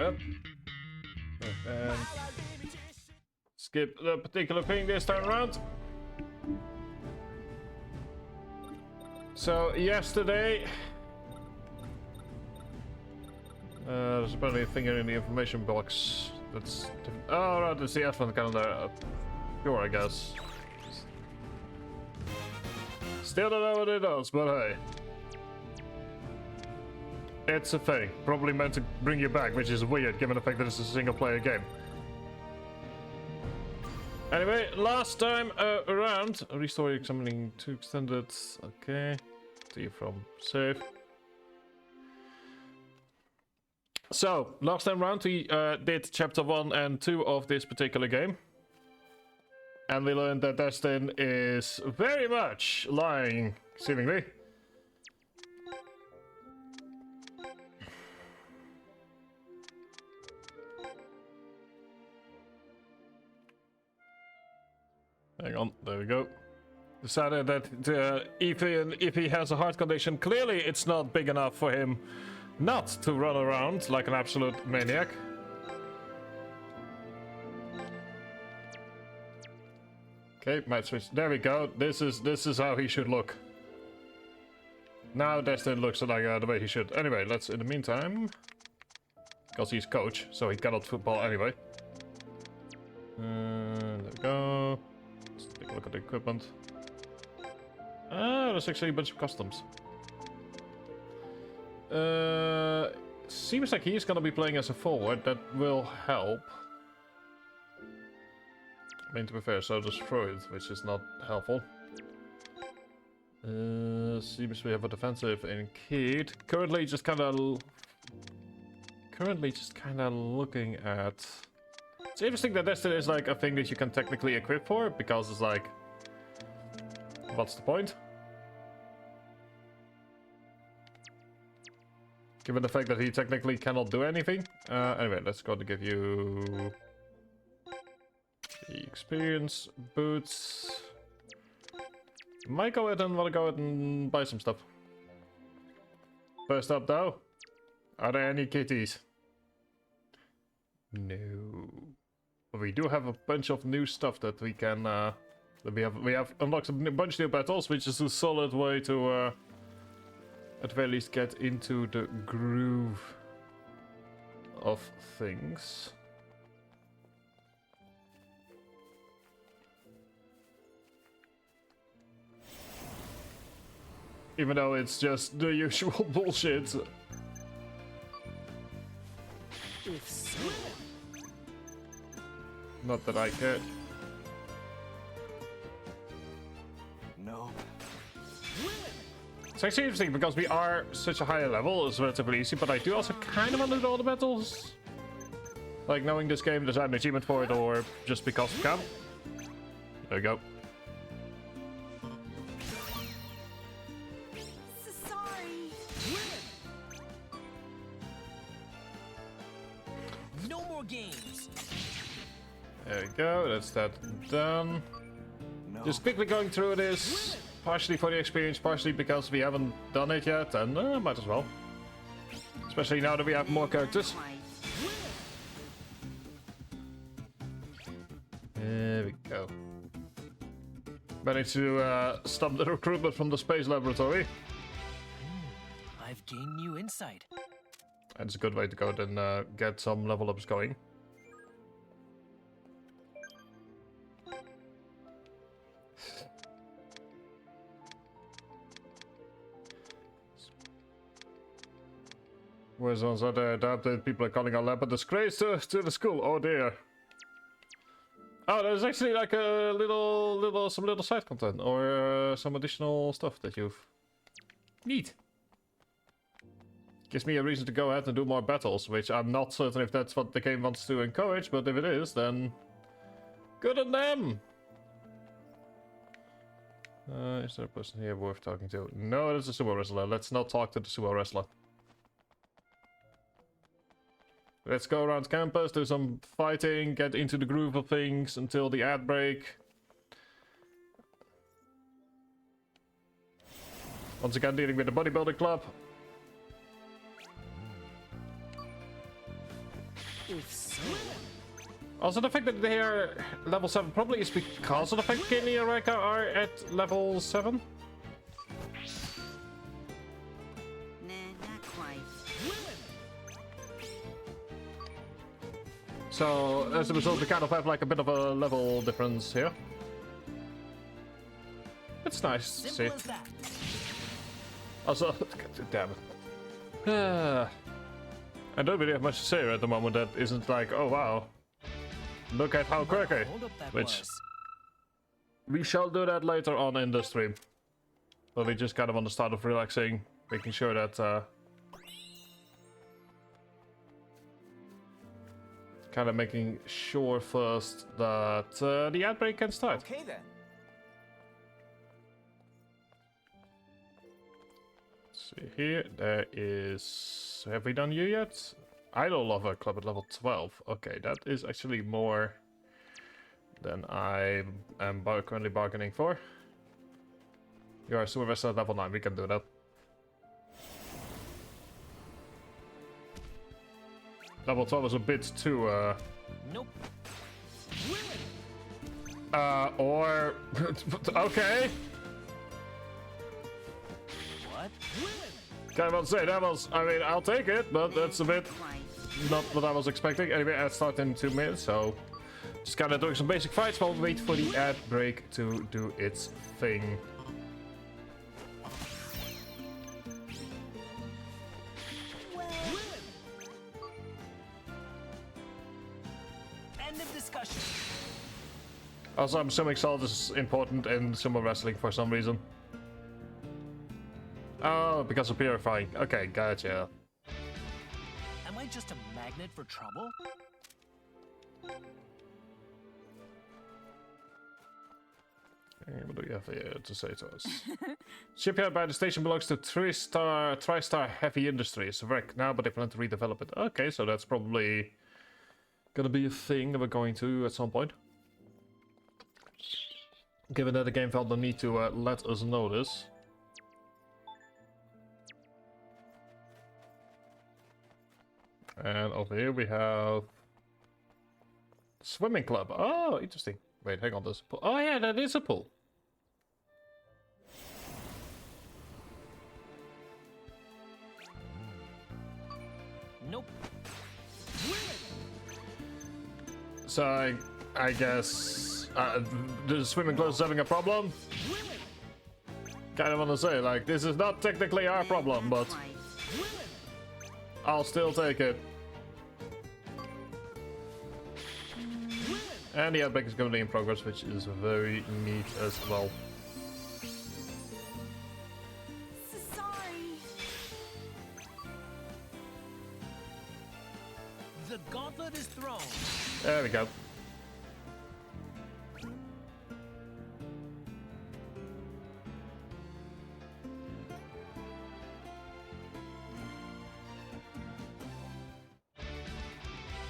Yep. And skip the particular thing this time around. So yesterday, there's apparently a thing in the information box. That's oh right, that's the advent calendar. Sure, I guess. Still don't know what it does, but hey. It's a thing. Probably meant to bring you back, which is weird given the fact that it's a single player game. Anyway, last time around, restore examining to extended. Okay. See from save. So, last time around we did chapter 1 and 2 of this particular game. And we learned that Destin is very much lying, seemingly. Hang on, there we go. Decided that if he has a heart condition, clearly it's not big enough for him not to run around like an absolute maniac. Okay, might switch. There we go. This is how he should look. Now Destin looks like the way he should. Anyway, let's in the meantime, because he's coach, so he cannot football anyway. There we go. Let's take a look at the equipment. Ah, there's actually a bunch of customs. Seems like he's gonna be playing as a forward. That will help. I mean, to be fair, so does Freud, which is not helpful. Seems we have a defensive in Kid. Currently just kind of looking at. It's interesting that Destin is like a thing that you can technically equip for, because it's like, what's the point? Given the fact that he technically cannot do anything. Anyway, let's go to give you the experience boots. Might go ahead and want to go ahead and buy some stuff. First up though, are there any kitties? No. But we do have a bunch of new stuff that we can we have unlocked a bunch of new battles, which is a solid way to at the very least get into the groove of things. Even though it's just the usual bullshit. If so. Not that I care. No. It's actually interesting because we are such a higher level, it's relatively easy, but I do also kind of want to do all the battles. Like knowing this game, there's an achievement for it, or just because it can. There we go. Sorry. No more games. There we go, that's that done. No. Just quickly going through this, partially for the experience, partially because we haven't done it yet, and might as well. Especially now that we have more characters. There we go. Managed to stop the recruitment from the space laboratory. I've gained new insight. That's a good way to go then get some level ups going. Whereas on the other adapted, people are calling our lab a disgrace to the school. Oh dear. Oh, there's actually like a some little side content or some additional stuff that you've. Neat. Gives me a reason to go ahead and do more battles, which I'm not certain if that's what the game wants to encourage, but if it is, then good on them. Is there a person here worth talking to? No, that's a sumo wrestler. Let's not talk to the sumo wrestler. Let's go around campus, do some fighting, get into the groove of things until the ad break. Once again, dealing with the bodybuilding club. If so, Also, the fact that they are level 7 probably is because of the fact Kenny and Reka are at level 7. Nah, not quite. So, as a result, we kind of have like a bit of a level difference here. It's nice to see. simple as that. Also, damn it. I don't really have much to say at the moment that isn't like, oh wow, look at how quirky. Hold up that Which was. we shall do that later on in the stream. But we just kind of on the start of relaxing, making sure that kind of making sure first that the ad break can start. Okay then. See here, there is. Have we done you yet? Idol Lover Club at level 12. Okay, that is actually more than I am currently bargaining for. You are Super Vessel at level 9, we can do that. Level 12 is a bit too, Nope. or... okay. What? Can't even say that was, I mean, I'll take it, but that's a bit Quite. not what I was expecting. Anyway, I start in 2 minutes, so just kind of doing some basic fights while we wait for the ad break to do its thing. End of discussion. Also, I'm assuming salt is important in sumo wrestling for some reason. Oh, because of purifying. Okay, gotcha. Am I just a magnet for trouble? Okay, what do you have here to say to us? Shipyard by the station belongs to TriStar Heavy Industries. Wreck now, but they plan to redevelop it. Okay, so that's probably gonna be a thing that we're going to at some point. Given that the game felt the need to let us know this. And over here we have swimming club. Oh, interesting. Wait, hang on, there's a pool. Oh yeah, that is a pool. Nope. So I guess the swimming club is having a problem. Kind of want to say, like, this is not technically our problem, but Quite. I'll still take it. And the outbreak is currently in progress, which is very neat as well. Sorry. The gauntlet is thrown. There we go.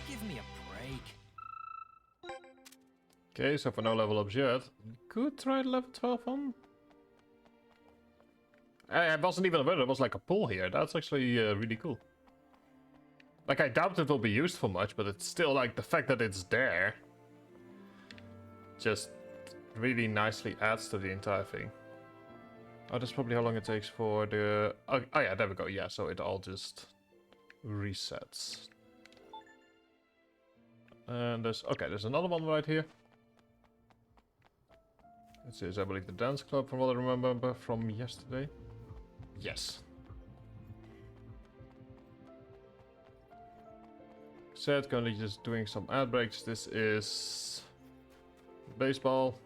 Give me a break. Okay, so for no level ups yet. Could try level 12 on. I wasn't even aware there was like a pool here. That's actually really cool. Like, I doubt it will be used for much, but it's still like the fact that it's there just really nicely adds to the entire thing. Oh, that's probably how long it takes for the... Oh, yeah, there we go. Yeah, so it all just resets. And there's... Okay, there's another one right here. This is, I believe, the dance club from what I remember from yesterday. Yes. Said, currently just doing some ad breaks. This is baseball.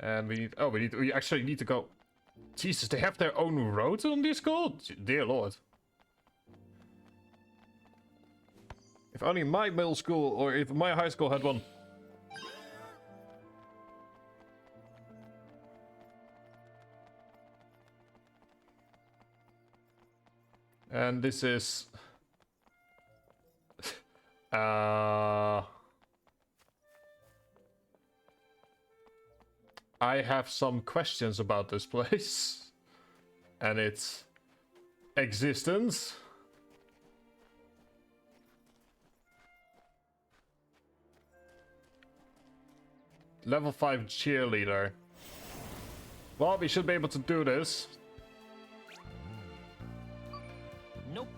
And we need, oh, we actually need to go. Jesus, they have their own roads on this school? Dear Lord. If only my middle school, or if my high school had one. And this is... I have some questions about this place. and its existence. Level 5 cheerleader. Well, we should be able to do this. Nope.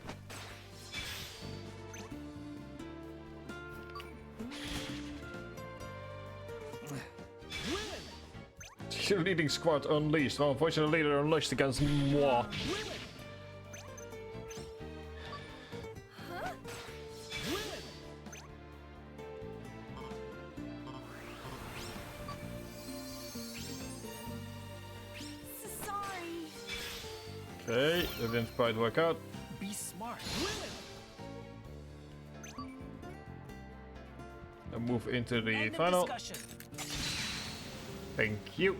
Cheerleading squad unleashed. Well, unfortunately, they're unleashed against moi. Okay, that didn't quite work out. Be smart. And move into the End of final. discussion. Thank you.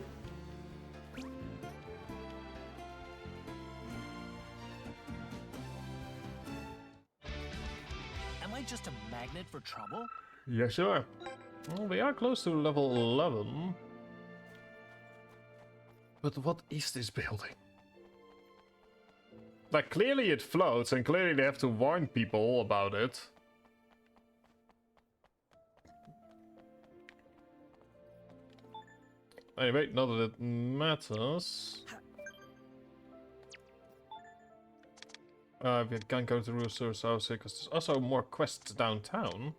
Am I just a magnet for trouble? Yeah, sure. Well, we are close to level 11. But what is this building? Like, clearly it floats, and clearly they have to warn people about it. Anyway, not that it matters. We can go to the resource house here, because there's also more quests downtown.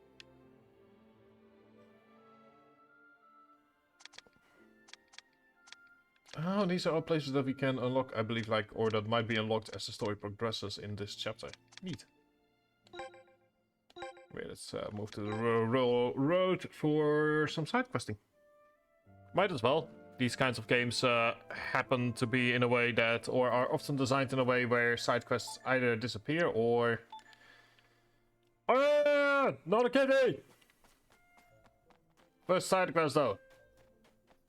Oh, these are all places that we can unlock, I believe, like, or that might be unlocked as the story progresses in this chapter. Neat. Wait, let's move to the road for some side questing. Might as well. These kinds of games happen to be in a way that, or are often designed in a way where side quests either disappear or... Ah, not a kitty! First side quest though.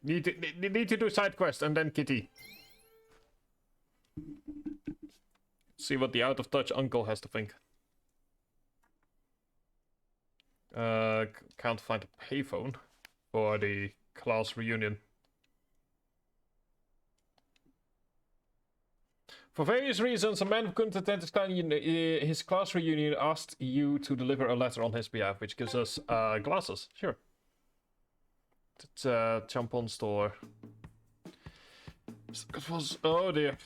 Need to do side quest and then kitty. See what the out of touch uncle has to think. Can't find a payphone for the class reunion. For various reasons, a man who couldn't attend his class reunion asked you to deliver a letter on his behalf, which gives us glasses. Sure. It's a tampon store. It was... Oh dear.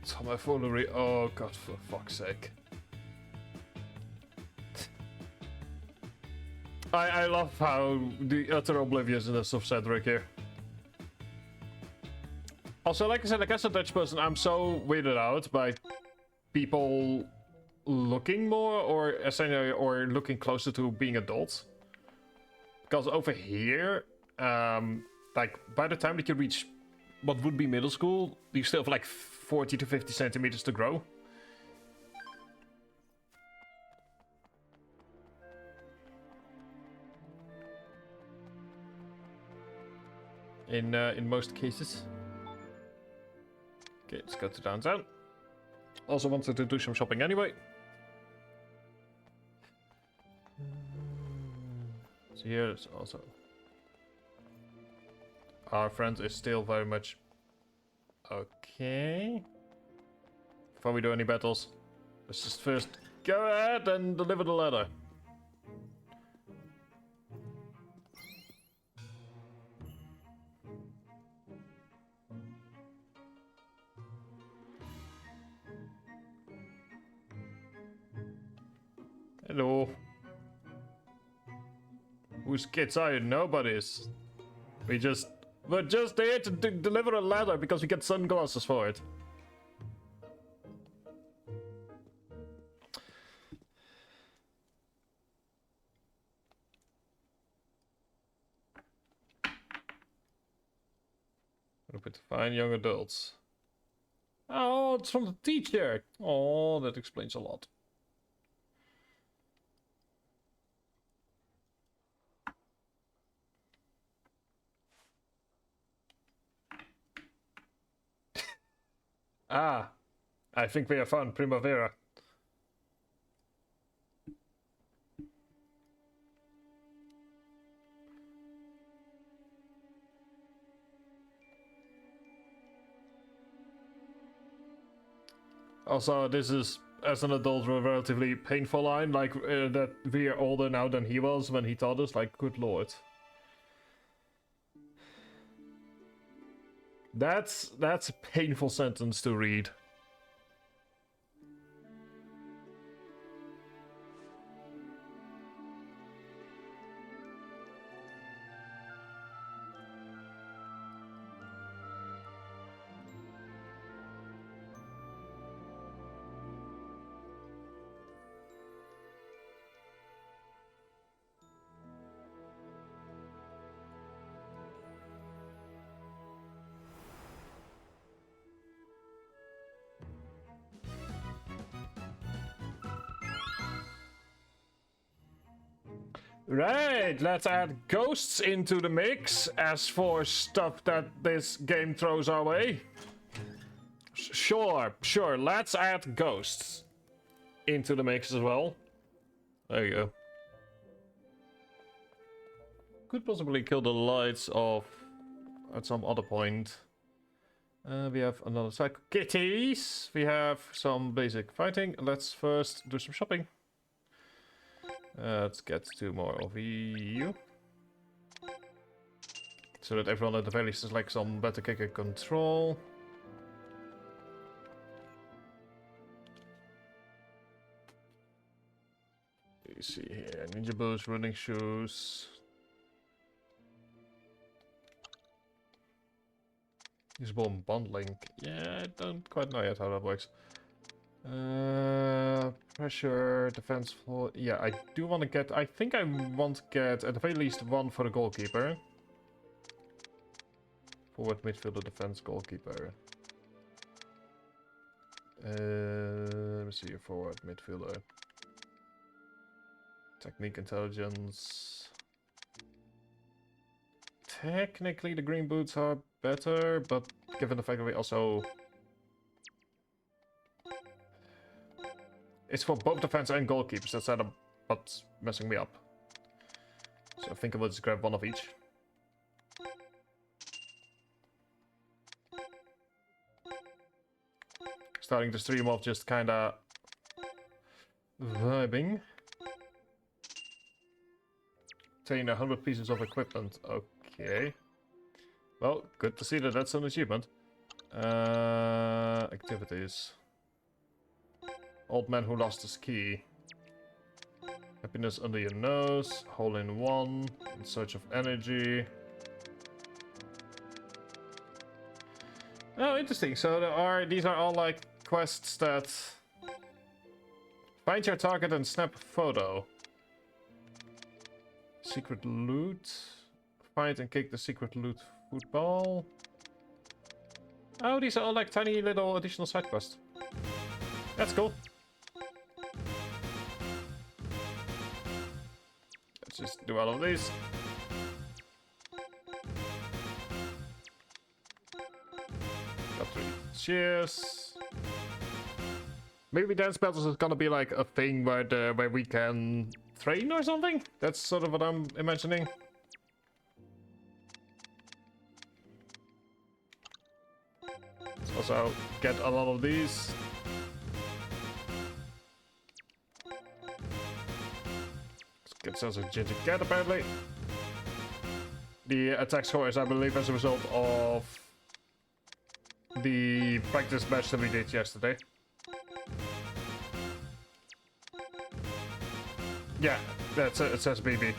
Tomfoolery. Oh god, for fuck's sake. I love how the utter obliviousness of Cedric here. Also, like I said, like as a Dutch person, I'm so weirded out by people looking more or essentially or looking closer to being adults. Because over here, like by the time that you reach what would be middle school, you still have like 40 to 50 centimeters to grow. In most cases. Okay, let's go to downtown. Also wanted to do some shopping anyway. So here's also... Our friend is still very much... Okay. Before we do any battles, let's just first go ahead and deliver the letter. Hello. Whose kids are you? Nobody's. We're just there to deliver a letter because we get sunglasses for it. Group to find young adults. Oh, it's from the teacher. Oh, that explains a lot. Ah, I think we have found Primavera. Also, this is, as an adult, a relatively painful line, like, that we are older now than he was when he taught us, like, good lord. That's a painful sentence to read. Right, let's add ghosts into the mix as for stuff that this game throws our way. Sure, let's add ghosts into the mix as well. There you go. Could possibly kill the lights off at some other point. We have another cycle. Kitties! We have some basic fighting. Let's first do some shopping. Let's get 2 more of you. So that everyone at the very least has like some better kicker control. You see here, ninja boots, running shoes. Usable bundling. Yeah, I don't quite know yet how that works. Pressure, defense floor. Yeah, I do want to get. I think I want to get at the very least 1 for the goalkeeper. Forward midfielder, defense goalkeeper. Let me see, forward midfielder. Technique, intelligence. Technically, the green boots are better, but given the fact that we also. It's for both defense and goalkeepers. That's what's messing me up. So I think I will just grab 1 of each. Starting the stream off just kinda vibing. Obtain 100 pieces of equipment. Okay. Well, good to see that that's an achievement. Activities. Old man who lost his key. Happiness under your nose. Hole in one. In search of energy. Oh, interesting. So these are all like quests that find your target and snap a photo. Secret loot. Find and kick the secret loot football. Oh, these are all like tiny little additional side quests. That's cool. Let's just do all of these. Got 3 cheers. Maybe dance battles is gonna be like a thing where we can train or something. That's sort of what I'm imagining. Let's also get a lot of these. Gets us a ginger cat apparently. The attack score is, I believe, as a result of the practice match that we did yesterday. Yeah, that's it says BB. It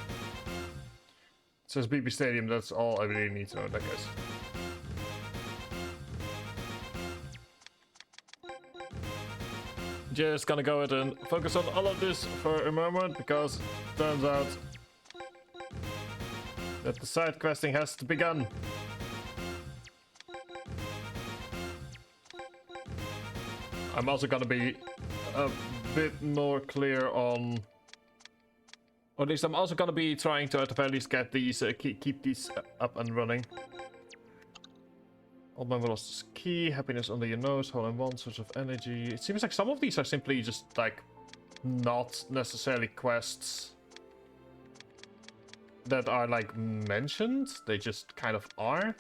says BB Stadium, that's all I really need to know in that case. Just gonna go ahead and focus on all of this for a moment, because it turns out that the side questing has to begun. I'm also gonna be a bit more clear on, or at least I'm also gonna be trying to at the very least get these, keep these up and running. Old man lost his key, happiness under your nose, hole in one, source of energy. It seems like some of these are simply just like not necessarily quests that are like mentioned, they just kind of are.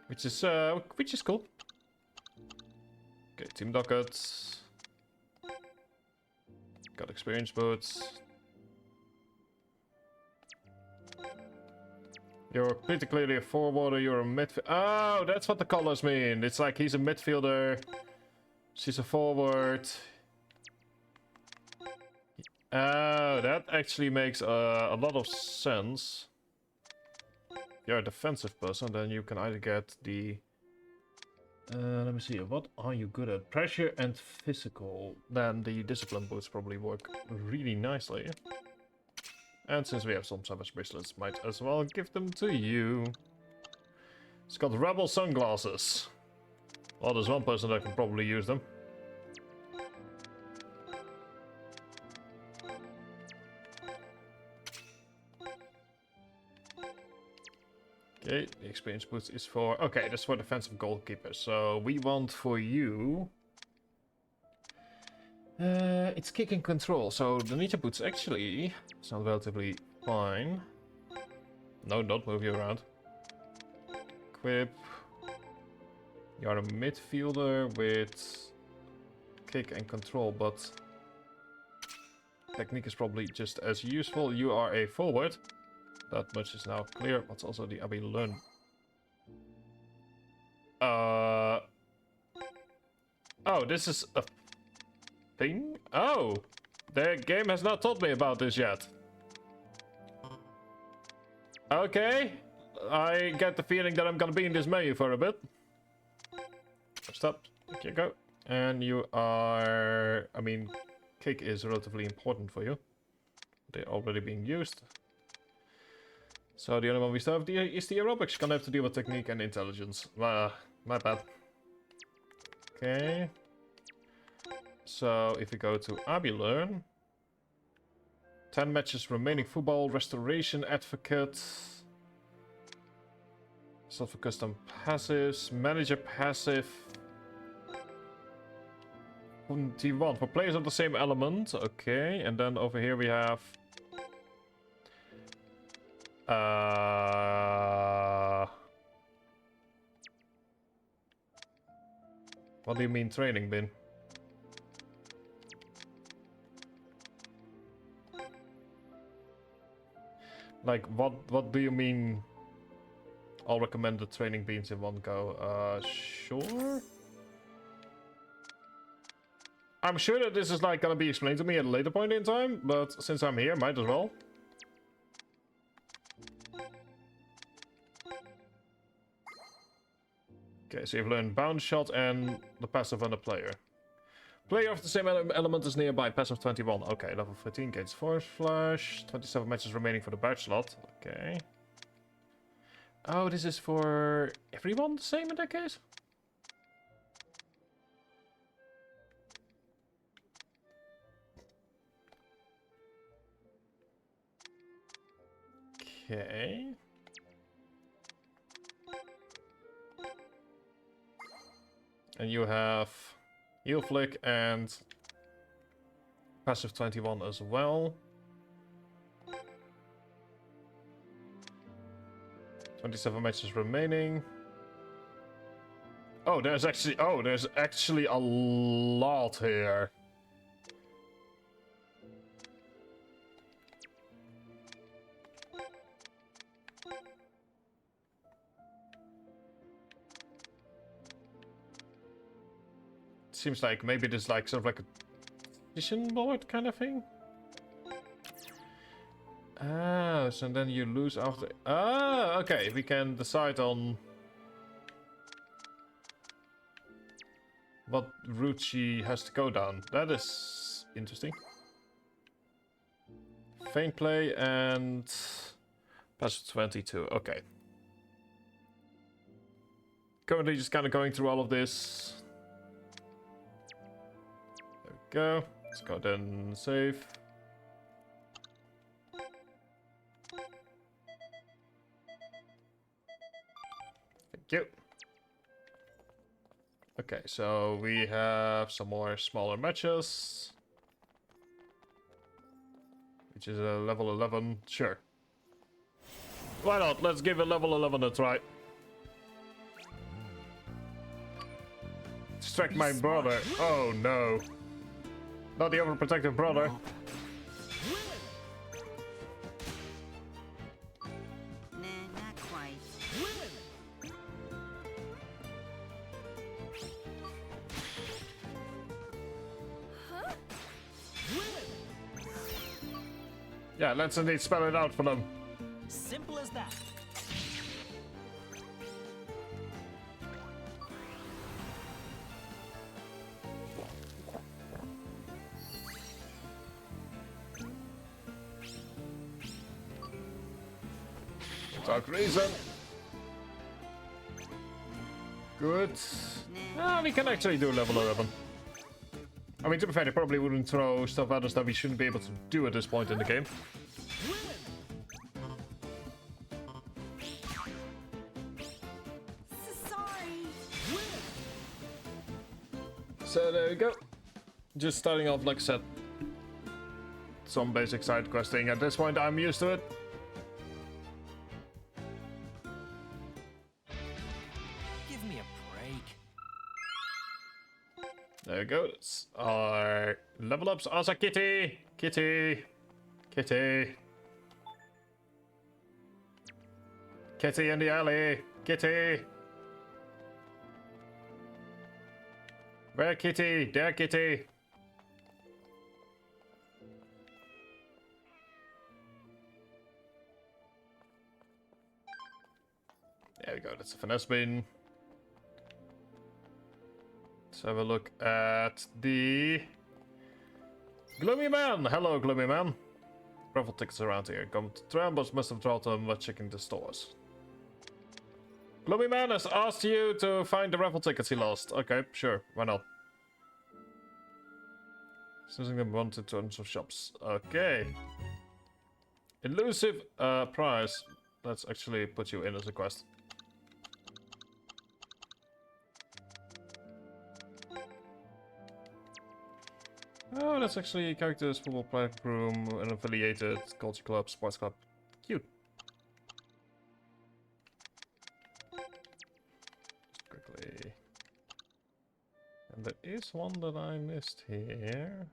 Which is cool. Okay, team dockets. Got experience boots. You're pretty clearly a forwarder, you're a midfielder. Oh, that's what the colors mean. It's like he's a midfielder. She's a forward. Oh, that actually makes a lot of sense. If you're a defensive person, then you can either get the... let me see, what are you good at? Pressure and physical. Then the discipline boots probably work really nicely. And since we have some savage bracelets, might as well give them to you. It's got rebel sunglasses. Well, there's one person that can probably use them. Okay, the experience boost is for... Okay, that's for defensive goalkeepers. So we want for you... it's kick and control, so the ninja boots actually sound relatively fine. No, don't move you around. Equip. You're a midfielder with kick and control, but technique is probably just as useful. You are a forward. That much is now clear. What's also the Abbey learn? Oh, this is a thing? Oh, the game has not told me about this yet. Okay, I get the feeling that I'm gonna be in this menu for a bit. Stop, there you go. And you are, I mean, kick is relatively important for you. They're already being used. So the only one we still have is the aerobics. Gonna have to deal with technique and intelligence. My bad. Okay. So if we go to Abi Learn, 10 matches remaining, football, restoration, advocate, self custom passives, manager passive, 21 for players of the same element. Okay, and then over here we have what do you mean training bin? Like, what do you mean? I'll recommend the training beans in one go. Sure. I'm sure that this is like gonna be explained to me at a later point in time, but since I'm here, might as well. Okay, so you've learned bounce shot and the passive on the player. Player of the same element is nearby, passive 21. Okay, level 14 gains force flash. 27 matches remaining for the badge slot. Okay. Oh, this is for everyone the same in that case? Okay. And you have heal flick and passive 21 as well. 27 matches remaining. Oh, there's actually a lot here. Seems like maybe there's like sort of like a position board kind of thing. Ah, so then you lose after. Ah, okay. We can decide on what route she has to go down. That is interesting. Feint play and passive 22. Okay. Currently just kind of going through all of this. Go. Let's go then save. Thank you. Okay, so we have some more smaller matches. Which is a level 11. Sure. Why not? Let's give a level 11 a try. distract my brother. Oh no. Not the overprotective brother. Nah, not quite. Yeah, let's indeed spell it out for them. Simple as that. Without reason. Good. Ah, we can actually do level 11. I mean, to be fair, they probably wouldn't throw stuff at us that we shouldn't be able to do at this point in the game. Sorry. So there we go. Just starting off, like I said, some basic side questing. At this point, I'm used to it. Give me a break. There we go. That's our level ups. Also, Kitty! Kitty! Kitty! Kitty in the alley! Kitty! Where Kitty? There Kitty! There we go, that's a finesse bin. Let's have a look at the Gloomy Man! Hello, Gloomy Man. Raffle tickets around here. Come to Trambos must have dropped them while checking the stores. Gloomy Man has asked you to find the raffle tickets he lost. Okay, sure, why not? Using them wanted to tons of shops. Okay. Elusive prize. Let's actually put you in as a quest. Oh, that's actually characters, football player room, an affiliated culture club, sports club. Cute. Just quickly. And there is one that I missed here.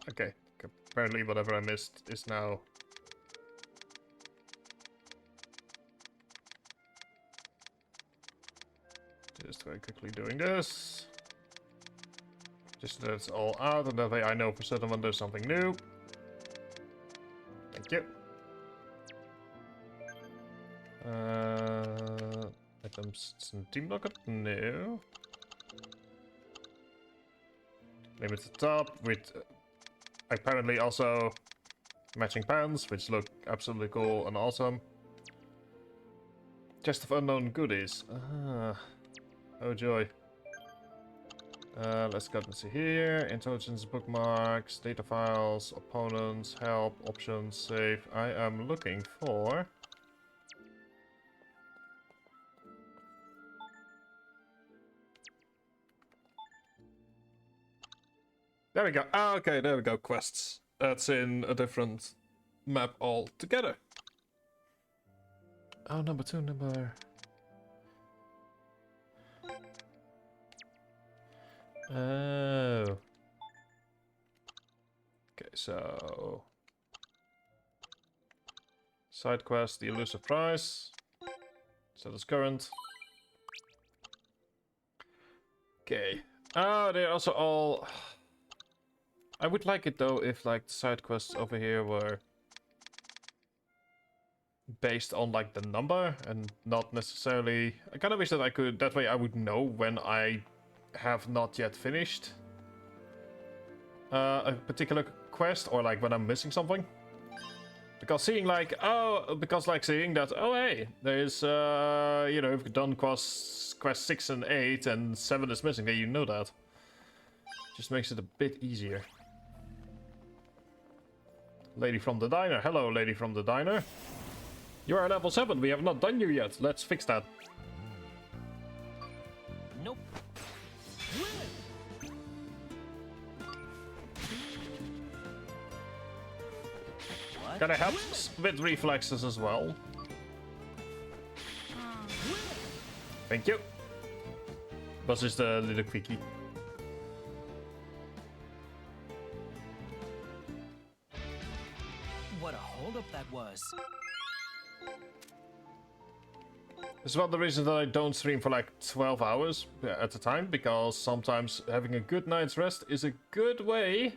Okay, apparently whatever I missed is now... Just very quickly doing this. Just so that it's all out, and that way I know for certain when there's something new. Thank you. Items, team logger? No. Name at the top with apparently also matching pants, which look absolutely cool and awesome. Chest of unknown goodies. Ah. Oh joy. Let's go and see here. Intelligence, bookmarks, data files, opponents, help, options, save. I am looking for... There we go. Ah, okay, there we go. Quests. That's in a different map altogether. Oh, number 2, number... Oh. Okay, so... Side quest, the elusive prize. Set as current. Okay. Oh, they're also all... I would like it though if like the side quests over here were based on like the number and not necessarily... I kind of wish that I could... That way I would know when I have not yet finished a particular quest, or like when I'm missing something. Because seeing like, seeing that, oh hey, there's, you know, we've done quest 6 and 8 and 7 is missing, then you know that. Just makes it a bit easier. Lady from the diner. Hello, lady from the diner. You are level 7, we have not done you yet. Let's fix that. Nope. Gotta help with reflexes as well. Thank you. Was just a little quickie. What a holdup that was. This is one of the reasons that I don't stream for like 12 hours at a time, because sometimes having a good night's rest is a good way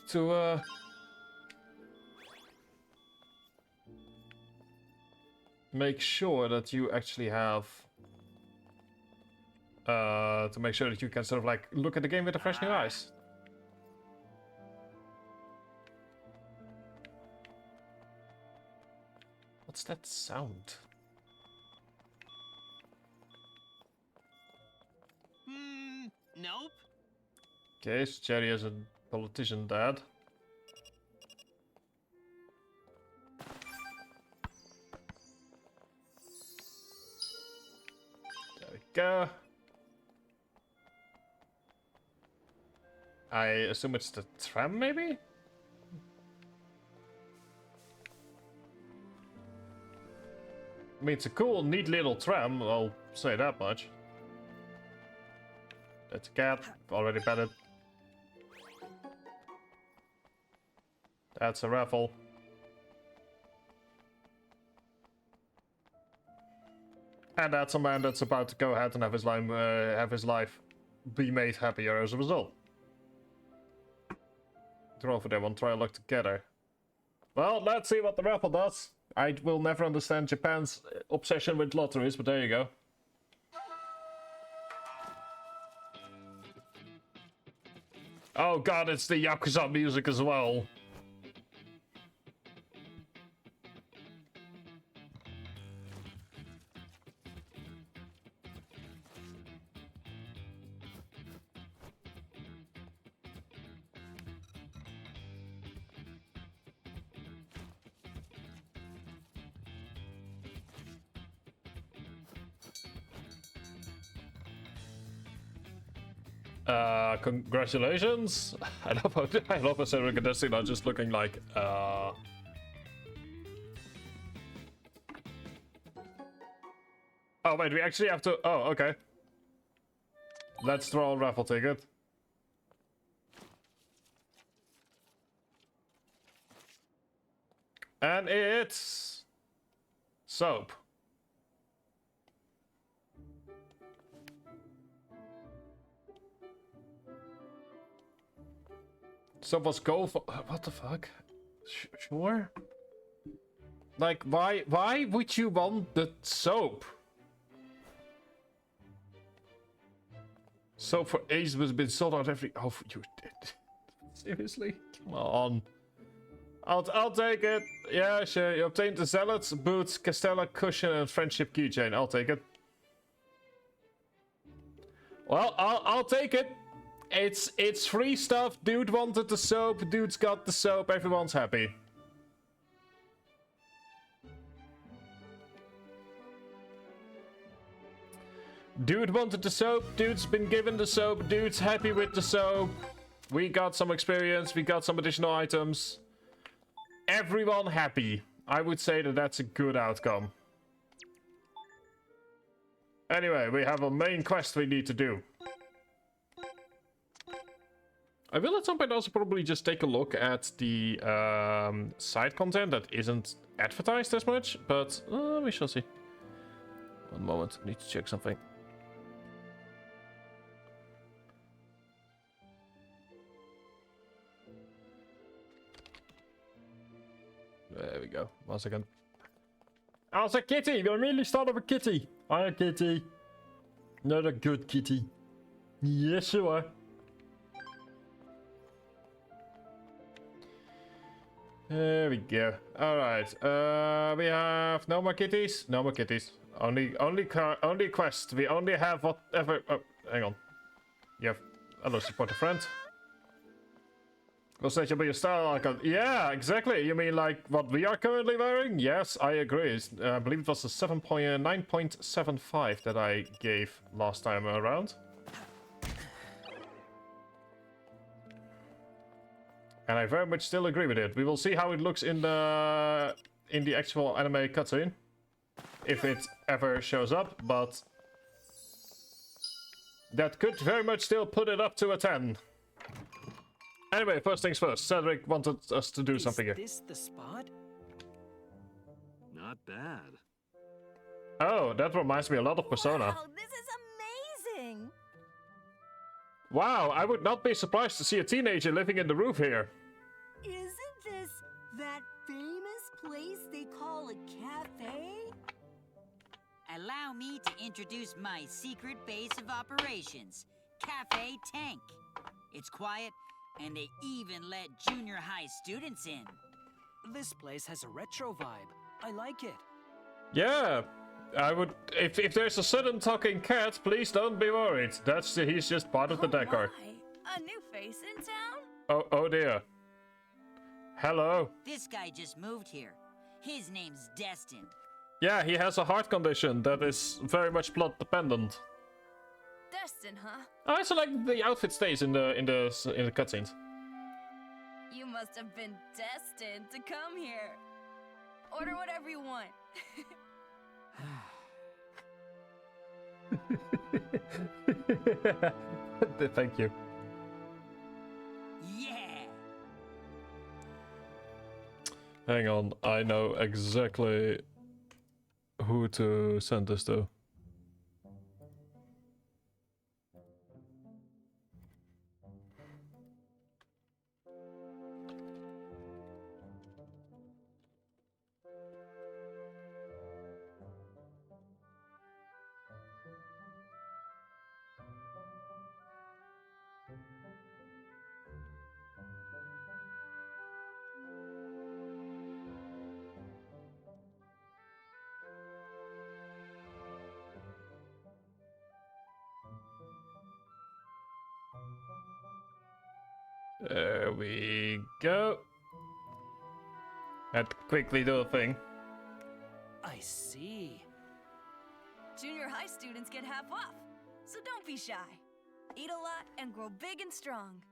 to make sure that you actually have to make sure that you can sort of like look at the game with a fresh new eyes. What's that sound? Nope. Okay, so Jerry has a politician dad. There we go. I assume it's the tram, maybe? I mean, it's a cool, neat little tram, I'll say that much. That's a cat, already petted. That's a raffle. And that's a man that's about to go ahead and have his life be made happier as a result. Throw for them on try luck together. Well, let's see what the raffle does. I will never understand Japan's obsession with lotteries, but there you go. Oh god, it's the Yakuza music as well. Congratulations! I love how Cedric and Destiny are just looking like, Oh wait, we actually have to... Oh, okay. Let's draw a raffle ticket. And it's... soap. Soap was gold for... What the fuck? Sure? Like, why would you want the soap? Soap for ages has been sold out every... Oh, you did. Seriously? Come on. I'll take it. Yeah, sure. You obtained the Zealots, Boots, Castella, Cushion, and Friendship Keychain. I'll take it. Well, I'll take it. It's free stuff. Dude wanted the soap. Dude's got the soap. Everyone's happy. Dude wanted the soap. Dude's been given the soap. Dude's happy with the soap. We got some experience. We got some additional items. Everyone happy. I would say that that's a good outcome. Anyway, we have a main quest we need to do. I will at some point also probably just take a look at the side content that isn't advertised as much, but we shall see. One moment, I need to check something. There we go. 1 second. Oh, it's a kitty! We immediately start with a kitty! Hi, kitty. Not a good kitty. Yes, you are. There we go. Alright. We have no more kitties? No more kitties. Only quest. We only have whatever... Oh, hang on. You have... Hello, support a friend. Was that your biggest style icon? Yeah, exactly. You mean like what we are currently wearing? Yes, I agree. I believe it was a 9.75 that I gave last time around. And I very much still agree with it. We will see how it looks in the actual anime cutscene, if it ever shows up. But that could very much still put it up to a 10. Anyway, first things first. Cedric wanted us to do something here. Is this the spot? Not bad. Oh, that reminds me a lot of Persona. Wow, this is amazing! Wow, I would not be surprised to see a teenager living in the roof here. Isn't this that famous place they call a cafe? Allow me to introduce my secret base of operations, Cafe Tank. It's quiet, and they even let junior high students in. This place has a retro vibe. I like it. Yeah, I would. If there's a sudden talking cat, please don't be worried. He's just part of the decor. A new face in town? Oh dear. Hello. This guy just moved here. His name's Destin. Yeah, he has a heart condition that is very much plot dependent. Destin, huh? I also like the outfit stays in the cutscenes. You must have been destined to come here. Order whatever you want. Thank you. Yeah! Hang on, I know exactly who to send this to. There we go. Had to quickly do a thing. I see. Junior high students get half off, so don't be shy. Eat a lot and grow big and strong.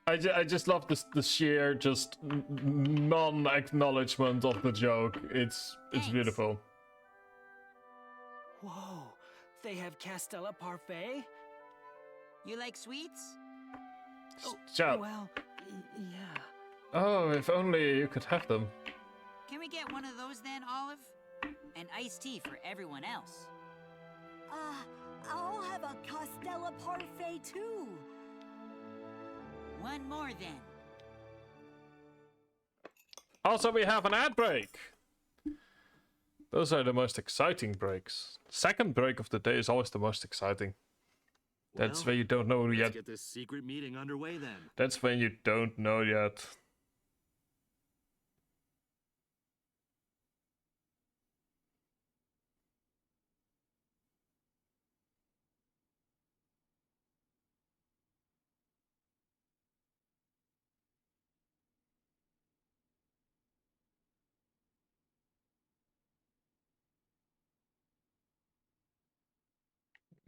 I just love the sheer just non-acknowledgement of the joke. It's Thanks. beautiful. Whoa, they have Castella Parfait? You like sweets? Shout. Well, yeah. Oh, if only you could have them. Can we get one of those then, Olive? And iced tea for everyone else. I'll have a Castella Parfait too. One more then. Also, we have an ad break. Those are the most exciting breaks. Second break of the day is always the most exciting. That's Well, when you don't know let's yet. get this secret meeting underway then. That's when you don't know yet.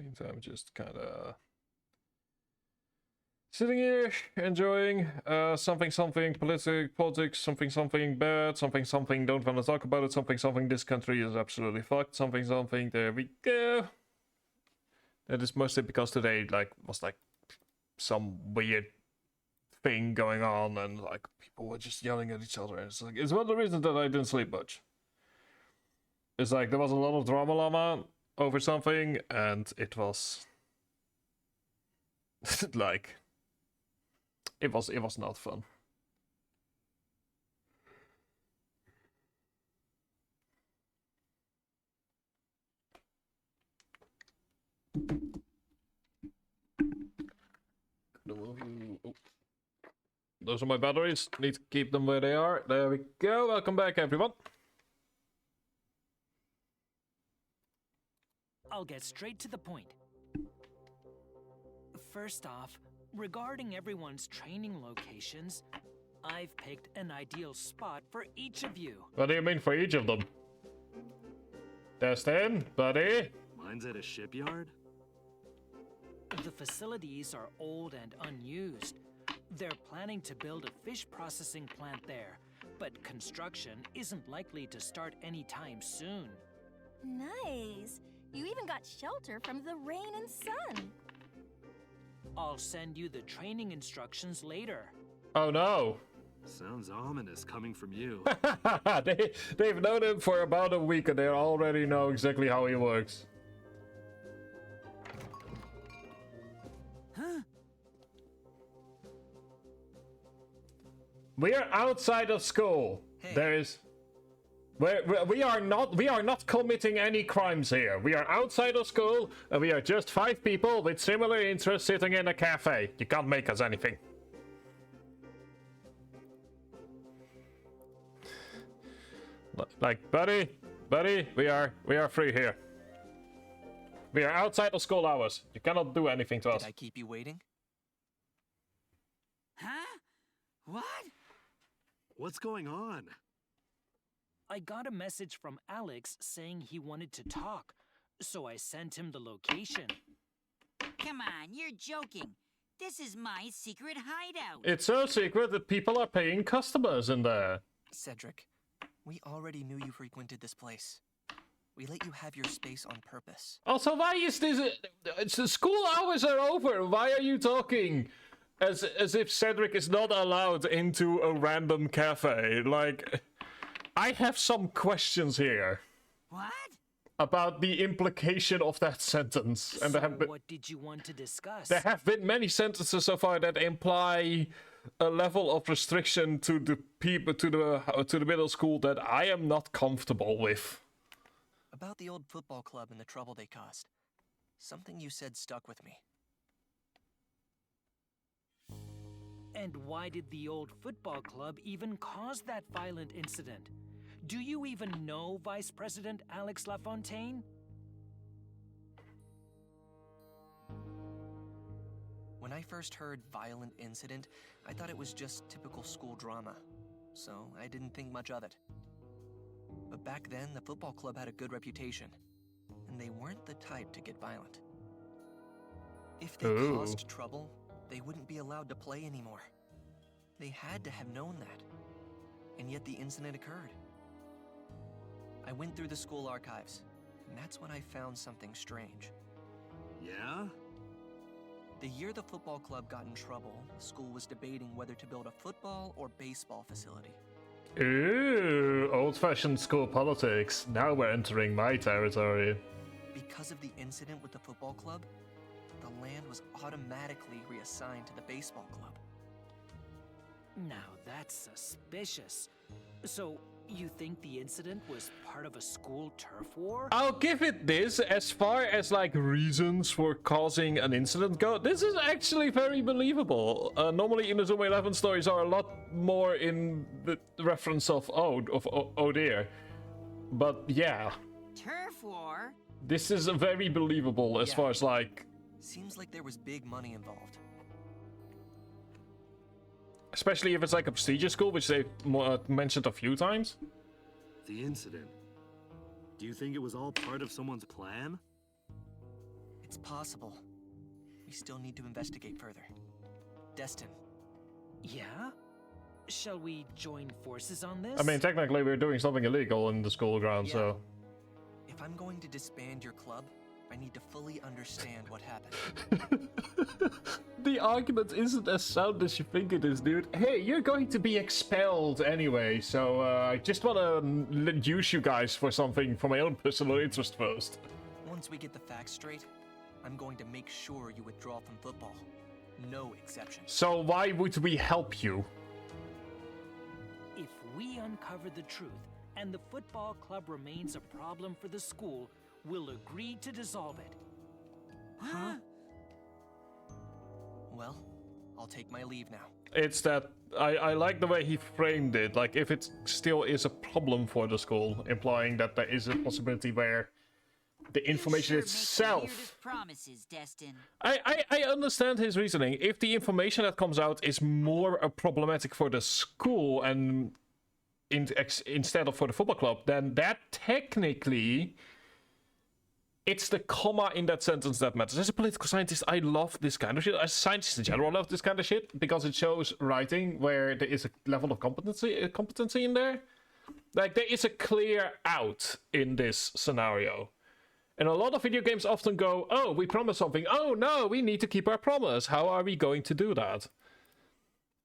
Meantime, just kind of sitting here, enjoying something, politics, something bad, something, don't want to talk about it, something, this country is absolutely fucked, something, there we go. That is mostly because today, was some weird thing going on, and, people were just yelling at each other, and it's one of the reasons that I didn't sleep much. It's there was a lot of drama llama over something, and it was it was not fun. Oh. Those are my batteries. Need to keep them where they are. There we go. Welcome back, everyone. I'll get straight to the point. First off, regarding everyone's training locations, I've picked an ideal spot for each of you. What do you mean for each of them? Destin, buddy. Mine's at a shipyard? The facilities are old and unused. They're planning to build a fish processing plant there, but construction isn't likely to start anytime soon. Nice. You even got shelter from the rain and sun. I'll send you the training instructions later. Oh no. Sounds ominous coming from you. They've known him for about a week and they already know exactly how he works. Huh? We are outside of school. Hey. There is... We are not committing any crimes here. We are outside of school and we are just 5 people with similar interests sitting in a cafe. You can't make us anything. Like, buddy, we are free here. We are outside of school hours. You cannot do anything to us. Did I keep you waiting? Huh? What? What's going on? I got a message from Alex saying he wanted to talk, so I sent him the location. Come on, you're joking. This is my secret hideout. It's so secret that people are paying customers in there. Cedric, we already knew you frequented this place. We let you have your space on purpose. Also, why is this... the school hours are over. Why are you talking as if Cedric is not allowed into a random cafe? Like, I have some questions here What? about the implication of that sentence. And So what did you want to discuss? there have been many sentences so far that imply a level of restriction to the people to the middle school that I am not comfortable with. About the old football club and the trouble they caused. Something you said stuck with me. And why did the old football club even cause that violent incident? Do you even know Vice President Alex LaFontaine? When I first heard violent incident, I thought it was just typical school drama. So I didn't think much of it. But back then, the football club had a good reputation. And they weren't the type to get violent. If they Ooh. caused trouble, they wouldn't be allowed to play anymore. They had to have known that. And yet the incident occurred. I went through the school archives, and that's when I found something strange. Yeah? The year the football club got in trouble, the school was debating whether to build a football or baseball facility. Ooh, old-fashioned school politics. Now we're entering my territory. Because of the incident with the football club, the land was automatically reassigned to the baseball club. Now that's suspicious. So, you think the incident was part of a school turf war? I'll give it this, as far as like reasons for causing an incident go, this is actually very believable. Normally Inazuma 11 stories are a lot more in the reference of oh dear. But yeah, Turf war? this is very believable as Yeah. far as like, Seems like there was big money involved. especially if it's like a prestigious school, which they've mentioned a few times. The incident. Do you think it was all part of someone's plan? It's possible. We still need to investigate further. Destin, Yeah? Shall we join forces on this? I mean, technically we're doing something illegal in the school ground, Yeah. so... if I'm going to disband your club, I need to fully understand what happened. The argument isn't as sound as you think it is, dude. Hey, you're going to be expelled anyway, so I just want to use you guys for something for my own personal interest first. Once we get the facts straight, I'm going to make sure you withdraw from football. No exceptions. So why would we help you? If we uncover the truth and the football club remains a problem for the school, we'll agree to dissolve it. Huh? Well, I'll take my leave now. It's that I like the way he framed it, like if it still is a problem for the school, implying that there is a possibility where the information You sure make the itself... weirdest promises, Destin. I understand his reasoning. If the information that comes out is more problematic for the school and instead of for the football club, then that technically... it's the comma in that sentence that matters. As a political scientist, I love this kind of shit. As a scientist in general, I love this kind of shit because it shows writing where there is a level of competency in there. Like, there is a clear out in this scenario. And a lot of video games often go, oh, we promised something. Oh, no, we need to keep our promise. How are we going to do that?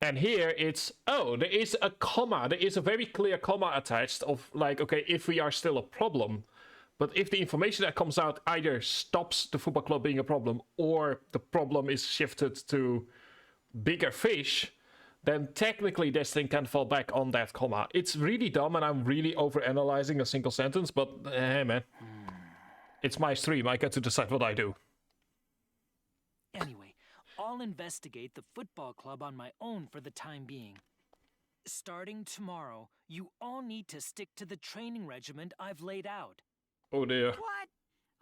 And here it's, oh, there is a comma. There is a very clear comma attached of like, okay, if we are still a problem. But if the information that comes out either stops the football club being a problem or the problem is shifted to bigger fish, then technically this thing can fall back on that comma. It's really dumb and I'm really overanalyzing a single sentence, but hey man. It's my stream, I get to decide what I do. Anyway, I'll investigate the football club on my own for the time being. Starting tomorrow, you all need to stick to the training regimen I've laid out. Oh dear. What?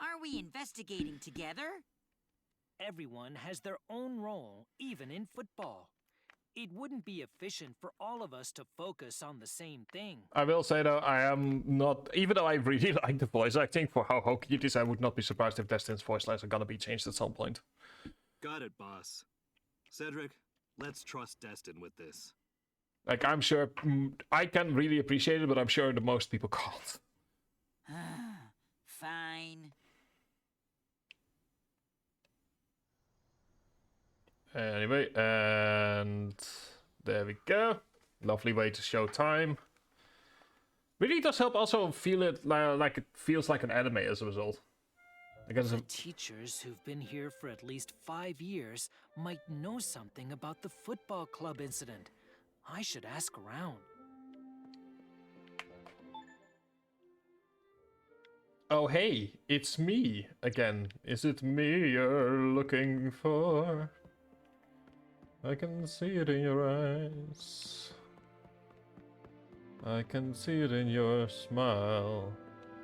Are we investigating together? Everyone has their own role, even in football. It wouldn't be efficient for all of us to focus on the same thing. I will say though, I am not, even though I really like the voice acting for how cute it is, I would not be surprised if Destin's voice lines are gonna be changed at some point. Got it, boss. Cedric, let's trust Destin with this. Like, I'm sure, I can really appreciate it, but I'm sure the most people can't. Fine. Anyway, and there we go. Lovely way to show time. Really does help also feel it like it feels like an anime as a result. I guess The teachers who've been here for at least 5 years might know something about the football club incident. I should ask around. oh hey, it's me again. Is it me you're looking for? I can see it in your eyes. I can see it in your smile.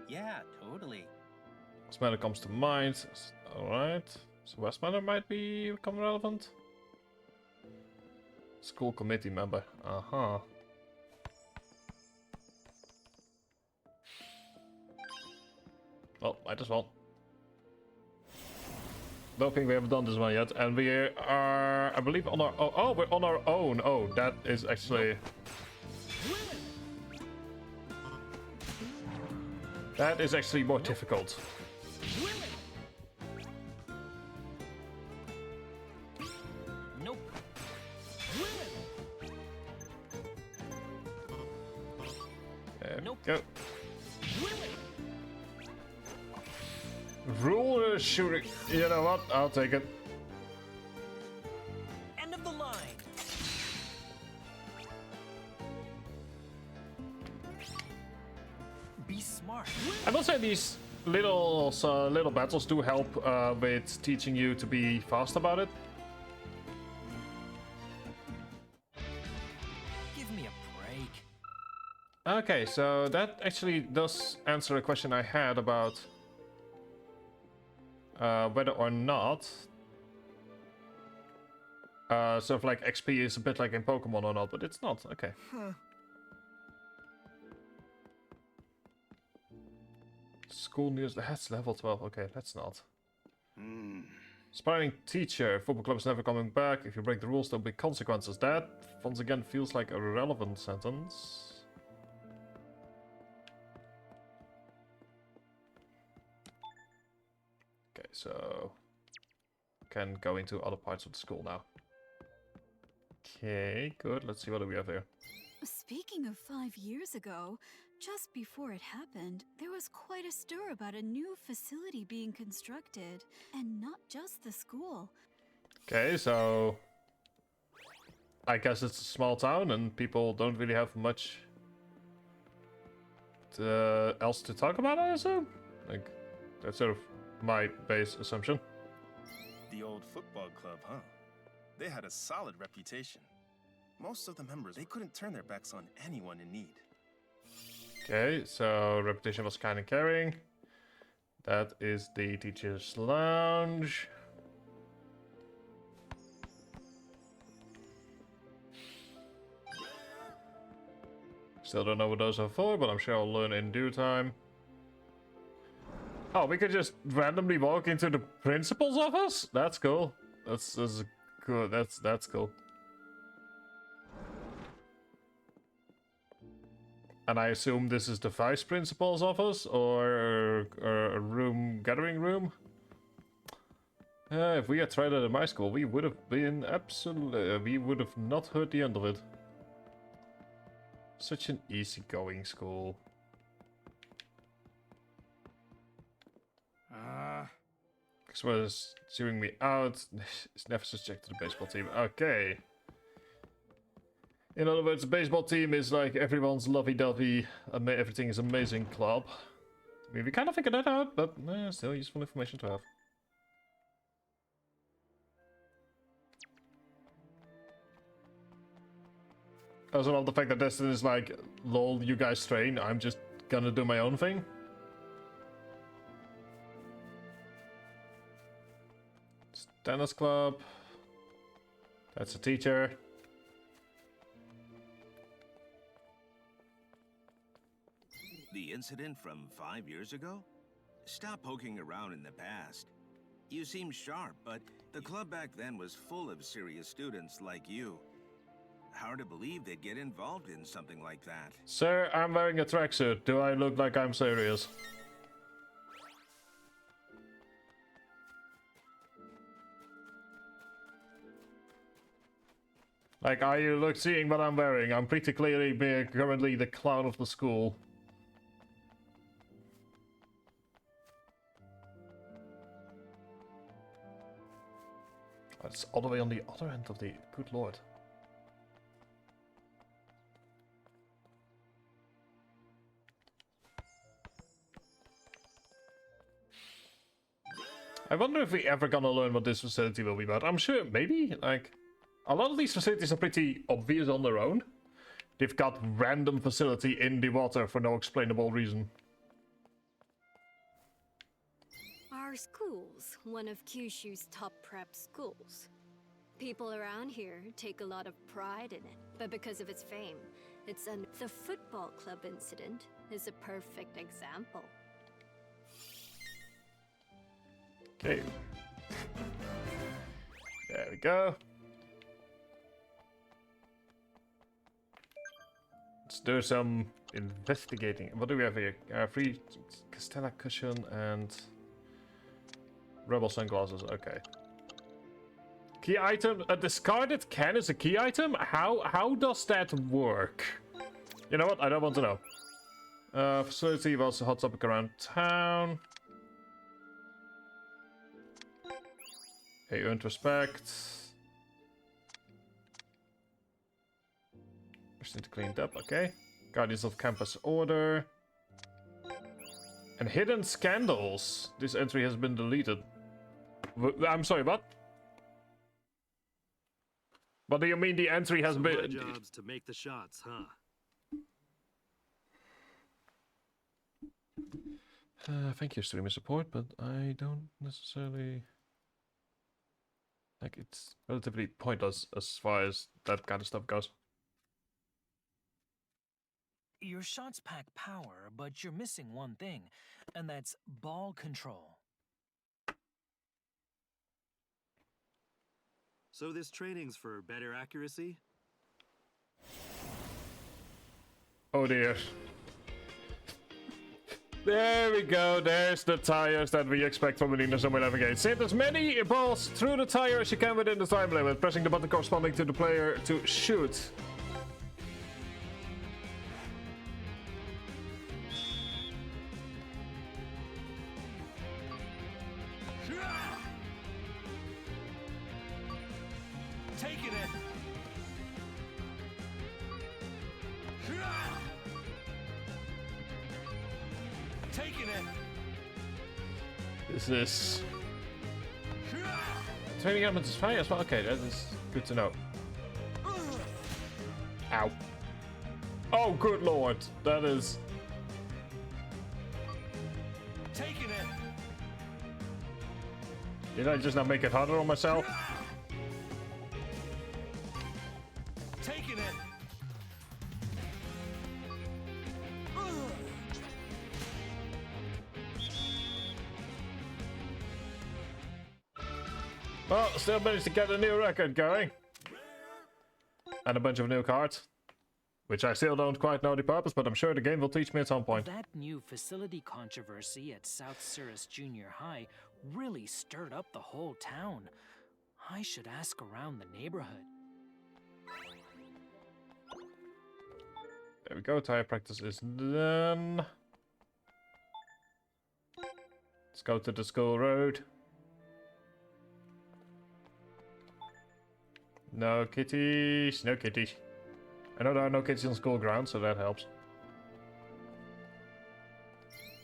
Yeah, totally. Westmatter comes to mind. Alright. So Westmatter might become relevant. School committee member. Uh-huh. Well, might as well. Don't think we have done this one yet, and we are, I believe, on our. Oh, we're on our own. Oh, that is actually. That is actually more difficult. Nope. There Nope. we go. Ruler shooting. You know what? I'll take it. End of the line. Be smart. I will say these little battles do help with teaching you to be fast about it. Give me a break. Okay, so that actually does answer a question I had about whether or not sort of like XP is a bit like in Pokemon or not, but it's not. Okay. School news, that's level 12. Okay, that's not. Aspiring teacher, football club is never coming back. If you break the rules, there'll be consequences. That, once again, feels like a relevant sentence. Okay, so can go into other parts of the school now. Okay, good. Let's see what do we have here. Speaking of 5 years ago, just before it happened, there was quite a stir about a new facility being constructed. And not just the school. Okay, so I guess it's a small town and people don't really have much else to talk about, I assume? Like, that's sort of my base assumption. The old football club, huh? They had a solid reputation. Most of the members, they couldn't turn their backs on anyone in need. Okay, so reputation was kind of carrying. That is the teacher's lounge. Still don't know what those are for, but I'm sure I'll learn in due time. Oh, we could just randomly walk into the principal's office? That's cool. That's good. That's cool. And I assume this is the vice principal's office or a room, gathering room. If we had tried it at my school, we would have been absolutely. We would have not heard the end of it. Such an easygoing school. This was chewing me out. It's never subject to the baseball team. Okay. In other words, the baseball team is like everyone's lovey-dovey, everything is amazing club. I mean, we kind of figured that out, but still useful information to have. I also love the fact that Destin is like, lol, you guys train, I'm just gonna do my own thing. Tennis club. That's a teacher. The incident from 5 years ago? Stop poking around in the past. You seem sharp, but the club back then was full of serious students like you. Hard to believe they'd get involved in something like that. Sir, I'm wearing a tracksuit. Do I look like I'm serious? Like, are you seeing what I'm wearing? I'm pretty clearly currently the clown of the school. It's all the way on the other end of the... Good lord. I wonder if we ever gonna learn what this facility will be about. I'm sure, maybe, like... A lot of these facilities are pretty obvious on their own. They've got random facility in the water for no explainable reason. Our school's one of Kyushu's top prep schools. People around here take a lot of pride in it, but because of its fame, the football club incident is a perfect example. Okay. There we go. Let's do some investigating. What do we have here? Free Castella cushion and Rebel sunglasses. Okay. Key item. A discarded can is a key item? How does that work? You know what? I don't want to know. Facility was a hot topic around town. Hey, earned respect. Just need to clean it up, okay. Guardians of Campus Order. And hidden scandals. This entry has been deleted. I'm sorry, what? What do you mean the entry has been... My job's to make the shots, huh? Thank you, streamer support, but I don't necessarily... Like, it's relatively pointless as far as that kind of stuff goes. Your shots pack power, but you're missing one thing, and that's ball control. So this training's for better accuracy? Oh dear. There we go, there's the tires that we expect from an Inazuma 11 game. Send as many balls through the tire as you can within the time limit, pressing the button corresponding to the player to shoot. Taking it! Taking it! This is... Training elements is fine as well. Okay, that is good to know. Ow. Oh, good lord. That is... Taking it! Did I just not make it harder on myself? Taking it! Well, still managed to get a new record going. And a bunch of new cards. Which I still don't quite know the purpose, but I'm sure the game will teach me at some point. That new facility controversy at South Cirrus Junior High really stirred up the whole town. I should ask around the neighborhood. There we go, tire practice is done. Let's go to the school road. No kitties, no kitties. I know there are no kitties on school grounds, so that helps.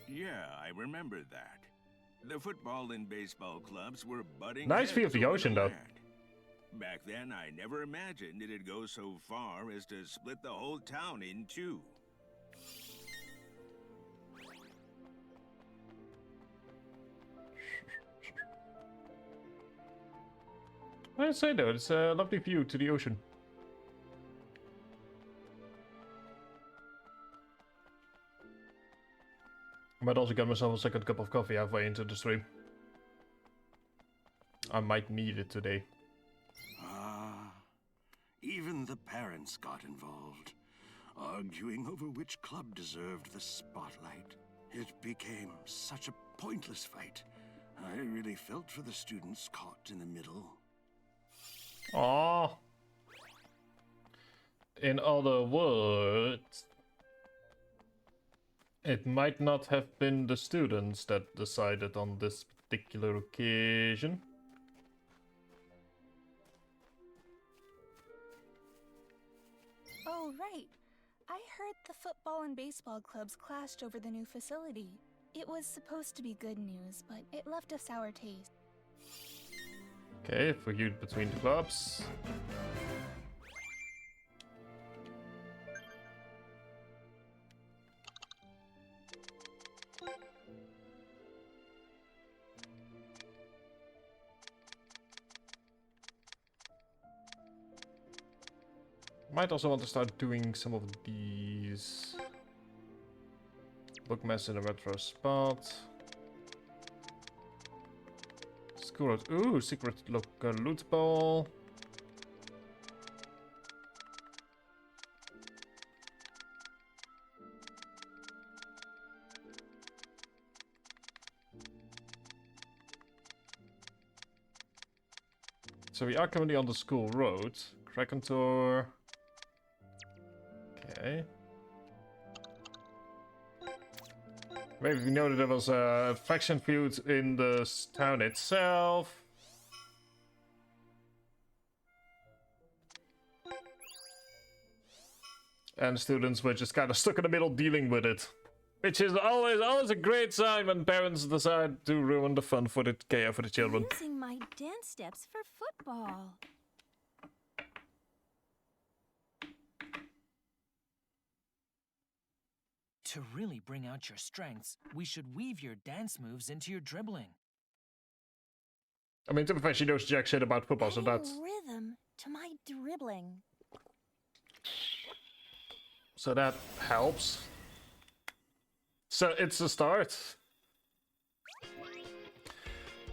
Yeah, I remember that. The football and baseball clubs were budding. Nice view of the ocean, though. Back then, I never imagined it'd go so far as to split the whole town in two. I'd say though, it's a lovely view to the ocean. I might also get myself a second cup of coffee halfway into the stream. I might need it today. Even the parents got involved, arguing over which club deserved the spotlight. It became such a pointless fight. I really felt for the students caught in the middle. Aww. In other words, it might not have been the students that decided on this particular occasion. Oh, right. I heard the football and baseball clubs clashed over the new facility. It was supposed to be good news, but it left a sour taste. Okay, feud between the clubs. Might also want to start doing some of these. Bookmess in a retro spot. School road. Ooh, secret loot ball. So we are currently on the school road. Kraken tour. Okay. Maybe we know that there was a faction feud in the town itself. And students were just kind of stuck in the middle dealing with it. Which is always a great sign when parents decide to ruin the fun for the children. Using my dance steps for football. To really bring out your strengths, we should weave your dance moves into your dribbling. I mean, to be fair, she knows jack shit about football, so that's... Rhythm to my dribbling. So that helps. So it's a start.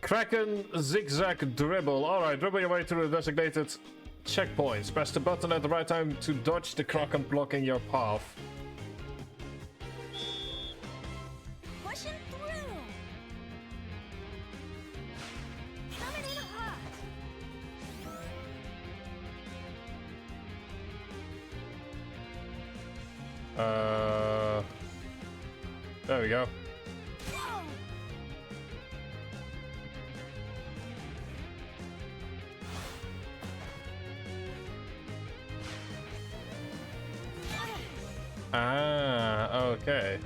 Kraken zigzag dribble. Alright, dribble your way through the designated checkpoints. Press the button at the right time to dodge the Kraken blocking your path. Pushing through. Coming in hot. There we go. Ah, okay.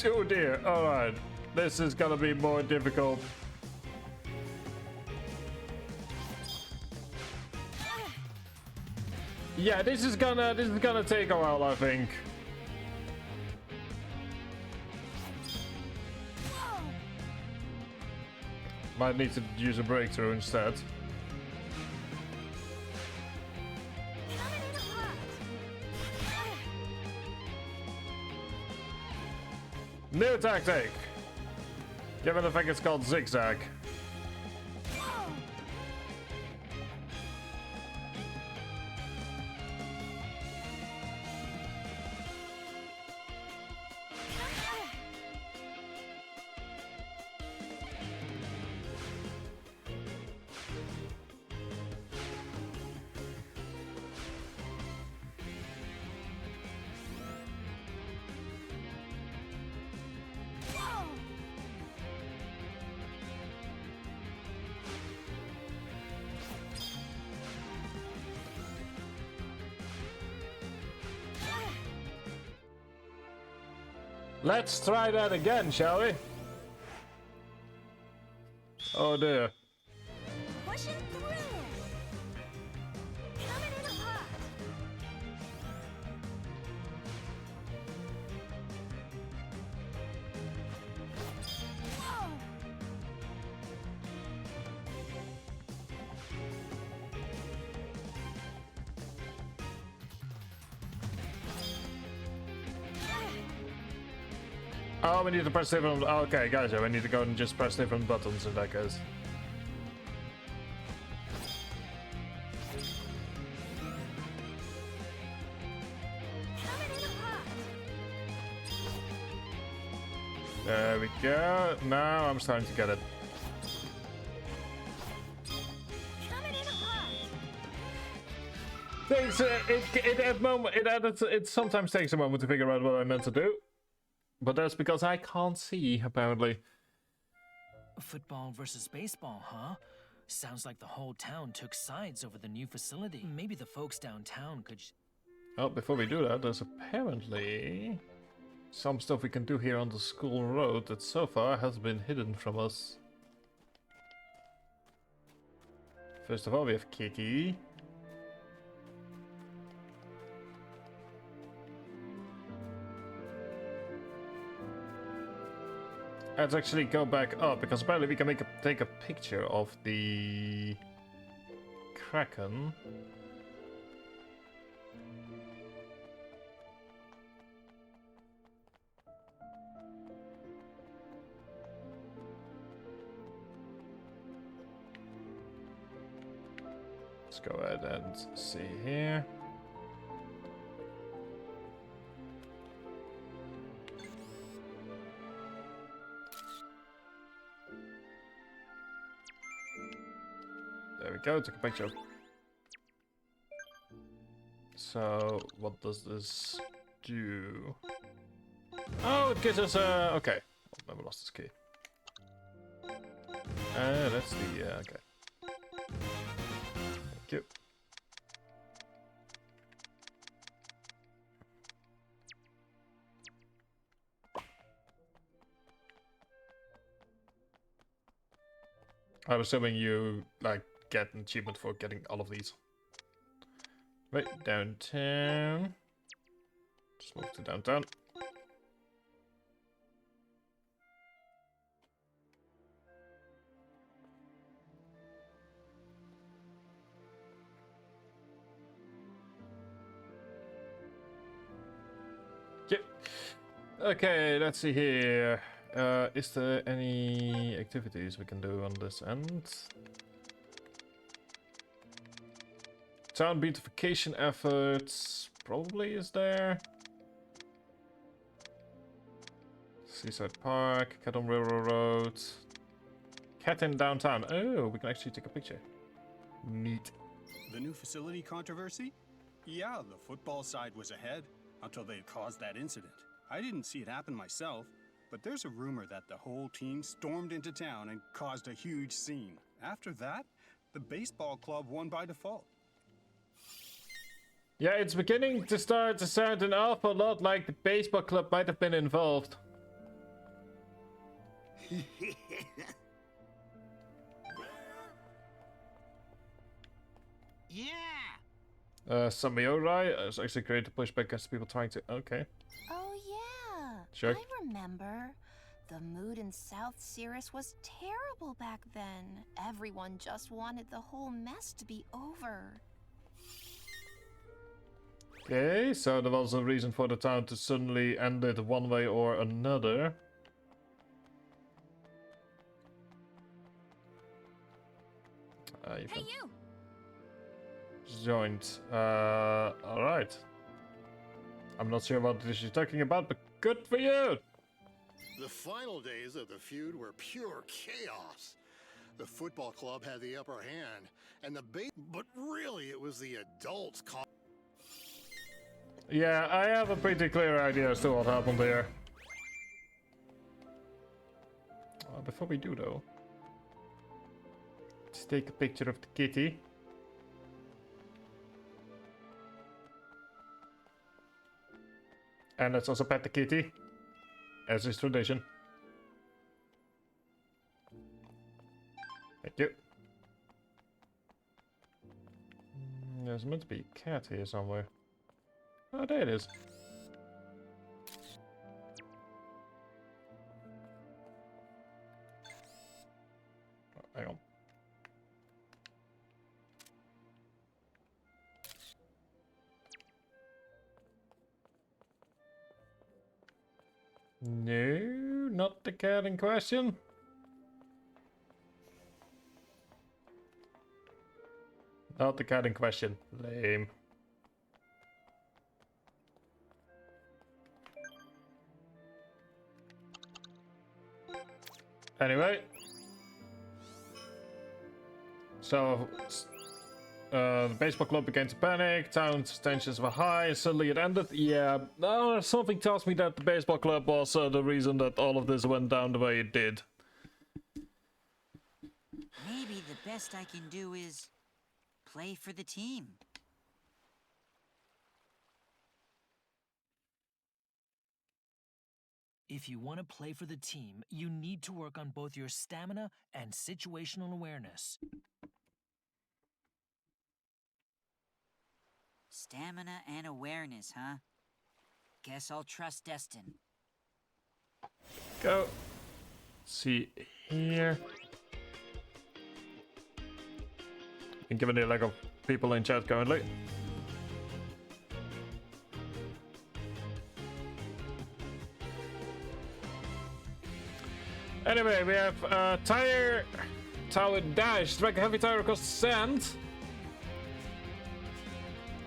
Oh dear, alright. This is gonna be more difficult. Yeah, this is gonna take a while, I think. Might need to use a breakthrough instead. New tactic! Given the fact it's called zigzag. Let's try that again, shall we? Oh dear. Pushing through. Coming in hot. Whoa. Oh, we need to press different. Okay, guys, we need to go and just press different buttons in that case. There we go. Now I'm starting to get it. Takes it sometimes takes a moment to figure out what I meant to do, but that's because I can't see apparently. Football versus baseball, huh? Sounds like the whole town took sides over the new facility. Maybe the folks downtown could. Oh, before we do that, there's apparently some stuff we can do here on the school road that so far has been hidden from us. First of all, we have Kitty. Let's actually go back up, because apparently we can take a picture of the Kraken. Let's go ahead and see here. There we go, took a picture. So, what does this do? Oh, it gives us a... okay. Oh, never lost this key. That's the... okay. Thank you. I'm assuming you, like, get an achievement for getting all of these. Right, downtown. Just move to downtown. Yep. Okay, let's see here. Is there any activities we can do on this end? Town beautification efforts probably is there. Seaside Park, Cat on Railroad Road, Cat in downtown. Oh, we can actually take a picture. Neat. The new facility controversy? Yeah, the football side was ahead until they caused that incident. I didn't see it happen myself, but there's a rumor that the whole team stormed into town and caused a huge scene. After that, the baseball club won by default. Yeah, it's beginning to start to sound an awful lot like the baseball club might have been involved. Yeah! Samiorai is actually great to push back against people trying to... okay. Oh yeah, Sure. I remember. The mood in South Cirrus was terrible back then. Everyone just wanted the whole mess to be over. Okay, so there was a reason for the town to suddenly end it one way or another. Hey, you! Joined. Alright. I'm not sure what this you're talking about, but good for you! The final days of the feud were pure chaos. The football club had the upper hand, and but really it was the adults. Yeah, I have a pretty clear idea as to what happened there. Before we do though, let's take a picture of the kitty. And let's also pet the kitty. as is tradition. Thank you. There's meant to be a cat here somewhere. Oh, there it is. Oh, hang on. No, not the cat in question. Not the cat in question. Lame. Anyway. So, the baseball club began to panic, town's tensions were high, and suddenly it ended. Yeah, something tells me that the baseball club was the reason that all of this went down the way it did. Maybe the best I can do is play for the team. If you want to play for the team, you need to work on both your stamina and situational awareness. Stamina and awareness, huh? Guess I'll trust Destin. Go. See here. And given the lack of people in chat currently. Anyway, we have tire tower dash, drag a heavy tire across the sand.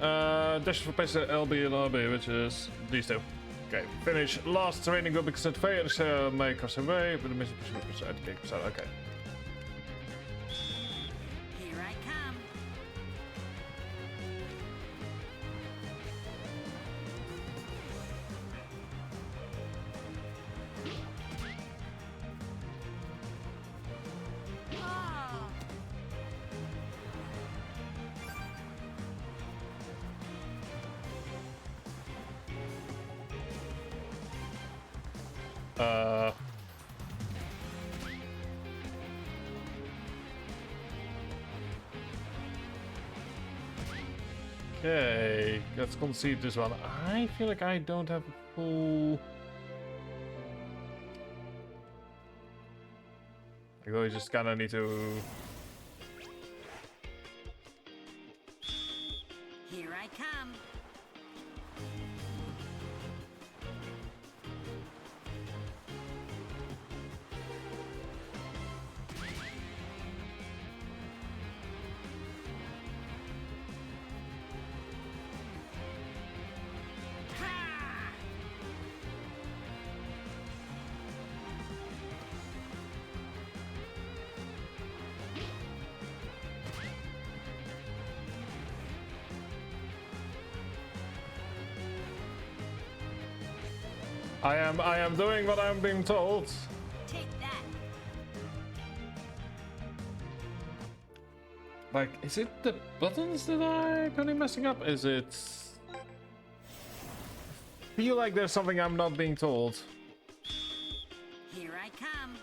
Dash for pace LB and RB, which is these two. Okay, finish last training group because it fails, may cross away, but the mission is okay. Here I come. Okay, let's concede this one. I feel like I don't have a full... I really just kinda need to... Here I come. I am doing what I'm being told. Take that. Like, is it the buttons that are kind messing up? Is it... I feel like there's something I'm not being told. Here I come.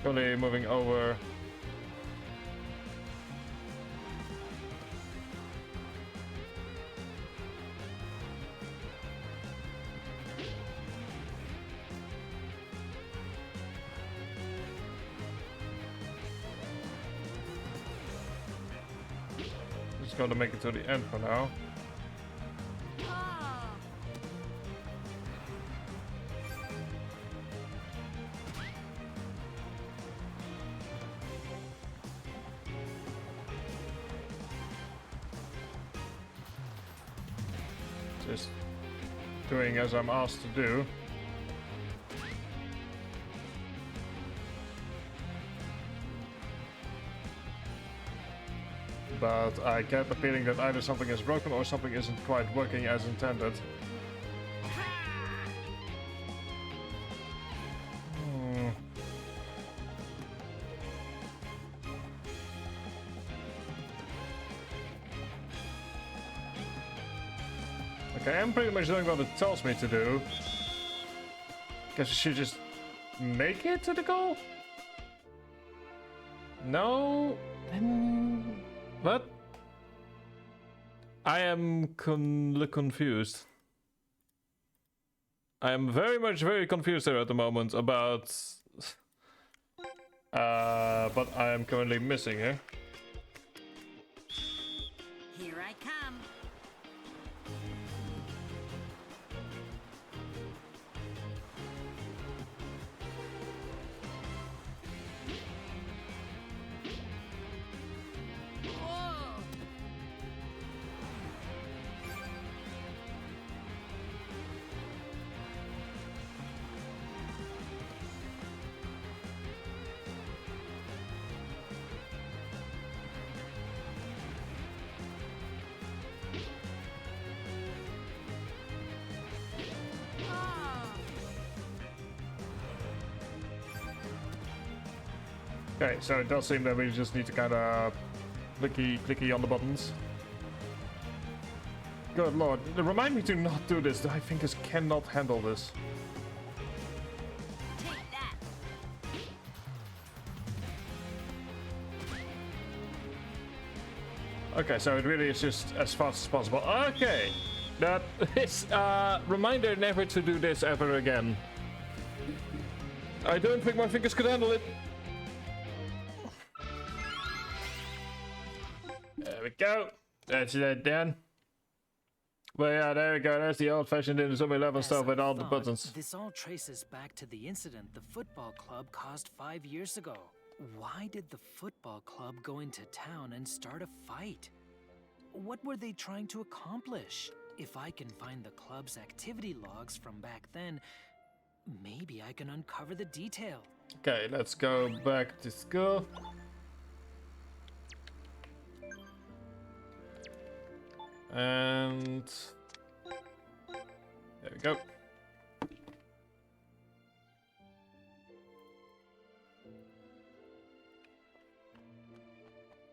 Only moving over. Just gotta make it to the end for now. Just doing as I'm asked to do. But I get the feeling that either something is broken or something isn't quite working as intended. Okay, I'm pretty much doing what it tells me to do. Guess we should just make it to the goal? No? Then... What? I am confused. I am very confused here at the moment about... but I am currently missing here. Here I come. Okay, so it does seem that we just need to kind of clicky on the buttons. Good lord, remind me to not do this. I think this cannot handle this. Take that. Okay, so it really is just as fast as possible. Okay, that is reminder never to do this ever again. I don't think my fingers could handle it. There we go. That's it then. Well, yeah, there we go. That's the old-fashioned Inazuma 11 stuff with all the buttons. This all traces back to the incident the football club caused 5 years ago. Why did the football club go into town and start a fight? What were they trying to accomplish? If I can find the club's activity logs from back then, maybe I can uncover the detail. Okay, let's go back to school. And there we go.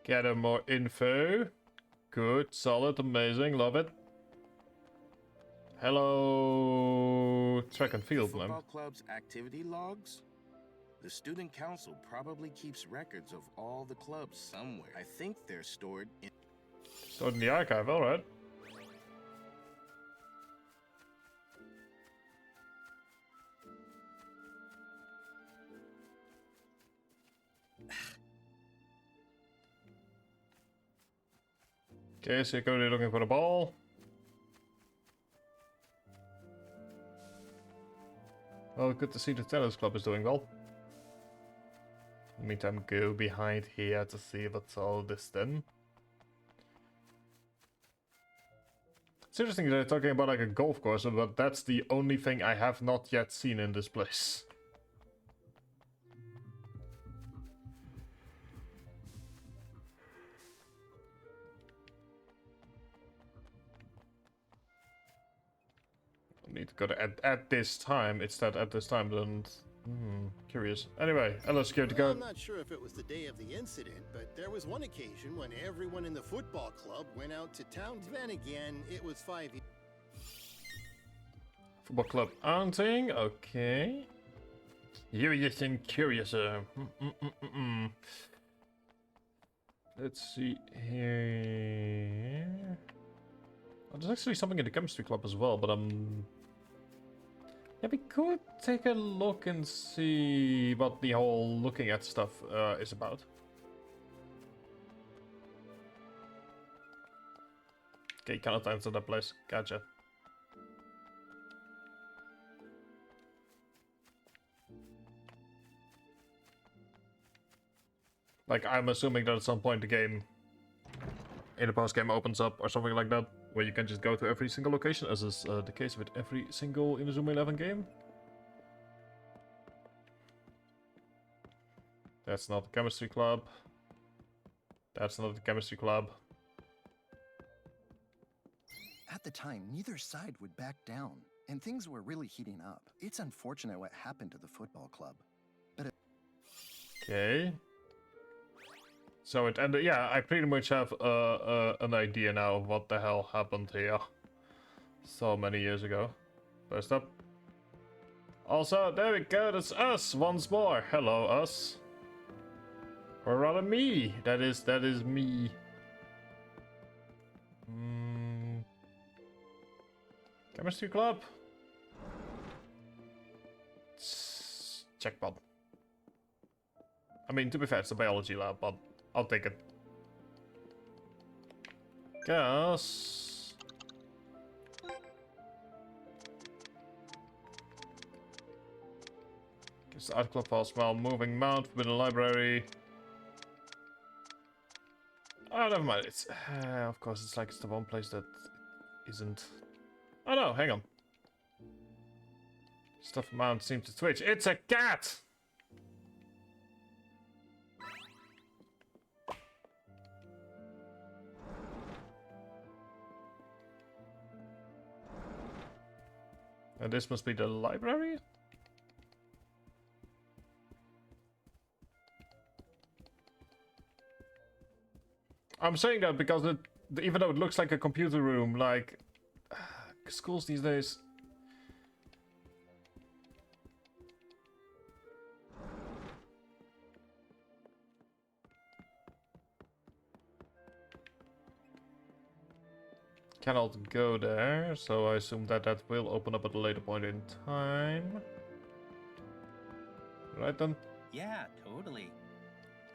Gather more info. Good, solid, amazing, love it. Hello, track and field, The man. football club's activity logs? The student council probably keeps records of all the clubs somewhere. I think they're stored in... Stored in the archive, alright. Okay, so you're currently looking for the ball. Well, good to see the tennis club is doing well. In the meantime, go behind here to see what's all this then. It's interesting that they're talking about like a golf course, but that's the only thing I have not yet seen in this place. Need to go to at this time. It's that at this time, then curious. Anyway, hello security Well, guard. I'm not sure if it was the day of the incident, but there was one occasion when everyone in the football club went out to town. Then again, it was 5 years. Football club hunting, okay. Curious and curious. Let's see here. Oh, there's actually something in the chemistry club as well, but yeah, we could take a look and see what the whole looking at stuff is about. Okay, cannot enter that place. Gotcha. Like, I'm assuming that at some point the game in the post game opens up or something like that, where you can just go to every single location, as is the case with every single Inazuma 11 game. That's not the chemistry club. That's not the chemistry club. At the time, neither side would back down, and things were really heating up. It's unfortunate what happened to the football club, but Okay. So it ended. Yeah, I pretty much have an idea now of what the hell happened here. So many years ago. First up. Also, there we go, that's us once more. Hello, us. Or rather me. That is me. Chemistry club. Checkpot. I mean, to be fair, it's a biology lab, but I'll take it. Guess. Guess the art club house while moving mount within the library. Oh, never mind. It's of course it's like it's the one place that isn't. Oh no, hang on. Stuff mount seems to twitch. It's a cat. And this must be the library? I'm saying that because even though it looks like a computer room, like schools these days. Cannot go there, so I assume that that will open up at a later point in time. Right then? Yeah, totally.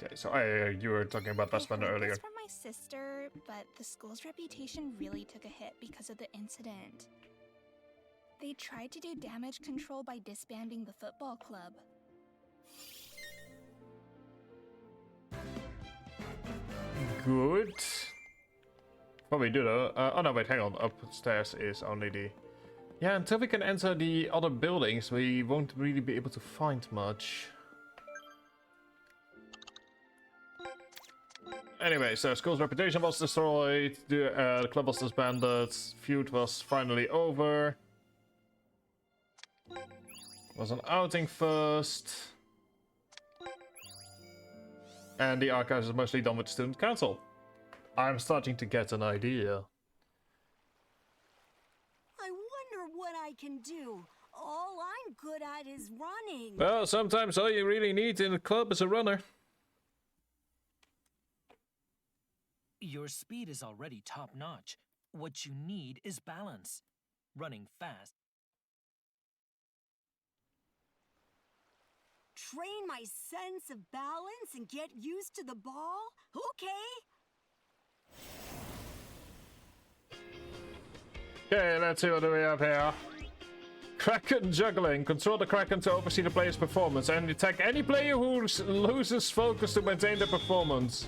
Okay, so you were talking about Fassbender earlier. This from my sister, but the school's reputation really took a hit because of the incident. They tried to do damage control by disbanding the football club. Good. Probably do though. Oh no, wait, hang on. Upstairs is only the... Yeah, until we can enter the other buildings, we won't really be able to find much. Anyway, so school's reputation was destroyed, the club was disbanded, feud was finally over. Was an outing first. And the archives is mostly done with student council. I'm starting to get an idea. I wonder what I can do. All I'm good at is running. Well, sometimes all you really need in a club is a runner. Your speed is already top-notch. What you need is balance. Running fast. Train my sense of balance and get used to the ball? Okay. Okay, let's see what do we have here. Kraken juggling. Control the Kraken to oversee the player's performance and attack any player who loses focus to maintain their performance.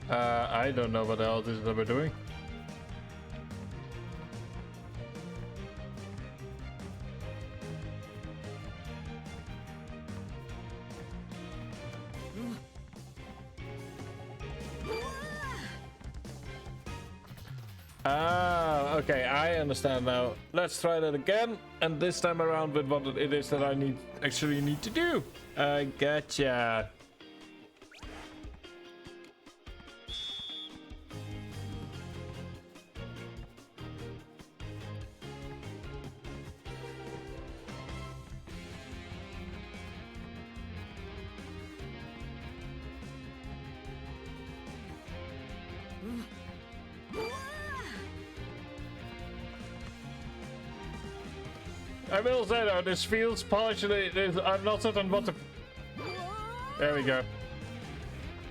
I don't know what the hell this is that we're doing. Ah, okay, I understand now. Let's try that again, and this time around with what it is that I actually need to do. I gotcha. I will say though, this feels partially. I'm not certain what the. There we go.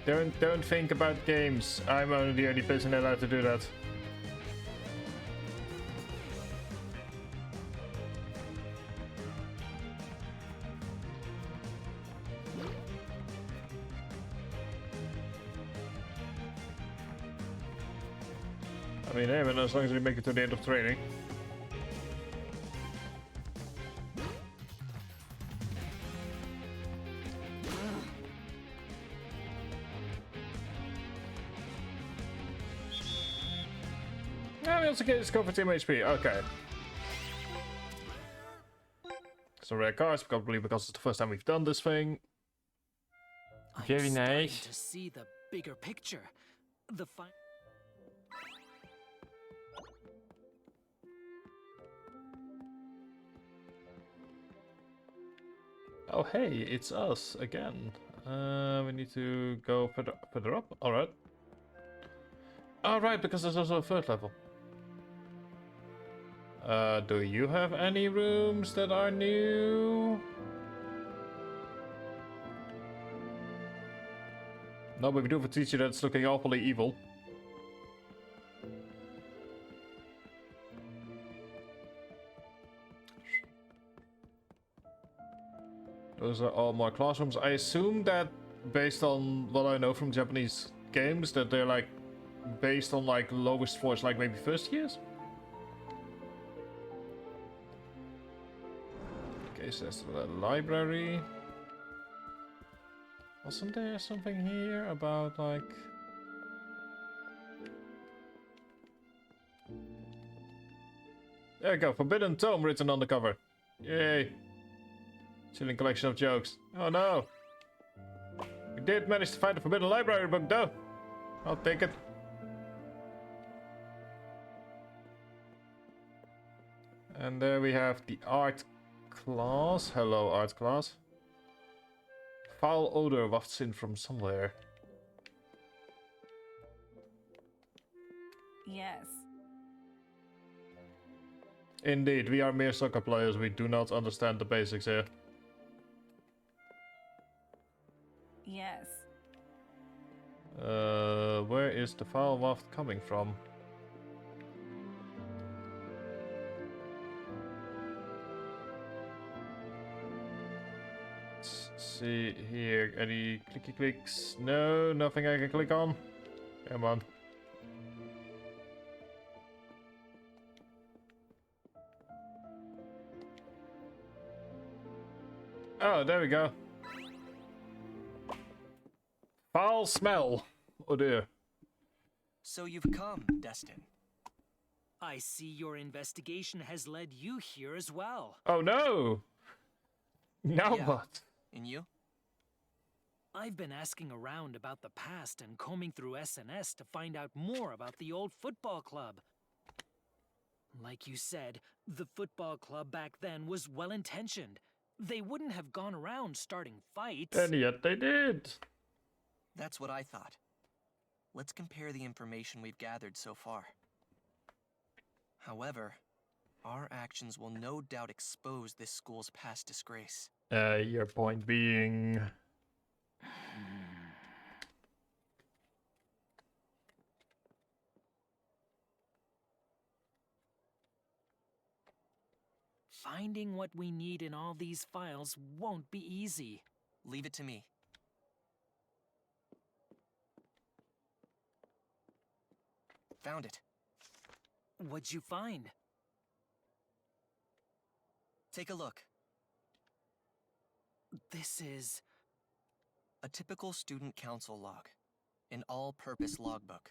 Don't think about games. I'm only the only person allowed to do that. I mean, hey, but as long as we make it to the end of training. we also get discovered Team HP. Okay. Some rare cards, probably because it's the first time we've done this thing. Very I'm nice. starting to see the bigger picture. The Oh hey, it's us again. We need to go further up. Alright. Alright, because there's also a third level. Do you have any rooms that are new? No, but we do have a teacher that's looking awfully evil. Those are all more classrooms. I assume that, based on what I know from Japanese games, that they're like based on like lowest floors, like maybe first years. Okay, so that's the library. Wasn't there something here about like... There we go, Forbidden Tome written on the cover. Yay. Chilling collection of jokes. Oh no. We did manage to find a Forbidden Library book though. I'll take it. And there we have the art class. Hello, art class. Foul odor wafts in from somewhere. Yes. Indeed, we are mere soccer players. We do not understand the basics here. Yes. Where is the foul waft coming from? Let's see here. Any clicky clicks? No, nothing I can click on. Come on. Oh, there we go. Foul smell. Oh dear. So you've come, Destin. I see your investigation has led you here as well. Oh no! Now Yeah. what? And you? I've been asking around about the past and combing through SNS to find out more about the old football club. Like you said, the football club back then was well-intentioned. They wouldn't have gone around starting fights. And yet they did. That's what I thought. Let's compare the information we've gathered so far. However, our actions will no doubt expose this school's past disgrace. Your point being... Finding what we need in all these files won't be easy. Leave it to me. Found it. What'd you find? Take a look. This is... a typical student council log. An all-purpose logbook.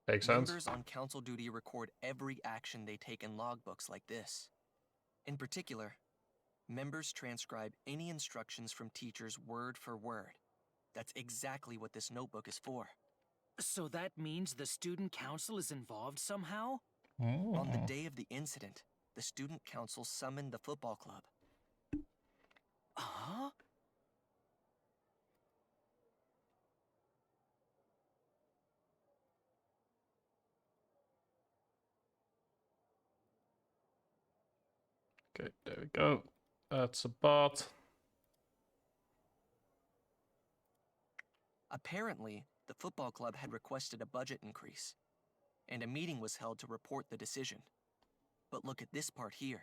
Makes sense. Members on council duty record every action they take in logbooks like this. In particular, members transcribe any instructions from teachers word for word. That's exactly what this notebook is for. So that means the student council is involved somehow? On the day of the incident, the student council summoned the football club. Huh? Okay, there we go. That's a bot. Apparently, the football club had requested a budget increase, and a meeting was held to report the decision. But look at this part here.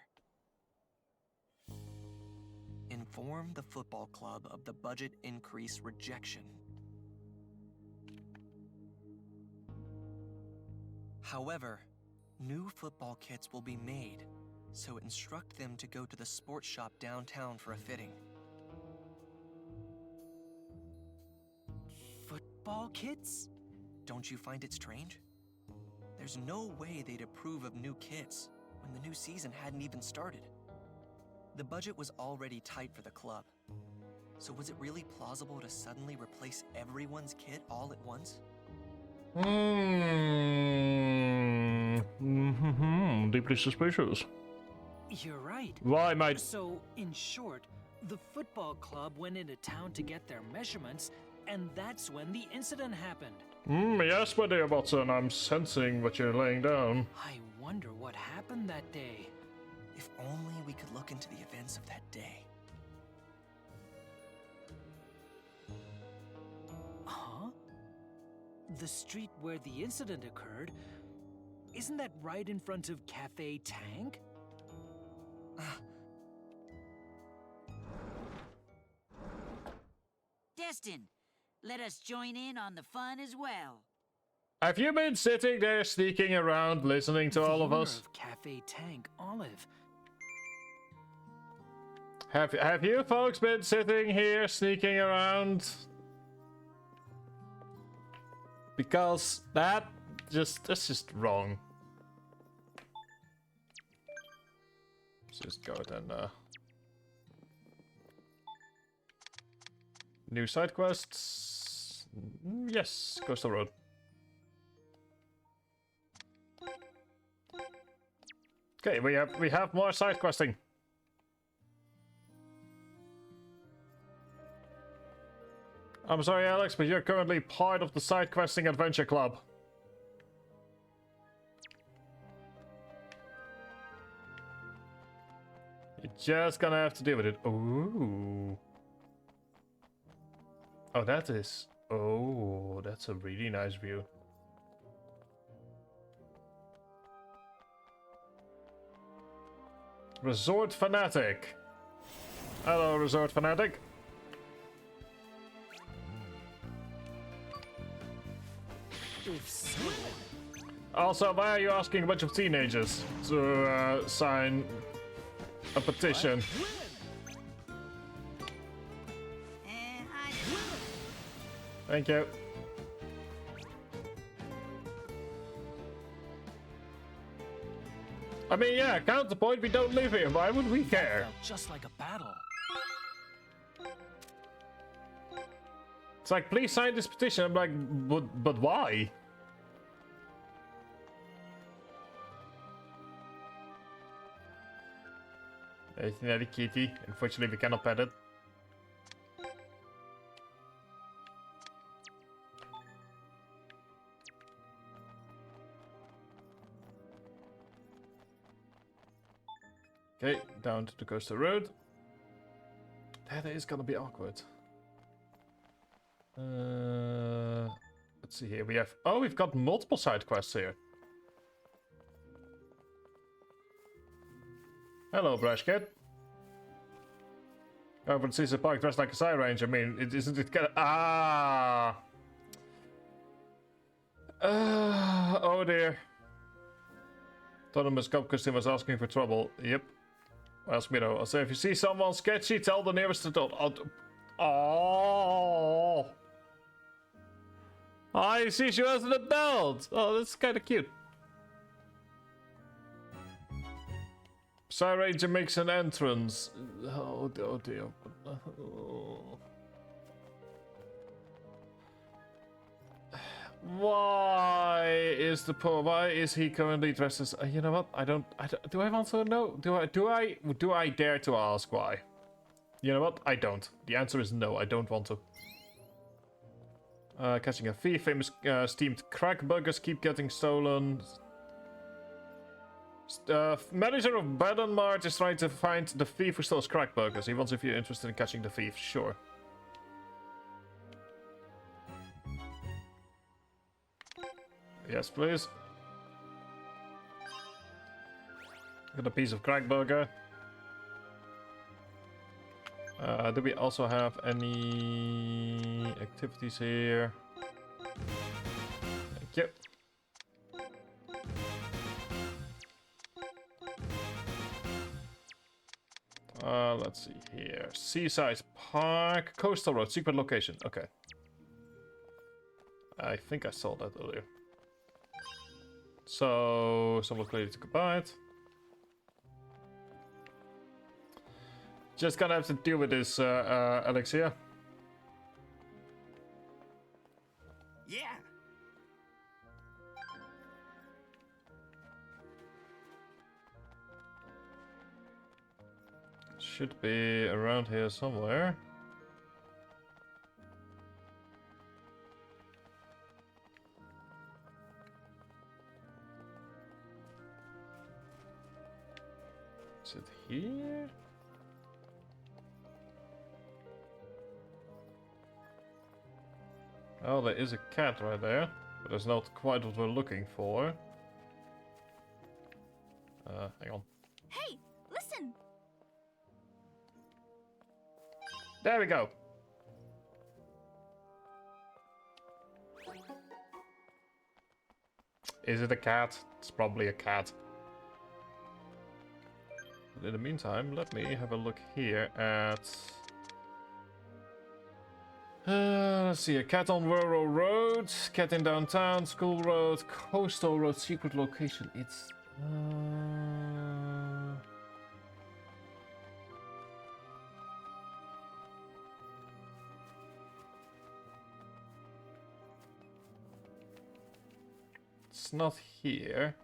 Inform the football club of the budget increase rejection. However, new football kits will be made, so instruct them to go to the sports shop downtown for a fitting. Football kits? Don't you find it strange? There's no way they'd approve of new kits when the new season hadn't even started. The budget was already tight for the club. So was it really plausible to suddenly replace everyone's kit all at once? Deeply suspicious. You're right. Why, mate? So, in short, the football club went into town to get their measurements, and that's when the incident happened. Yes, my dear Watson, I'm sensing what you're laying down. I wonder what happened that day. If only we could look into the events of that day. Huh? The street where the incident occurred? Isn't that right in front of Cafe Tank? Destin, let us join in on the fun as well. Have you been sitting there sneaking around listening to all of us? Of Cafe Tank, Olive. Have you folks been sitting here sneaking around? Because that's just wrong. Let's just go then. New side quests. Yes, Coastal Road. Okay, we have more side questing. I'm sorry, Alex, but you're currently part of the side questing adventure club. You're just gonna have to deal with it. Ooh. Oh, that is. Oh, that's a really nice view. Resort Fanatic. Hello, Resort Fanatic. Also, why are you asking a bunch of teenagers to sign a petition? Thank you. I mean, yeah, counterpoint, we don't live here. Why would we care? Felt just like a battle. It's like, please sign this petition. I'm like, but why? There's another kitty. Unfortunately, we cannot pet it. Okay, down to the coastal road. That is gonna be awkward. Let's see here. We have. Oh, we've got multiple side quests here. Hello, Brush Kid. Oh, but Caesar Park dressed like a Side Ranger. I mean, isn't it kind of. Ah! Oh dear. Autonomous cop costume was asking for trouble. Yep. Well, Smito. So if you see someone sketchy, tell the nearest adult. Oh! I see she was an adult. Oh, that's kind of cute. Side Ranger makes an entrance. Oh dear. Oh. Why is he currently dressed as? You know what? I don't. Do I want to know? Do I dare to ask why? You know what? I don't. The answer is no. I don't want to. Catching a thief. Famous steamed crack buggers keep getting stolen. Manager of Baden Mart is trying to find the thief who stole crack burgers. He wants if you're interested in catching the thief. Sure. Yes, please. Got a piece of crack burger. Do we also have any activities here? Thank you. Let's see here. Seaside Park, Coastal Road, secret location. Okay. I think I saw that earlier. So, someone's ready to goodbye. Just gonna have to deal with this, Alexia. Yeah. Should be around here somewhere. Is it here? Oh, there is a cat right there, but that's not quite what we're looking for. Hang on. Hey, listen! There we go. Is it a cat? It's probably a cat. But in the meantime, let me have a look here at... let's see, a cat on rural road, cat in downtown, school road, coastal road, secret location. It's... It's not here.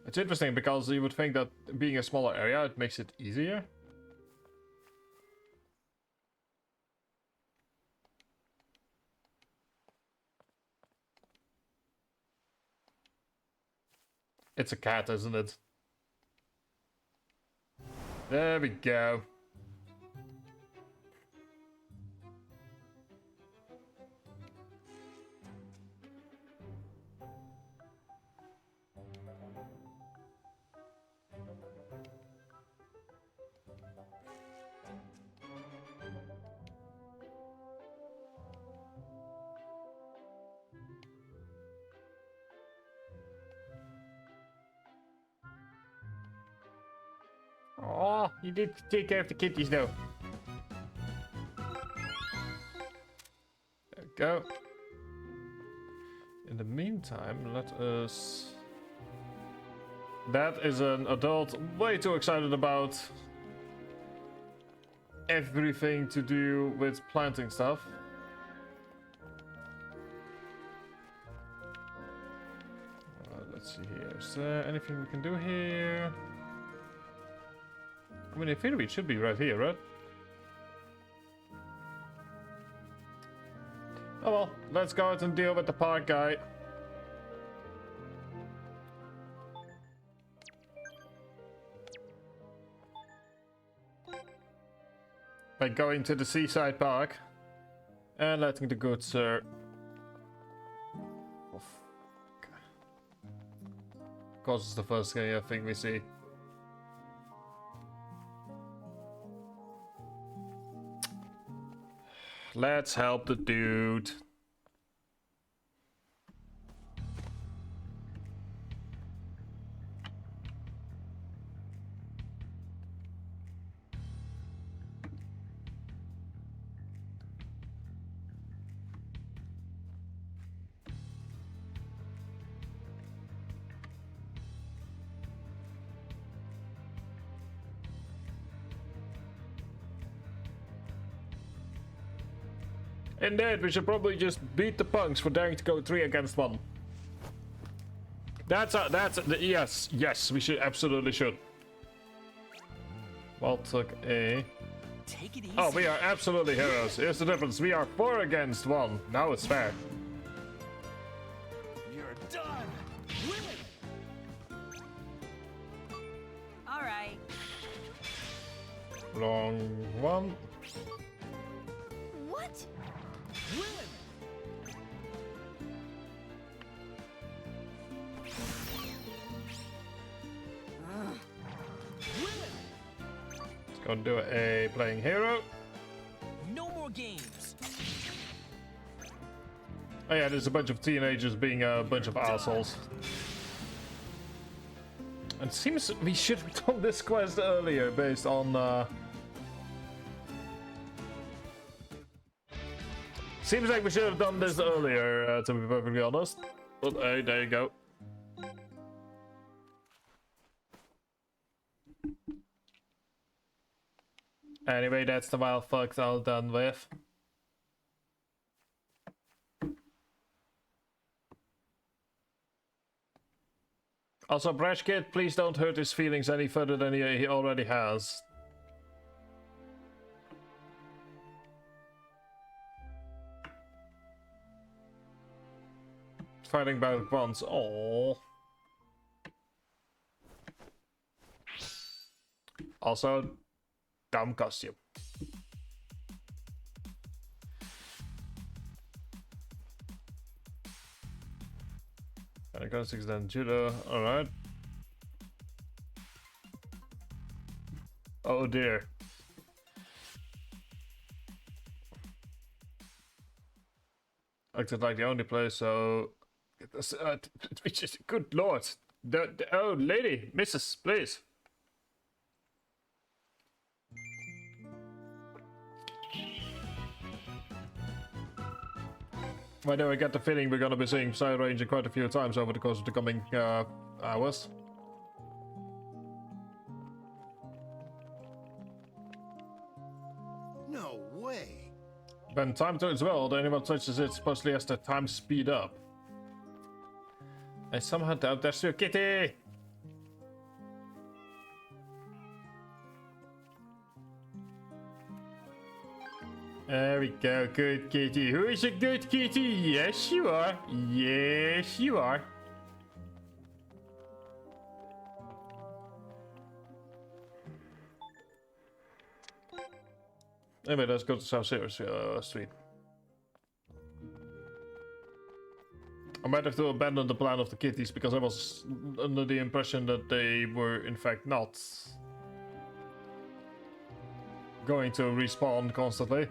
It's interesting because you would think that being a smaller area, it makes it easier. It's a cat, isn't it? There we go. Oh, you did take care of the kitties though. There we go. In the meantime, let us... That is an adult way too excited about everything to do with planting stuff. Let's see here. Is there anything we can do here? I mean, in theory it should be right here, right? Oh well, let's go out and deal with the park guy. By going to the seaside park and letting the good sir... Oh, of course it's the first thing we see. Let's help the dude. Indeed, we should probably just beat the punks for daring to go 3 against 1. Yes, we should, absolutely should. Well, took a... Take it easy. Oh, we are absolutely heroes. Here's the difference. We are 4 against 1. Now it's fair. You're done. All right. Long one. What? Let's go do a playing hero. No more games. Oh yeah, there's a bunch of teenagers being a bunch of assholes. And it seems we should have done this quest earlier based on Seems like we should have done this earlier, to be perfectly honest. But hey, there you go. Anyway, that's the wild fucks all done with. Also, Brash Kid, please don't hurt his feelings any further than he already has. Fighting back once. Aww. Also, dumb costume. Acrobatics, then judo. Alright. Oh dear. Acted like the only place, so. Good lord. Oh, lady, missus, please. I know I get the feeling we're gonna be seeing Side Ranger quite a few times over the course of the coming hours. No way. When time turns well, anyone touches it supposedly has the time speed up. I somehow doubt that's your kitty! There we go, good kitty. Who is a good kitty? Yes, you are. Yes, you are. Anyway, let's go to South Series Street. I might have to abandon the plan of the kitties because I was under the impression that they were in fact not going to respawn constantly.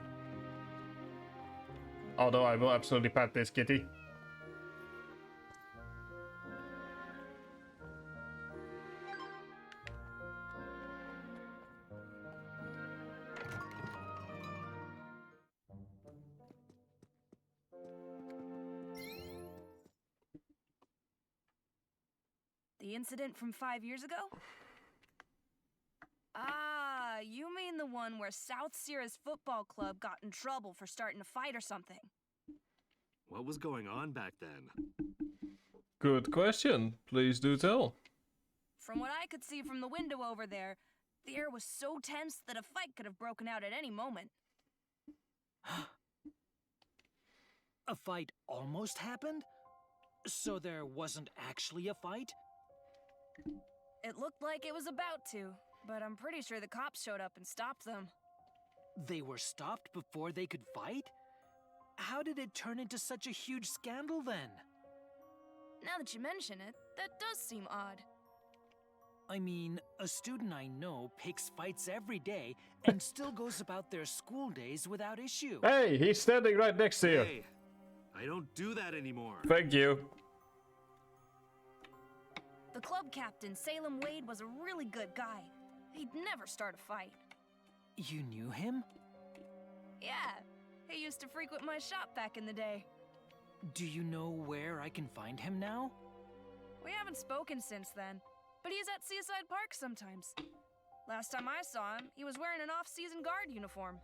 Although I will absolutely pet this kitty. The incident from 5 years ago? Ah, you mean the one where South Sierra's football club got in trouble for starting a fight or something? What was going on back then? Good question. Please do tell. From what I could see from the window over there, the air was so tense that a fight could have broken out at any moment. A fight almost happened? So there wasn't actually a fight? It looked like it was about to, but I'm pretty sure the cops showed up and stopped them. They were stopped before they could fight? How did it turn into such a huge scandal then? Now that you mention it, that does seem odd. I mean, a student I know picks fights every day and still goes about their school days without issue. Hey, he's standing right next to you. Hey, I don't do that anymore. Thank you. The club captain, Salem Wade, was a really good guy. He'd never start a fight. You knew him? Yeah, he used to frequent my shop back in the day. Do you know where I can find him now? We haven't spoken since then, but he's at Seaside Park sometimes. Last time I saw him, he was wearing an off-season guard uniform.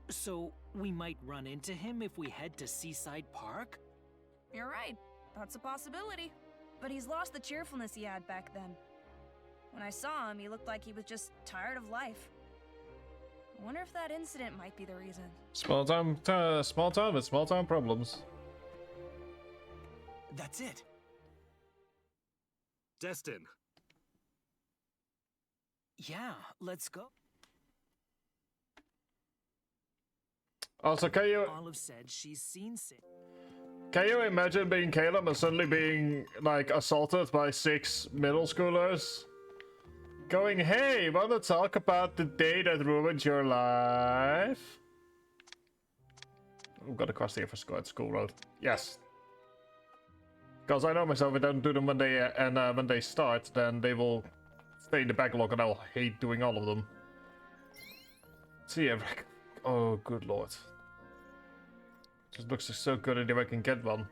So, we might run into him if we head to Seaside Park? You're right, that's a possibility. But he's lost the cheerfulness he had back then. When I saw him, he looked like he was just tired of life. I wonder if that incident might be the reason. Small town with small town problems. That's it. Destin. Yeah, let's go. Also, can you... Olive said she's seen Sid. Can you imagine being Caleb and suddenly being, like, assaulted by 6 middle schoolers? Going, hey, wanna talk about the day that ruined your life? I've got to cross the school road. Yes. Because I know myself, if I don't do them when they start, then they will stay in the backlog and I'll hate doing all of them. See ya, Rick. Oh, good lord. Just looks so good if I can get one.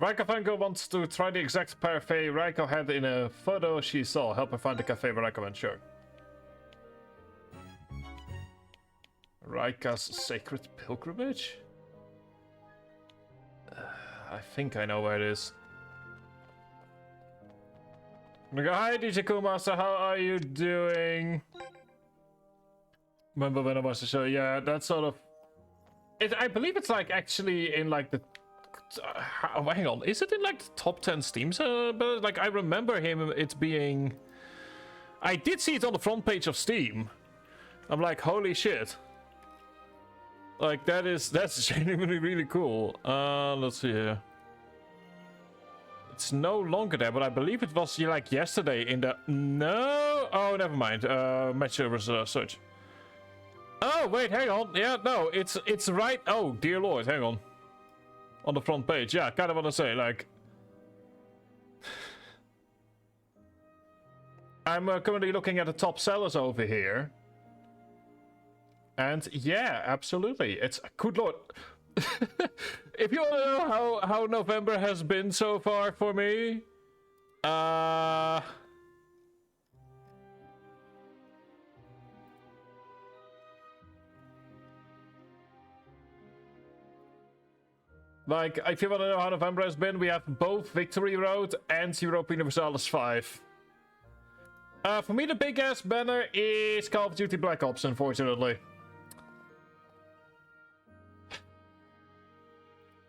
Raiko Fango wants to try the exact parfait Raiko had in a photo she saw. Help her find the cafe where Raiko went, sure. Raika's Sacred Pilgrimage? I think I know where it is. Hi DJ Kumasa, how are you doing? Remember when I was the show? Yeah, that's sort of... I believe it's like actually in like the... hang on, is it in like the top 10 Steam? But like I remember it being... I did see it on the front page of Steam. I'm like, holy shit. Like that's genuinely really cool. Let's see here. It's no longer there, but I believe it was like yesterday in the... No! Oh, never mind. Match servers search. Oh, wait, hang on. Yeah, no, it's right... Oh, dear lord, hang on. On the front page, yeah, kind of want to say, like... I'm currently looking at the top sellers over here. And yeah, absolutely. It's... Good lord. If you want to know how November has been so far for me... Like, if you want to know how November has been, we have both Victory Road and Europa Universalis 5. For me, the big-ass banner is Call of Duty Black Ops, unfortunately.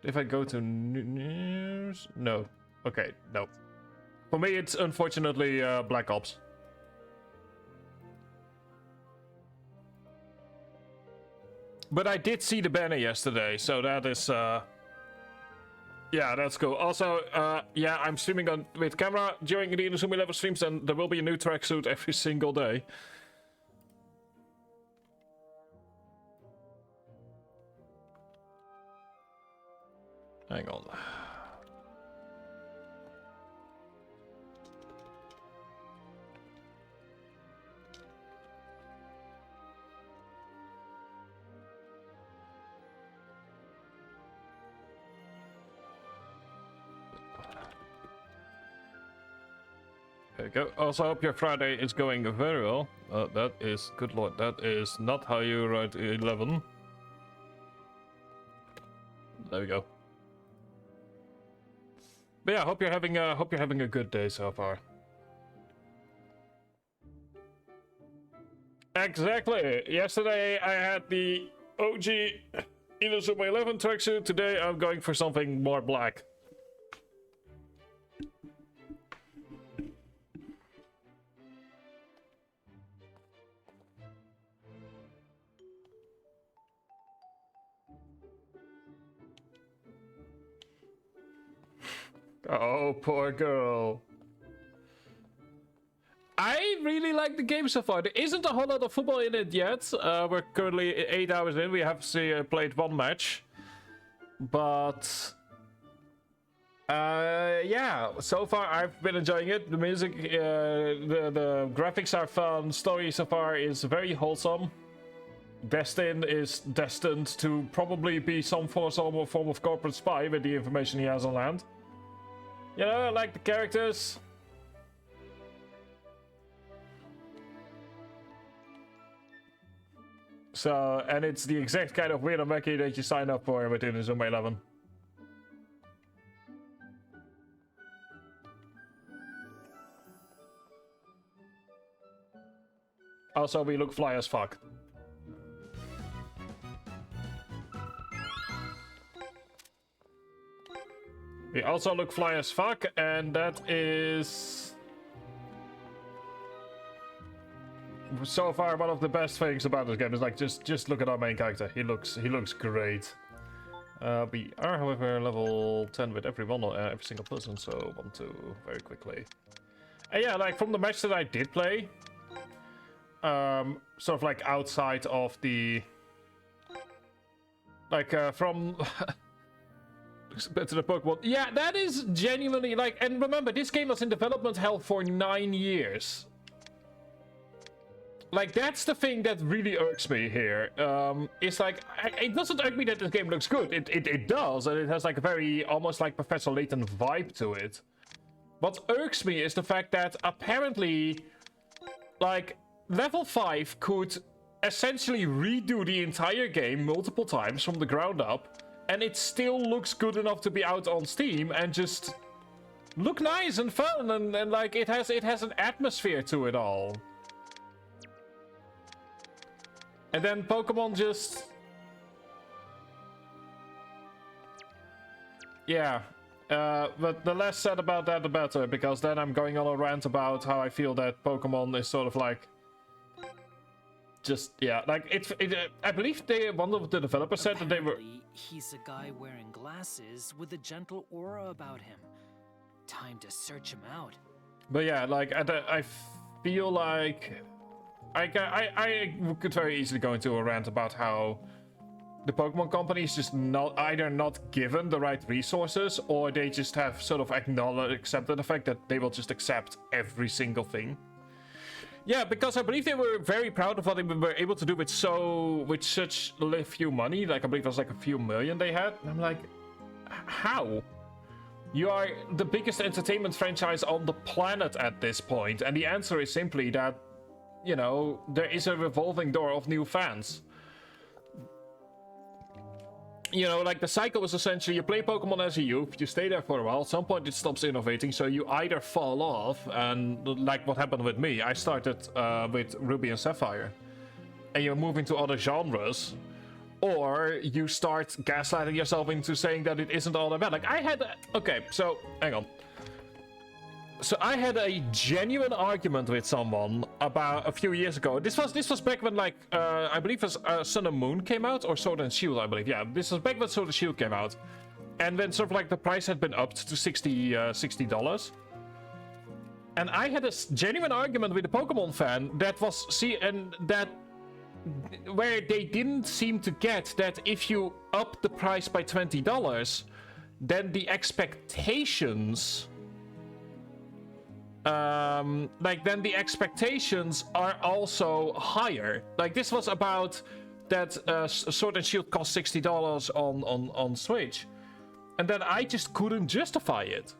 If I go to news... No. Okay, no. For me, it's unfortunately Black Ops. But I did see the banner yesterday, so that is... Yeah, that's cool. Also, yeah, I'm streaming with camera during the Inazuma 11 streams, and there will be a new tracksuit every single day. Hang on. There you go. Also, hope your Friday is going very well. That is, good lord, that is not how you write 11. There we go. But yeah, hope you're having a good day so far. Exactly. Yesterday I had the OG Inazuma 11 tracksuit. Today I'm going for something more black. Oh, poor girl. I really like the game so far. There isn't a whole lot of football in it yet. We're currently 8 hours in. We have played one match. But... yeah, so far I've been enjoying it. The music, the graphics are fun. Story so far is very wholesome. Destin is destined to probably be some form of corporate spy with the information he has on hand. You know, I like the characters. So, and it's the exact kind of weird and wacky that you sign up for with Inazuma 11. Also, we look fly as fuck. We also look fly as fuck, and that is so far one of the best things about this game. Is like just look at our main character. He looks great. We are, however, level 10 with every single person. So 1, 2, very quickly. And yeah, like from the match that I did play, sort of like outside of the from. Back to the Pokemon. Yeah, that is genuinely like, and remember, this game was in development hell for 9 years. Like, that's the thing that really irks me here. It's like, it doesn't irk me that this game looks good. It does, and it has like a very, almost like Professor Layton vibe to it. What irks me is the fact that apparently, like, level 5 could essentially redo the entire game multiple times from the ground up, and it still looks good enough to be out on Steam and just look nice and fun, and like, it has an atmosphere to it all. And then Pokemon just... Yeah. But the less said about that, the better. Because then I'm going on a rant about how I feel that Pokemon is sort of like... Just, yeah. Like, I believe one of the developers said that they were... He's a guy wearing glasses with a gentle aura about him. Time to search him out. But yeah, like, I feel like... I could very easily go into a rant about how the Pokemon Company is just either not given the right resources, or they just have sort of accepted the fact that they will just accept every single thing. Yeah, because I believe they were very proud of what they were able to do with such few money. Like, I believe it was like a few million they had. And I'm like, how? You are the biggest entertainment franchise on the planet at this point, and the answer is simply that, you know, there is a revolving door of new fans. You know, like, the cycle is essentially you play Pokemon as a youth, you stay there for a while, at some point it stops innovating, so you either fall off, and like what happened with me, I started with Ruby and Sapphire, and you're moving to other genres, or you start gaslighting yourself into saying that it isn't all that bad. Like, okay, so, hang on. So I had a genuine argument with someone about a few years ago. This was back when, like, I believe it was Sun and Moon came out, or Sword and Shield, I believe. Yeah, this was back when Sword and Shield came out, and when sort of like the price had been upped to $60. And I had a genuine argument with a Pokemon fan that was where they didn't seem to get that if you up the price by $20, then the expectations. Then the expectations are also higher. Like, this was about that Sword and Shield cost $60 on Switch, and then I just couldn't justify it.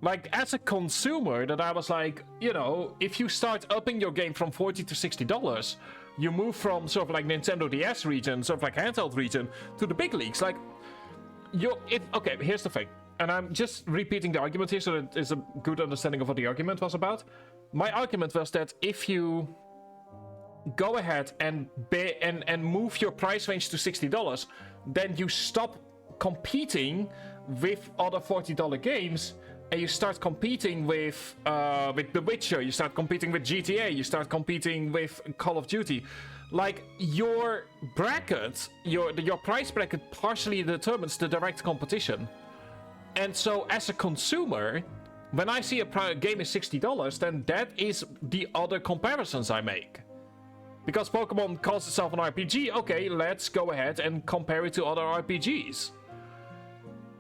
Like, as a consumer, that I was like, you know, if you start upping your game from $40 to $60, you move from sort of like Nintendo DS region, sort of like handheld region, to the big leagues. Like, okay, here's the thing. And I'm just repeating the argument here so that there's a good understanding of what the argument was about. My argument was that if you go ahead and move your price range to $60, then you stop competing with other $40 games, and you start competing with The Witcher, you start competing with GTA, you start competing with Call of Duty. Like, your bracket, your price bracket partially determines the direct competition. And so, as a consumer, when I see a game is $60, then that is the other comparisons I make. Because Pokemon calls itself an RPG, okay, let's go ahead and compare it to other RPGs.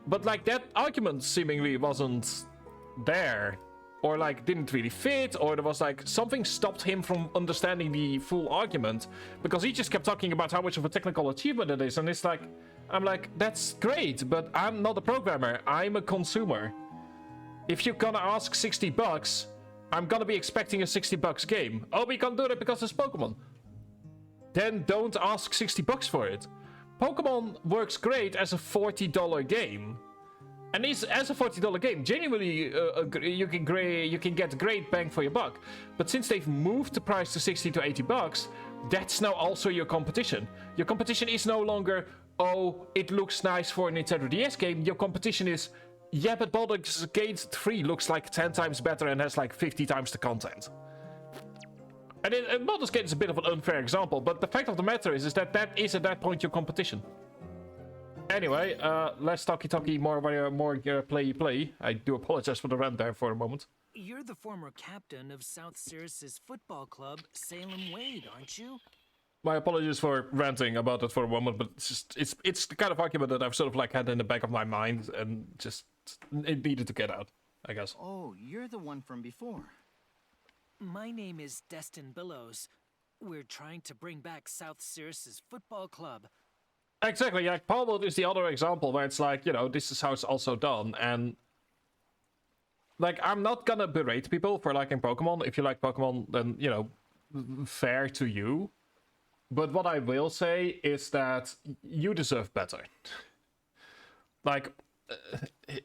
But, like, that argument seemingly wasn't there. Or, like, didn't really fit, or there was, like, something stopped him from understanding the full argument. Because he just kept talking about how much of a technical achievement it is, and it's like... I'm like, that's great, but I'm not a programmer, I'm a consumer. If you're gonna ask $60, I'm gonna be expecting a $60 game. Oh, we can't do that because it's Pokemon. Then don't ask $60 for it. Pokemon works great as a $40 game. And as a $40 game, genuinely, you can get great bang for your buck. But since they've moved the price to $60 to $80, that's now also your competition. Your competition is no longer... oh, it looks nice for a Nintendo DS game. Your competition is, yeah, but Baldur's Gate 3 looks like 10 times better and has like 50 times the content. And Baldur's Gate is a bit of an unfair example, but the fact of the matter is that is at that point your competition. Anyway, less talky, more play. I do apologize for the rant there for a moment. You're the former captain of South Sirius's football club, Salem Wade, aren't you? My apologies for ranting about it for a moment, but it's the kind of argument that I've sort of like had in the back of my mind, and just it needed to get out, I guess. Oh, you're the one from before. My name is Destin Billows. We're trying to bring back South Sirius's football club. Exactly, like Palworld is the other example where it's like, you know, this is how it's also done, and like, I'm not gonna berate people for liking Pokemon. If you like Pokemon, then, you know, fair to you. But what I will say is that you deserve better. Like,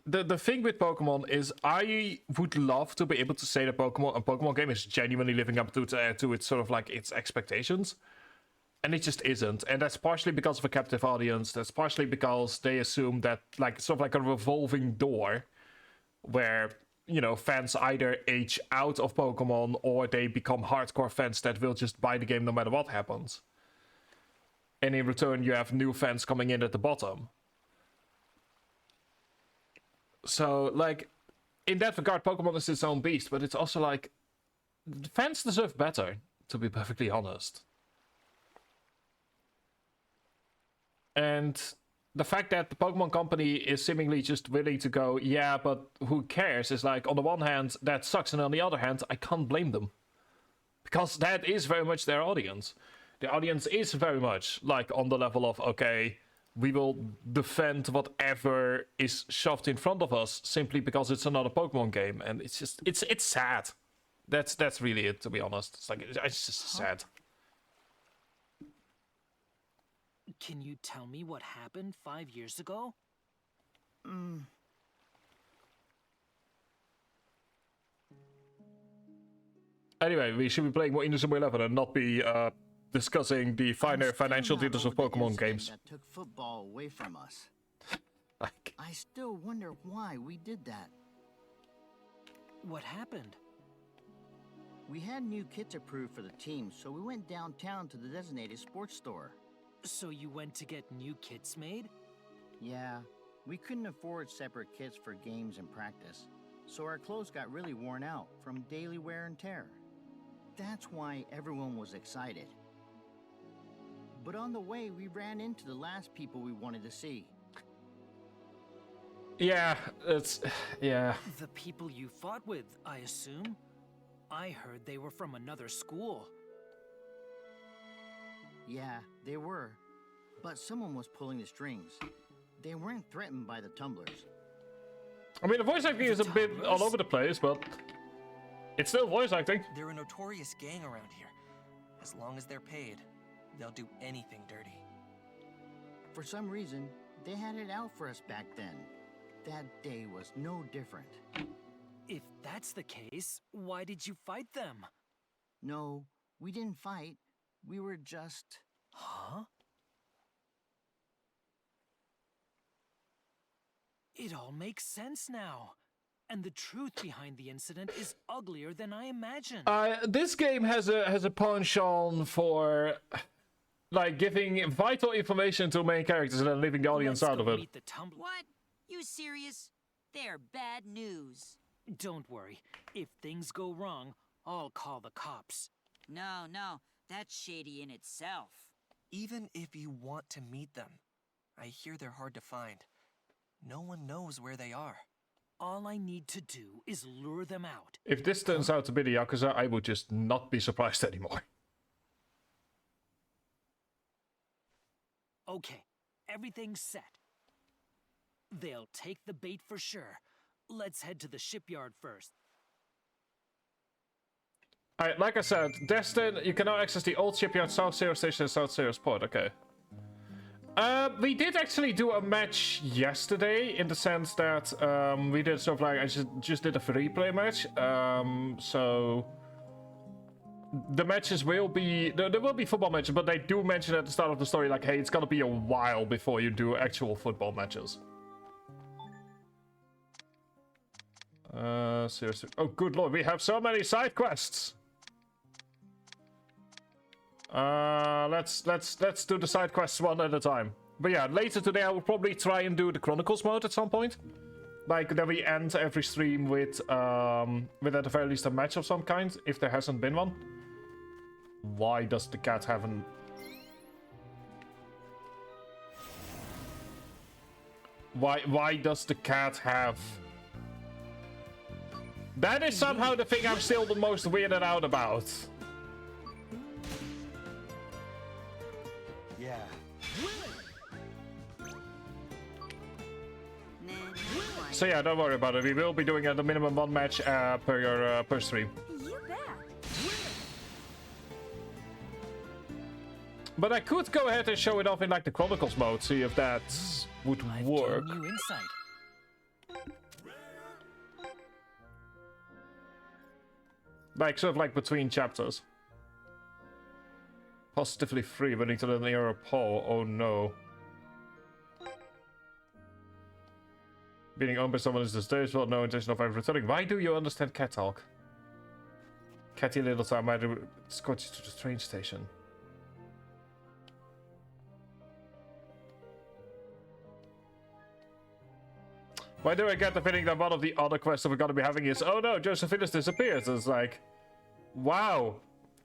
the thing with Pokemon is I would love to be able to say that a Pokemon game is genuinely living up to its sort of like its expectations. And it just isn't. And that's partially because of a captive audience. That's partially because they assume that, like, sort of like a revolving door where, you know, fans either age out of Pokemon or they become hardcore fans that will just buy the game no matter what happens. And in return, you have new fans coming in at the bottom. So, like, in that regard, Pokemon is its own beast, but it's also like, fans deserve better, to be perfectly honest. And the fact that the Pokemon Company is seemingly just willing to go, yeah, but who cares, is like, on the one hand, that sucks, and on the other hand, I can't blame them. Because that is very much their audience. The audience is very much, like, on the level of, okay, we will defend whatever is shoved in front of us simply because it's another Pokemon game. And it's just, it's sad. That's really it, to be honest. It's like, it's just sad. Can you tell me what happened 5 years ago? Anyway, we should be playing more Inazuma 11 and not be discussing the finer financial details of Pokemon games. That took football away from us. I still wonder why we did that. What happened? We had new kits approved for the team, so we went downtown to the designated sports store. So you went to get new kits made? Yeah, we couldn't afford separate kits for games and practice, so our clothes got really worn out from daily wear and tear. That's why everyone was excited. But on the way, we ran into the last people we wanted to see. Yeah, yeah. The people you fought with, I assume? I heard they were from another school. Yeah, they were. But someone was pulling the strings. They weren't threatened by the tumblers. I mean, the voice acting is a bit all over the place, but it's still voice acting. They're a notorious gang around here. As long as they're paid, they'll do anything dirty. For some reason, they had it out for us back then. That day was no different. If that's the case, why did you fight them? No, we didn't fight. We were just... Huh? It all makes sense now. And the truth behind the incident is uglier than I imagined. This game has a penchant for, like, giving vital information to main characters and then leaving the audience out of it. What? You serious? They're bad news. Don't worry. If things go wrong, I'll call the cops. No, that's shady in itself. Even if you want to meet them, I hear they're hard to find. No one knows where they are. All I need to do is lure them out. If this turns out to be the Yakuza, I would just not be surprised anymore. Okay, everything's set. They'll take the bait for sure. Let's head to the shipyard first. Alright, like I said, Destin, you can now access the old shipyard, South Sirius Station, and South Sirius Port. Okay. We did actually do a match yesterday, in the sense that we did sort of like, I just did a free play match. So the matches will be, there will be football matches, but they do mention at the start of the story, like, hey, it's gonna be a while before you do actual football matches. Seriously. Oh, good lord, we have so many side quests. Let's do the side quests one at a time. But yeah, later today I will probably try and do the Chronicles mode at some point. Like, that we end every stream with at the very least a match of some kind, if there hasn't been one. Why does the cat have an... Why does the cat have... That is somehow the thing I'm still the most weirded out about. So yeah, don't worry about it. We will be doing the minimum 1 match per stream. You bet. But I could go ahead and show it off in like the Chronicles mode, see if that would work. New insight. Like sort of like between chapters. Positively free, willing to near a pole. Oh no. Being owned by someone is distasteful, no intention of ever returning. Why do you understand cat talk? Catty little time might escort you to the train station. Why do I get the feeling that one of the other quests we're gonna be having is, oh no, Josephine disappears? It's like, wow.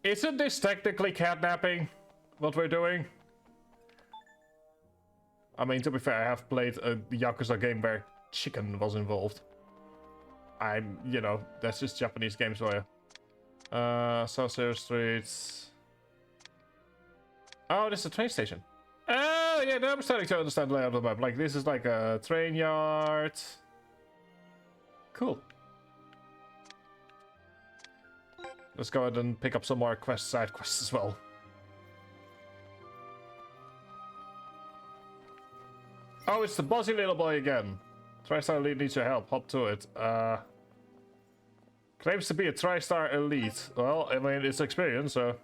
Isn't this technically kidnapping? What we're doing? I mean, to be fair, I have played a Yakuza game where chicken was involved. You know, that's just Japanese games for you. Saucer Streets. Oh, this is a train station. Oh, yeah, now I'm starting to understand the layout of the map. Like, this is like a train yard. Cool. Let's go ahead and pick up some more side quests as well. Oh, it's the bossy little boy again. TriStar Elite needs your help. Hop to it. Claims to be a TriStar Elite. Well, I mean, it's experience, so...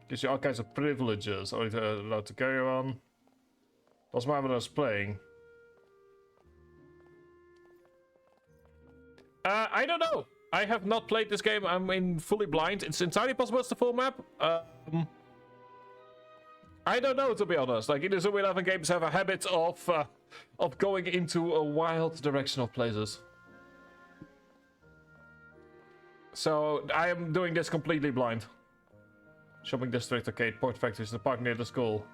Gives you all kinds of privileges. Only allowed to carry on. Doesn't matter what I was playing. I don't know. I have not played this game. I'm in fully blind. It's entirely possible it's the full map. I don't know, to be honest. Like, Inazuma 11 games have a habit of going into a wild direction of places. So, I am doing this completely blind. Shopping district, arcade, port factories, the park near the school.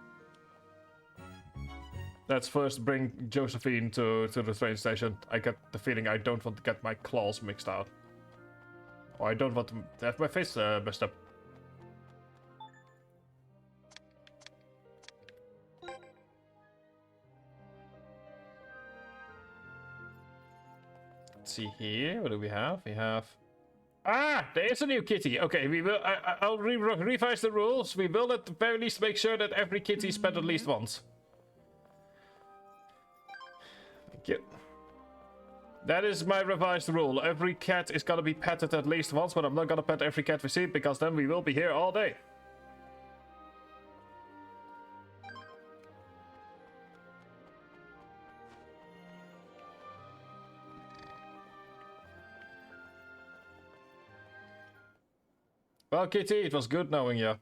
Let's first bring Josephine to the train station. I get the feeling I don't want to get my claws mixed out. Or I don't want to have my face messed up. Let's see here. What do we have? We have... Ah! There is a new kitty. Okay, we will... I'll revise the rules. We will at the very least make sure that every kitty is pet at least once. Thank you. That is my revised rule. Every cat is gonna be petted at least once, but I'm not gonna pet every cat we see, because then we will be here all day. Well, Kitty, it was good knowing you.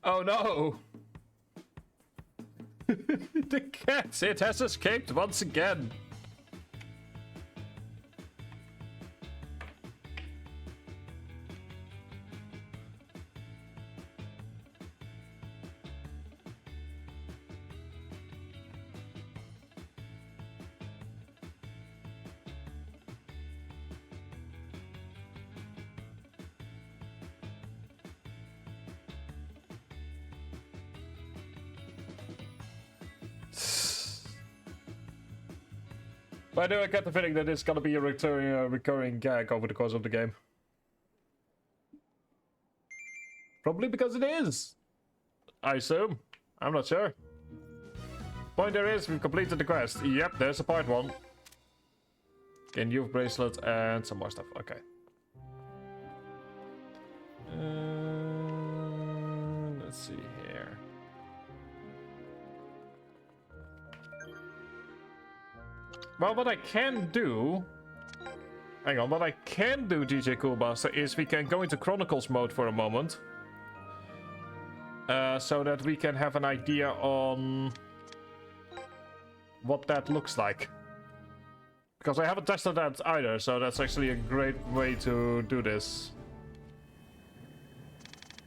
Oh no! The cat, it has escaped once again. But I do get the feeling that it's gonna be a recurring gag over the course of the game. Probably because it is. I assume. I'm not sure. Point there is, we've completed the quest. Yep, there's a part 1. Gain youth bracelet and some more stuff. Okay. Let's see here. Well, what I can do... Hang on, what I can do, DJ Coolmaster, is we can go into Chronicles mode for a moment. So that we can have an idea on... what that looks like. Because I haven't tested that either, so that's actually a great way to do this.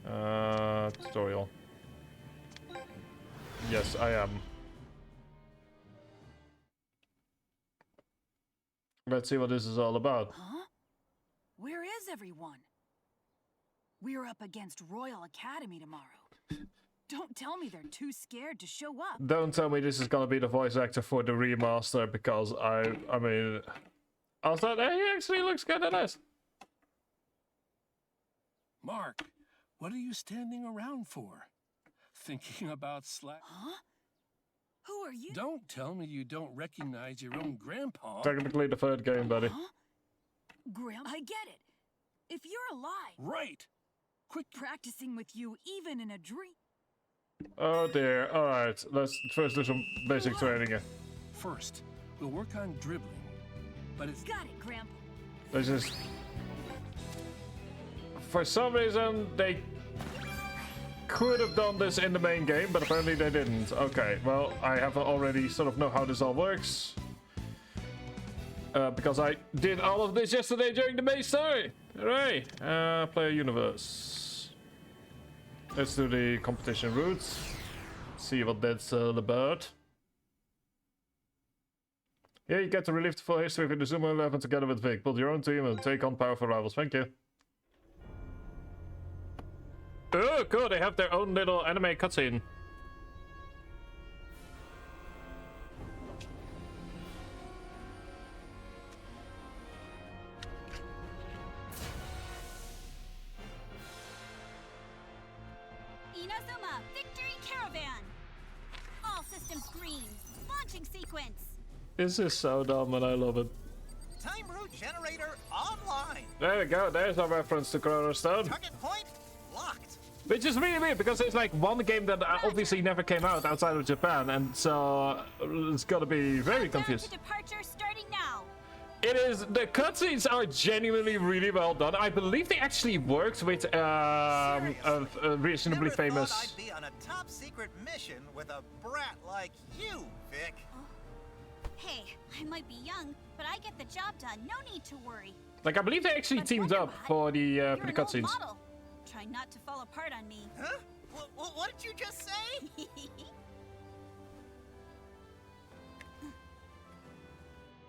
Tutorial. Yes, I am. Let's see what this is all about. Huh? Where everyone? We're up against Royal Academy tomorrow. Don't tell me they're too scared to show up. Don't tell me this is gonna be the voice actor for the remaster, because I mean, I thought, hey, he actually looks kind of nice. Mark, what are you standing around for? Thinking about Huh? Who are you? Don't tell me you don't recognize your own grandpa. Technically the third game, buddy. Huh? Grandpa, I get it. If you're alive. Right. Quit practicing with you even in a dream. Oh dear. Alright, let's first do some basic training here. First, we'll work on dribbling. But it's... Got it, Grandpa. This is... For some reason, they could have done this in the main game, but apparently they didn't. Okay, well, I have already sort of know how this all works. Because I did all of this yesterday during the main story. Hooray! Player universe. Let's do the competition routes. See what that's all about. Here you get to relive the full history of Inazuma 11 together with Vic. Build your own team and take on powerful rivals. Thank you. Oh, cool. They have their own little anime cutscene. Inazuma Victory Caravan! All systems green. Launching sequence. This is so dumb and I love it. Time route generator online. There we go. There's our reference to Chrono Stone. Target point locked. Which is really weird because it's like one game that obviously never came out outside of Japan, and so it's gotta be very confused. Departure starting now. It is. The cutscenes are genuinely really well done. I believe they actually worked with a reasonably famous. Thought I'd be on a top secret mission with a brat like you, Vic. Hey, I might be young, but I get the job done. No need to worry. Like I believe they actually teamed up for the cutscenes. Model. Try not to fall apart on me. Huh? What did you just say?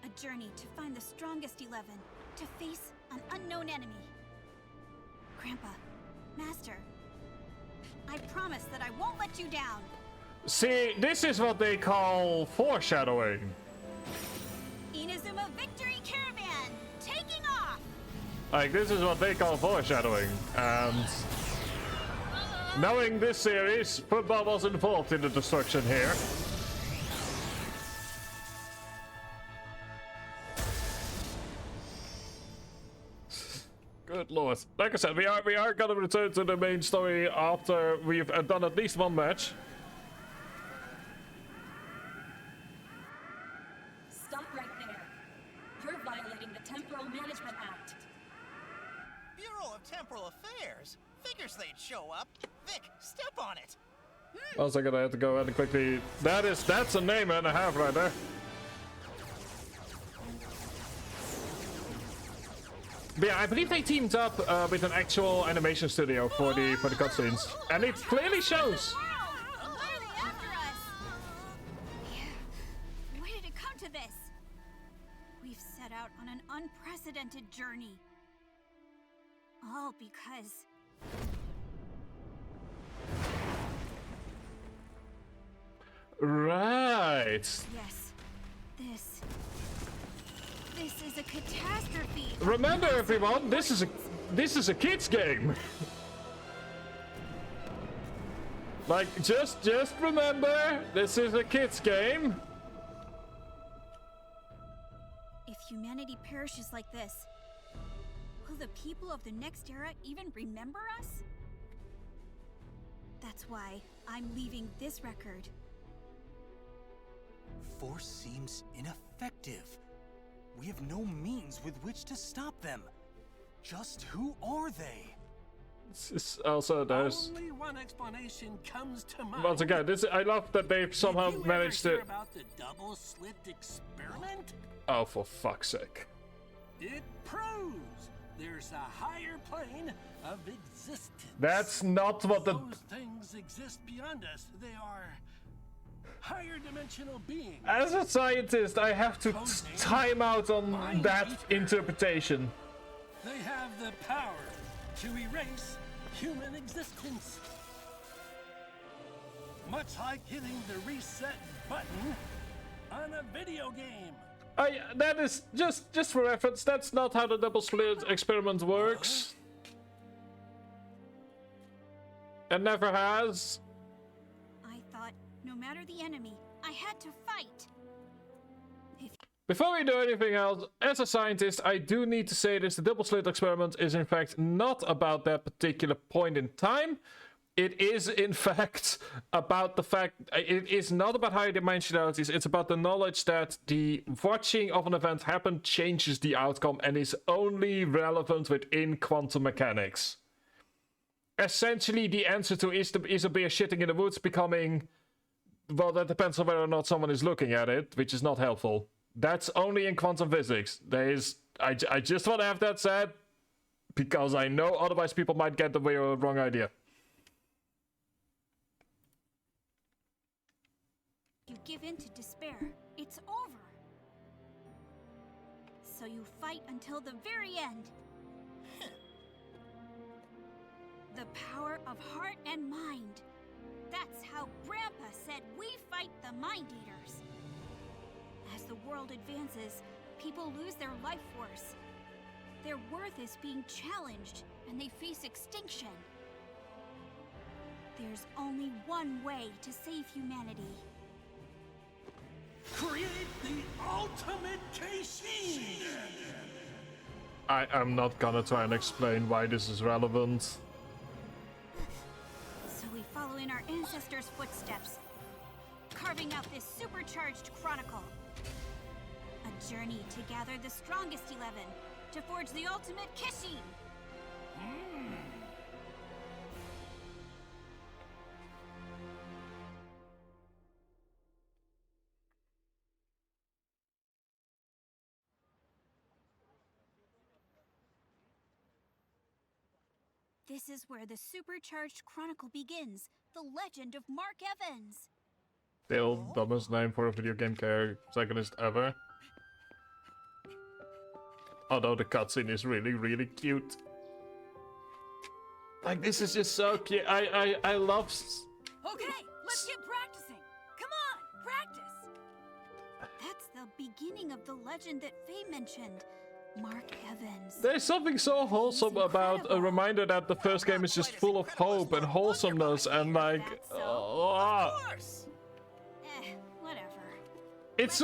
A journey to find the strongest 11, to face an unknown enemy. Grandpa, Master, I promise that I won't let you down. See, this is what they call foreshadowing. Inazuma Victory Caravan, taking off! Like, this is what they call foreshadowing, and knowing this series, football was involved in the destruction here. Good lord. Like I said, we are gonna return to the main story after we've done at least one match. Stop right there. You're violating the Temporal Management Act. Bureau of Temporal Affairs. Figures they'd show up. Vic, step on it. One second, I have to go ahead and quickly. That's a name and a half right there. But yeah, I believe they teamed up with an actual animation studio for the cutscenes, and it clearly shows. Why did it come to this? We've set out on an unprecedented journey. All because... Right. Yes, this is a catastrophe. Remember, everyone, this is a kids game. Like, just remember, this is a kids game. If humanity perishes like this, will the people of the next era even remember us? That's why I'm leaving this record. Force seems ineffective. We have no means with which to stop them. Just who are they? This also there's. Only one explanation comes to mind. Once again, I love that they've somehow managed to. Hear about the double-slit experiment? Oh, for fuck's sake! It proves there's a higher plane of existence. That's not what the. Those things exist beyond us. They are higher dimensional beings. As a scientist, I have to time out on that interpretation. They have the power to erase human existence. Much like hitting the reset button on a video game. That is just for reference. That's not how the double slit experiment works. It never has. I thought no matter the enemy, I had to fight. Before we do anything else, as a scientist, I do need to say this. The double slit experiment is in fact not about that particular point in time. It is in fact about the fact, it is not about higher dimensionalities, it's about the knowledge that the watching of an event happen changes the outcome and is only relevant within quantum mechanics. Essentially, the answer to is a bear shitting in the woods becoming, well, that depends on whether or not someone is looking at it, which is not helpful. That's only in quantum physics. I just want to have that said, because I know otherwise people might get the wrong idea. You give in to despair. It's over. So you fight until the very end. The power of heart and mind. That's how Grandpa said we fight the Mind Eaters. As the world advances, people lose their life force. Their worth is being challenged, and they face extinction. There's only one way to save humanity. Create the ultimate KC! I am not gonna try and explain why this is relevant. So we follow in our ancestors' footsteps, carving out this supercharged chronicle. A journey to gather the strongest 11 to forge the ultimate Kishin. This is where the supercharged chronicle begins. The legend of Mark Evans. Still dumbest name for a video game protagonist ever. Although the cutscene is really, really cute. Like, this is just so cute. I love... Okay, let's get practicing. Come on, practice. That's the beginning of the legend that Faye mentioned. Mark Evans. There's something so wholesome about a reminder that the first game is just full of hope and wholesomeness and like... Whatever. It's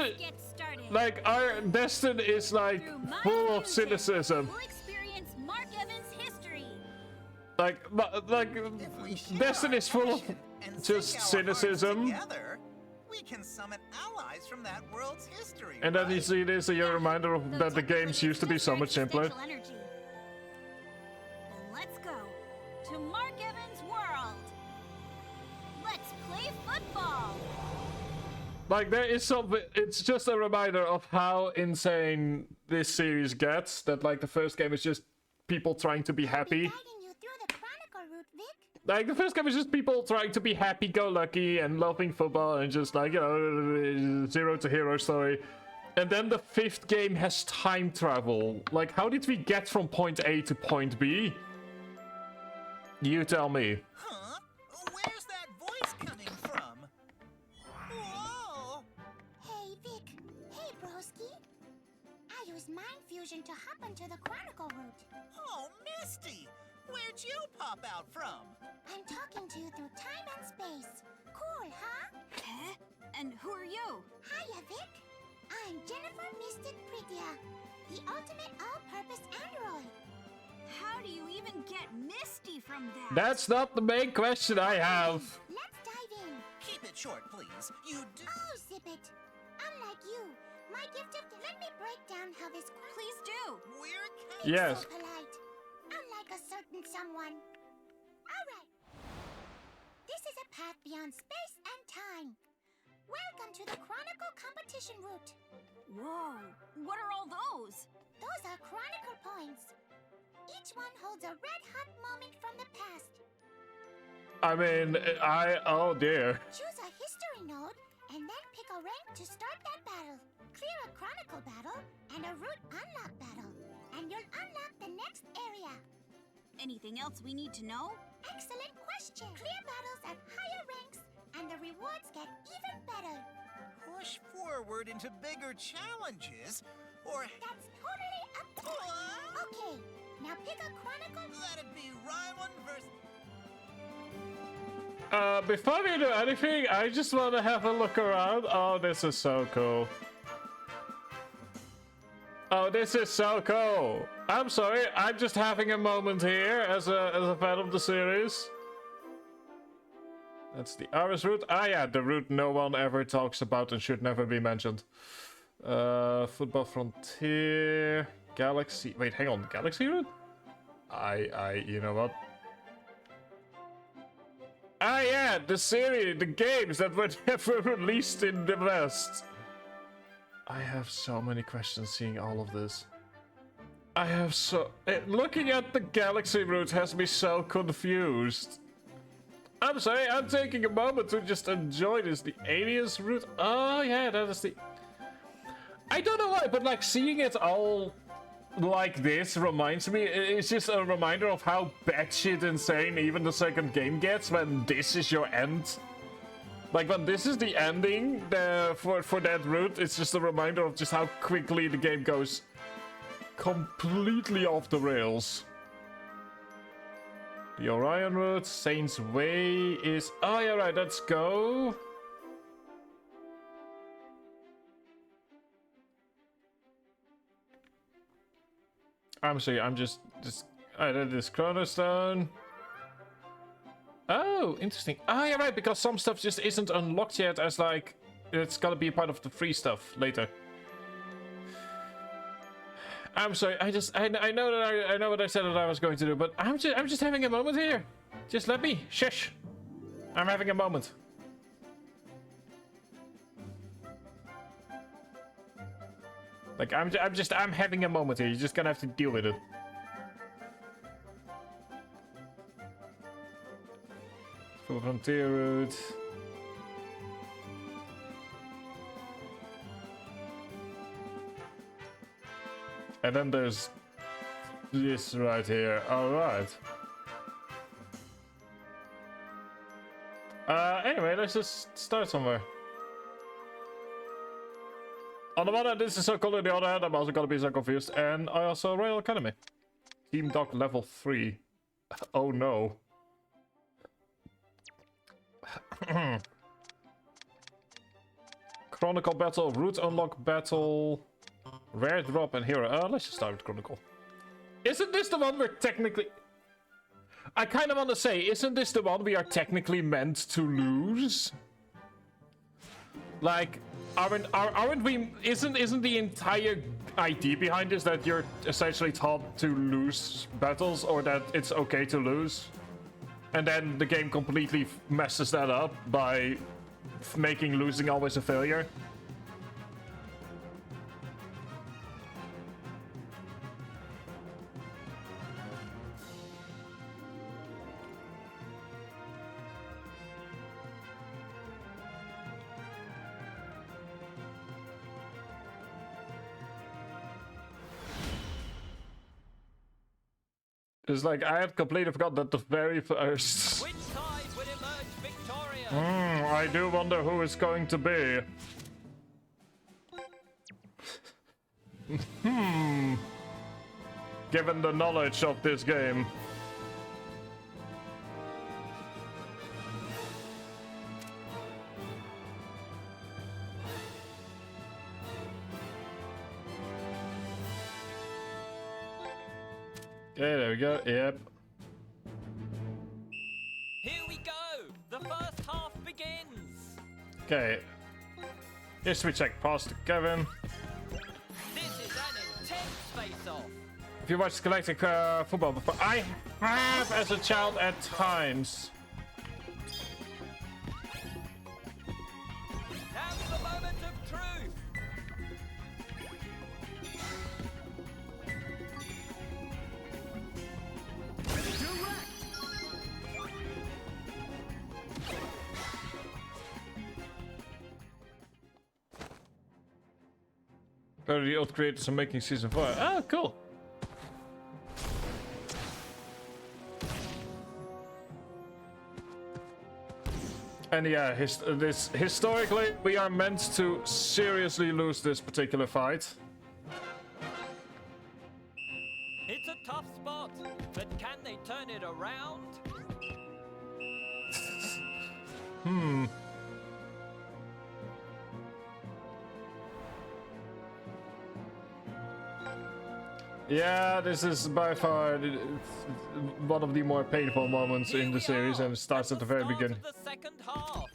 like our Destin is like full of cynicism. We'll experience Mark Evans' history. Like Destin is full of just cynicism. Together, we can summon allies from that world's history. And then you see this, a reminder of that the games used to be so much simpler. Then let's go to Mark Evans' world. Let's play football. Like, there is something, it's just a reminder of how insane this series gets, that like the first game is just people trying to be happy. Like, the first game is just people trying to be happy-go-lucky and loving football and just like, you know, zero to hero story. And then the fifth game has time travel. Like, how did we get from point A to point B? You tell me. Huh? Where's that voice coming from? Whoa! Hey, Vic. Hey, broski. I used mind fusion to hop into the Chronicle route. Oh, Misty! Where'd you pop out from? I'm talking to you through time and space. Cool, huh? Huh? And who are you? Hiya, Vic. I'm Jennifer Mystic Pritia, the ultimate all-purpose android. How do you even get Misty from that? That's not the main question I have. Let's dive in. Keep it short, please. You do... Oh, zip it. Unlike you, my gift of... Let me break down how this... Please do. We're yes. So polite. Unlike a certain someone. Alright. This is a path beyond space and time. Welcome to the Chronicle competition route. Whoa, what are all those? Those are Chronicle points. Each one holds a red-hot moment from the past. I mean, oh dear. Choose a history node, and then pick a rank to start that battle. Clear a Chronicle battle, and a route unlock battle. and you'll unlock the next area. Anything else we need to know? Excellent question. Clear battles at higher ranks, and the rewards get even better. Push forward into bigger challenges, or... That's totally up to you. Okay, now pick a chronicle. Let it be Rylan versus... Before we do anything, I just want to have a look around. Oh, this is so cool. Oh, this is so cool. I'm sorry, I'm just having a moment here as a fan of the series. That's the Aris route. Ah yeah, the route no one ever talks about and should never be mentioned. Football Frontier, Galaxy. Wait, hang on, Galaxy route? You know what? Ah yeah, the series, the games that were never released in the West. I have so many questions seeing all of this. I have so... looking at the Galaxy route has me so confused. I'm sorry, I'm taking a moment to just enjoy this. The Aliens route? Oh yeah, that is the... I don't know why, but like seeing it all like this reminds me... It's just a reminder of how batshit insane even the second game gets when this is your end. Like when this is the ending for that route, it's just a reminder of just how quickly the game goes completely off the rails. The Orion route, Saints Way is... Oh yeah, right, let's go. I'm sorry, I'm just... I did this Chronostone. Oh, interesting. Ah, yeah, right, because some stuff just isn't unlocked yet as, like, it's gotta be a part of the free stuff later. I'm sorry, I know that I know what I said that I was going to do, but I'm just having a moment here. Just let me. Shush. I'm having a moment. Like, I'm having a moment here. You're just gonna have to deal with it. Full Frontier route. And then there's this right here. Alright. Anyway, let's just start somewhere. On the one hand, this is so cool. On the other hand, I'm also gonna be so confused. And I also Royal Academy. Team Doc level 3. Oh no. Chronicle battle, route unlock battle, rare drop and hero. Let's just start with Chronicle. Isn't this the one we're technically... I kind of want to say, isn't this the one we are technically meant to lose? Like, aren't we... Isn't the entire idea behind this that you're essentially taught to lose battles, or that it's okay to lose? And then the game completely messes that up by making losing always a failure. It's like I had completely forgot that the very first... Which side will emerge victorious? I do wonder who it's going to be. Given the knowledge of this game. Okay, there we go. Yep. Here we go. The first half begins. Okay. History check. Pass to Kevin. This is an intense face-off. If you watched Galactic Football before, I have as a child at times. Now's the moment of truth. The old creators are making season 4. Oh, cool. And yeah, historically, we are meant to seriously lose this particular fight. It's a tough spot, but can they turn it around? Yeah, this is by far one of the more painful moments in the series, and it starts at the very beginning. The second half.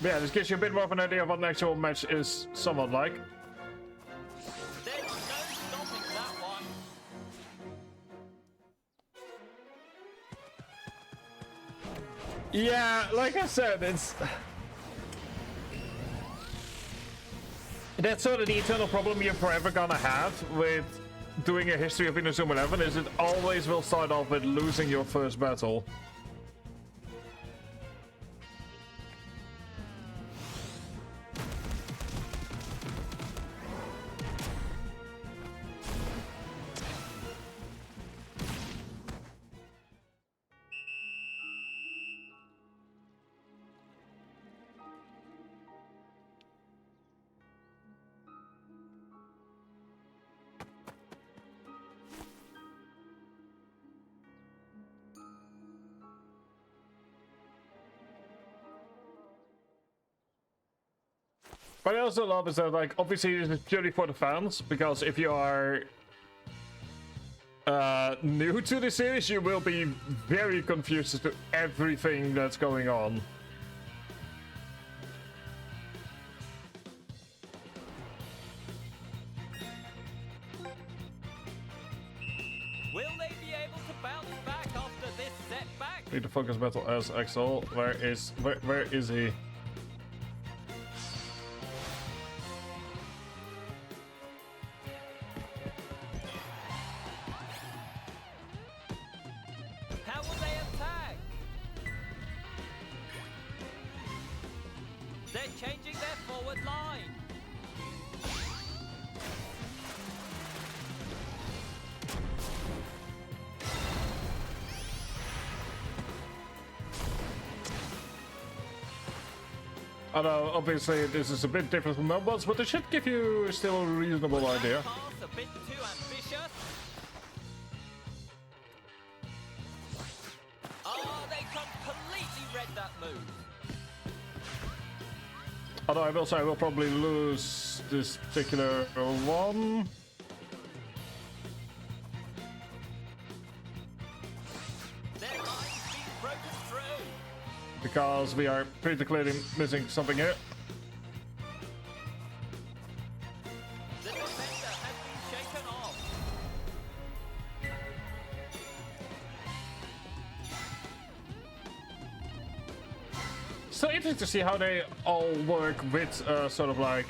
Yeah, this gives you a bit more of an idea of what an actual match is somewhat like. There's no stopping that one. Yeah, like I said, it's... That's sort of the eternal problem you're forever gonna have with doing a history of Inazuma 11, is it always will start off with losing your first battle. What I also love is that, like, obviously this is purely for the fans, because if you are new to the series, you will be very confused as to everything that's going on. Will they be able to bounce back after this setback? Need to focus battle as Axel. Where is he? How will they attack? They're changing their forward line. Although, obviously, this is a bit different from numbers, but it should give you still a reasonable idea. Pass a bit too ambitious. Oh, they completely read that move. Although I will say I will probably lose this particular one. Their line's being broken through. Because we are pretty clearly missing something here. The defender has been shaken off. So interesting to see how they all work with sort of like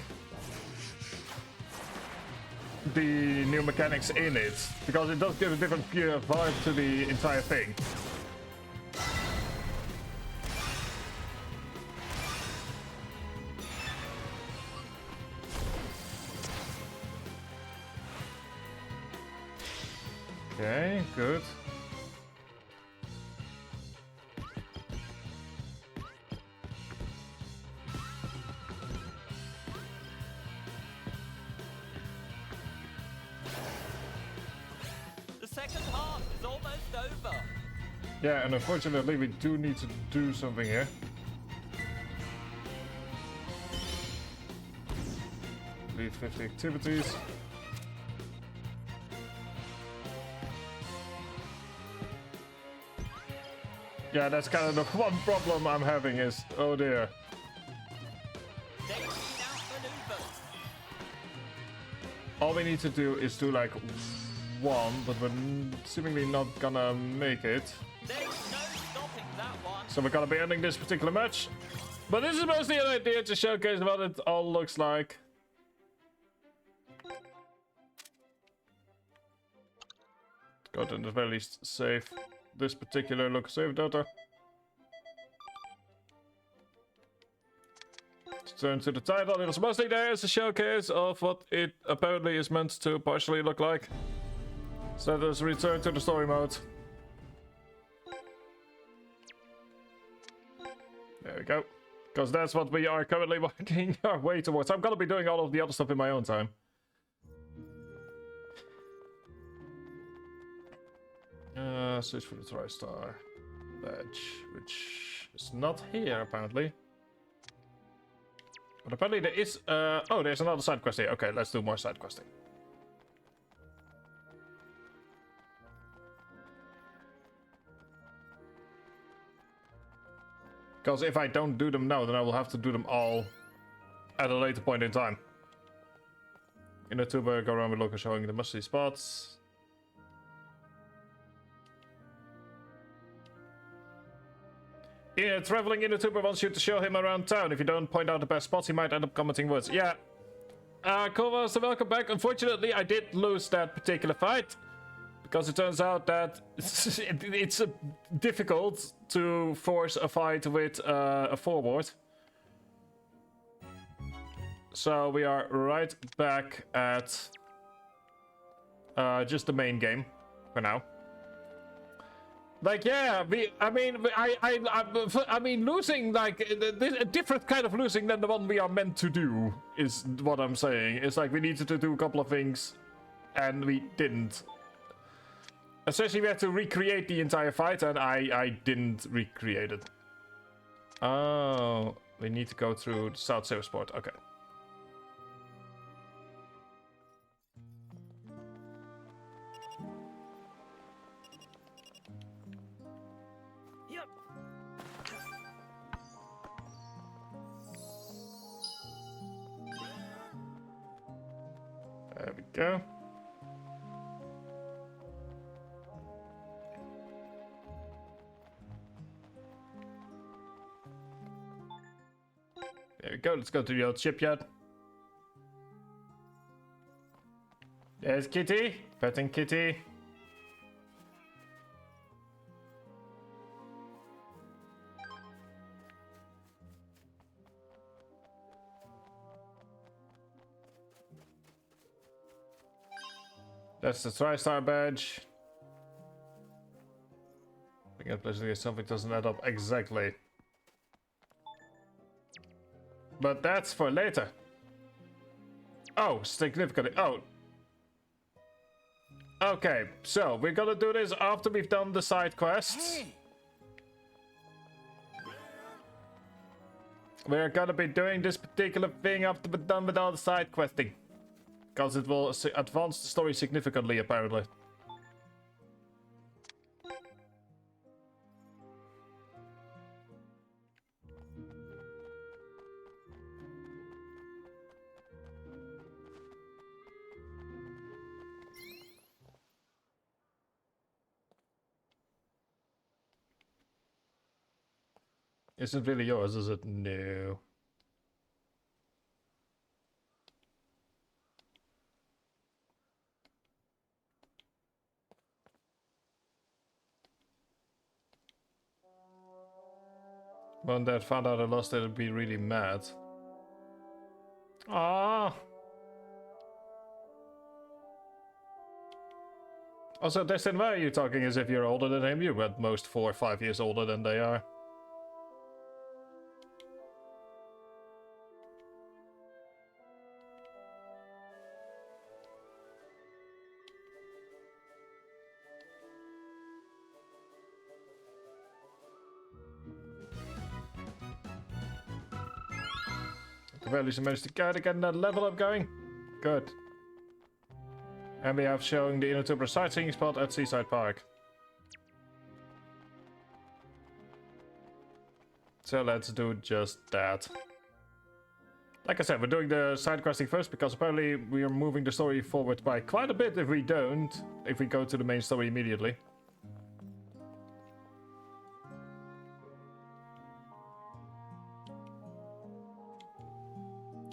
the new mechanics in it, because it does give a different vibe to the entire thing. Okay, good. The second half is almost over. Yeah, and unfortunately we do need to do something here. Lead 50 activities. Yeah, that's kind of the one problem I'm having is, oh dear. All we need to do is do like one, but we're seemingly not gonna make it. There's no stopping that one. So we're gonna be ending this particular match. But this is mostly an idea to showcase what it all looks like. Go to the very least save this particular local save data. Let's turn to the title. It was mostly there as a showcase of what it apparently is meant to partially look like. So let us return to the story mode. we go. Because that's what we are currently working our way towards. I'm gonna be doing all of the other stuff in my own time. Search for the TriStar badge, which is not here apparently. But apparently there is. Oh, there's another side quest here. Okay, let's do more side questing. Because if I don't do them now, then I will have to do them all at a later point in time. In the tuber, go around with local showing the must-see spots. Yeah, traveling in the tuber wants you to show him around town. If you don't point out the best spots, he might end up commenting words. Yeah. Kova's, welcome back. Unfortunately, I did lose that particular fight. Because it turns out that it's difficult to force a fight with a forward. So we are right back at just the main game for now. Like, yeah, I mean, losing, like, a different kind of losing than the one we are meant to do is what I'm saying. It's like we needed to do a couple of things and we didn't. Essentially, we had to recreate the entire fight, and I didn't recreate it. Oh, we need to go through the South Silversport. Okay. Yep. There we go. There we go, let's go to the old shipyard. There's Kitty, petting Kitty. That's the TriStar badge. We get pleasantly something doesn't add up exactly. But that's for later. Oh, significantly. Oh. Okay, so we're gonna do this after we've done the side quests. Hey. We're gonna be doing this particular thing after we're done with all the side questing. Because it will advance the story significantly, apparently. Isn't really yours, is it? No. When Dad found out I lost it, I'd be really mad. Ah. Also, Destin, why are you talking as if you're older than him? You're at most 4 or 5 years older than they are. At least I managed to get that level up going. Good. And we have showing the Inazuma sightseeing spot at Seaside Park. So let's do just that. Like I said, we're doing the side questing first because apparently we are moving the story forward by quite a bit if we go to the main story immediately.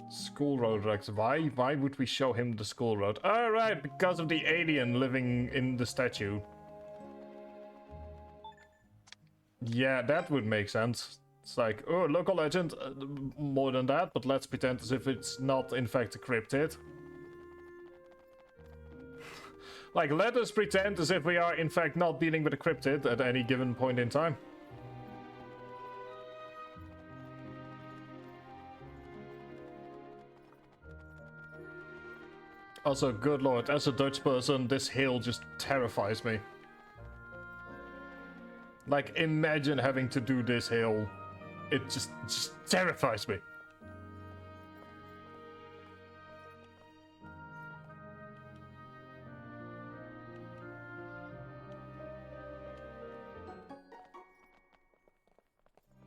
School road Rex. Why would we show him the school road? Alright, because of the alien living in the statue. Yeah, that would make sense. It's like, oh, local legend, more than that, but let's pretend as if it's not in fact a cryptid. Like, let us pretend as if we are in fact not dealing with a cryptid at any given point in time. Also, good lord, as a Dutch person, this hill just terrifies me. Like, imagine having to do this hill. It just terrifies me.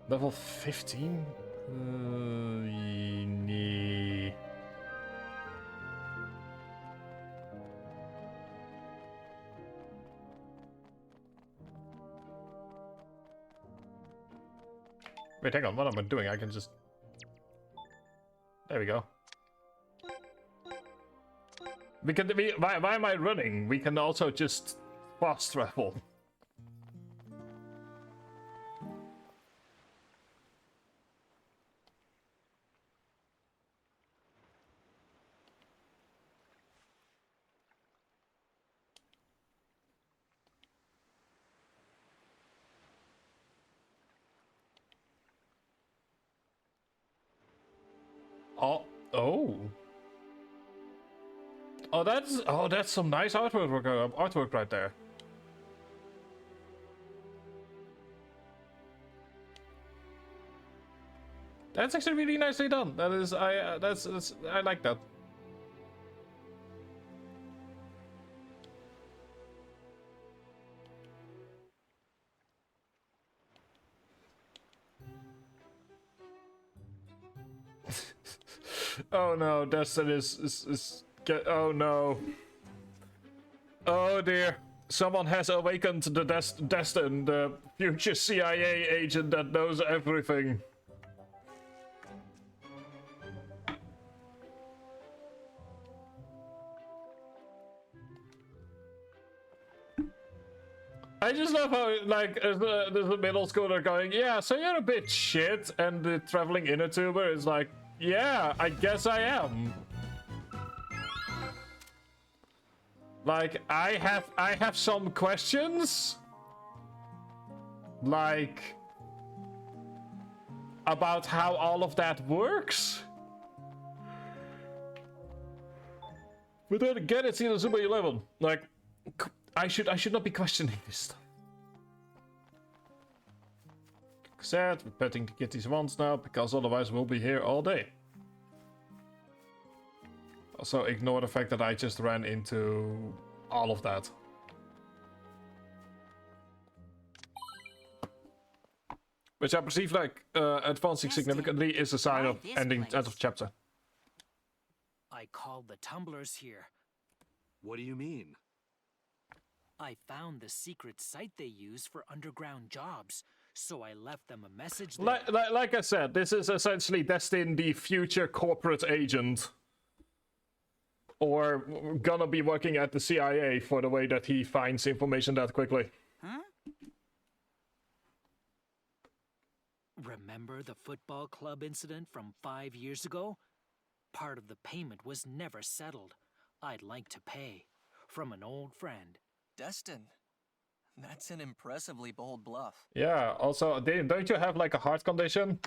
Level 15? Nee. Wait, hang on, what am I doing? I can just... There we go. We can... why am I running? We can also just fast travel. Oh, that's some nice artwork right there. That's actually really nicely done. That is, I like that. Oh no, Destin is oh no. Oh dear. Someone has awakened the Destin, the future CIA agent that knows everything. I just love how, like, the middle schooler going, yeah, so you're a bit shit, and the traveling inner tuber is like, yeah, I guess I am. Like, I have some questions, like, about how all of that works. But then again, it's Inazuma 11. Like, I should not be questioning this stuff. Sad, we're petting to get these ones now, because otherwise we'll be here all day. Also, ignore the fact that I just ran into all of that. Which I perceive like advancing significantly is a sign of end of chapter. I called the tumblers here. What do you mean? I found the secret site they use for underground jobs, so I left them a message there. Like I said, this is essentially Destin, the future corporate agent. Or gonna be working at the CIA for the way that he finds information that quickly. Huh? Remember the football club incident from 5 years ago? Part of the payment was never settled. I'd like to pay. From an old friend. Destin, that's an impressively bold bluff. Yeah, also, don't you have like a heart condition?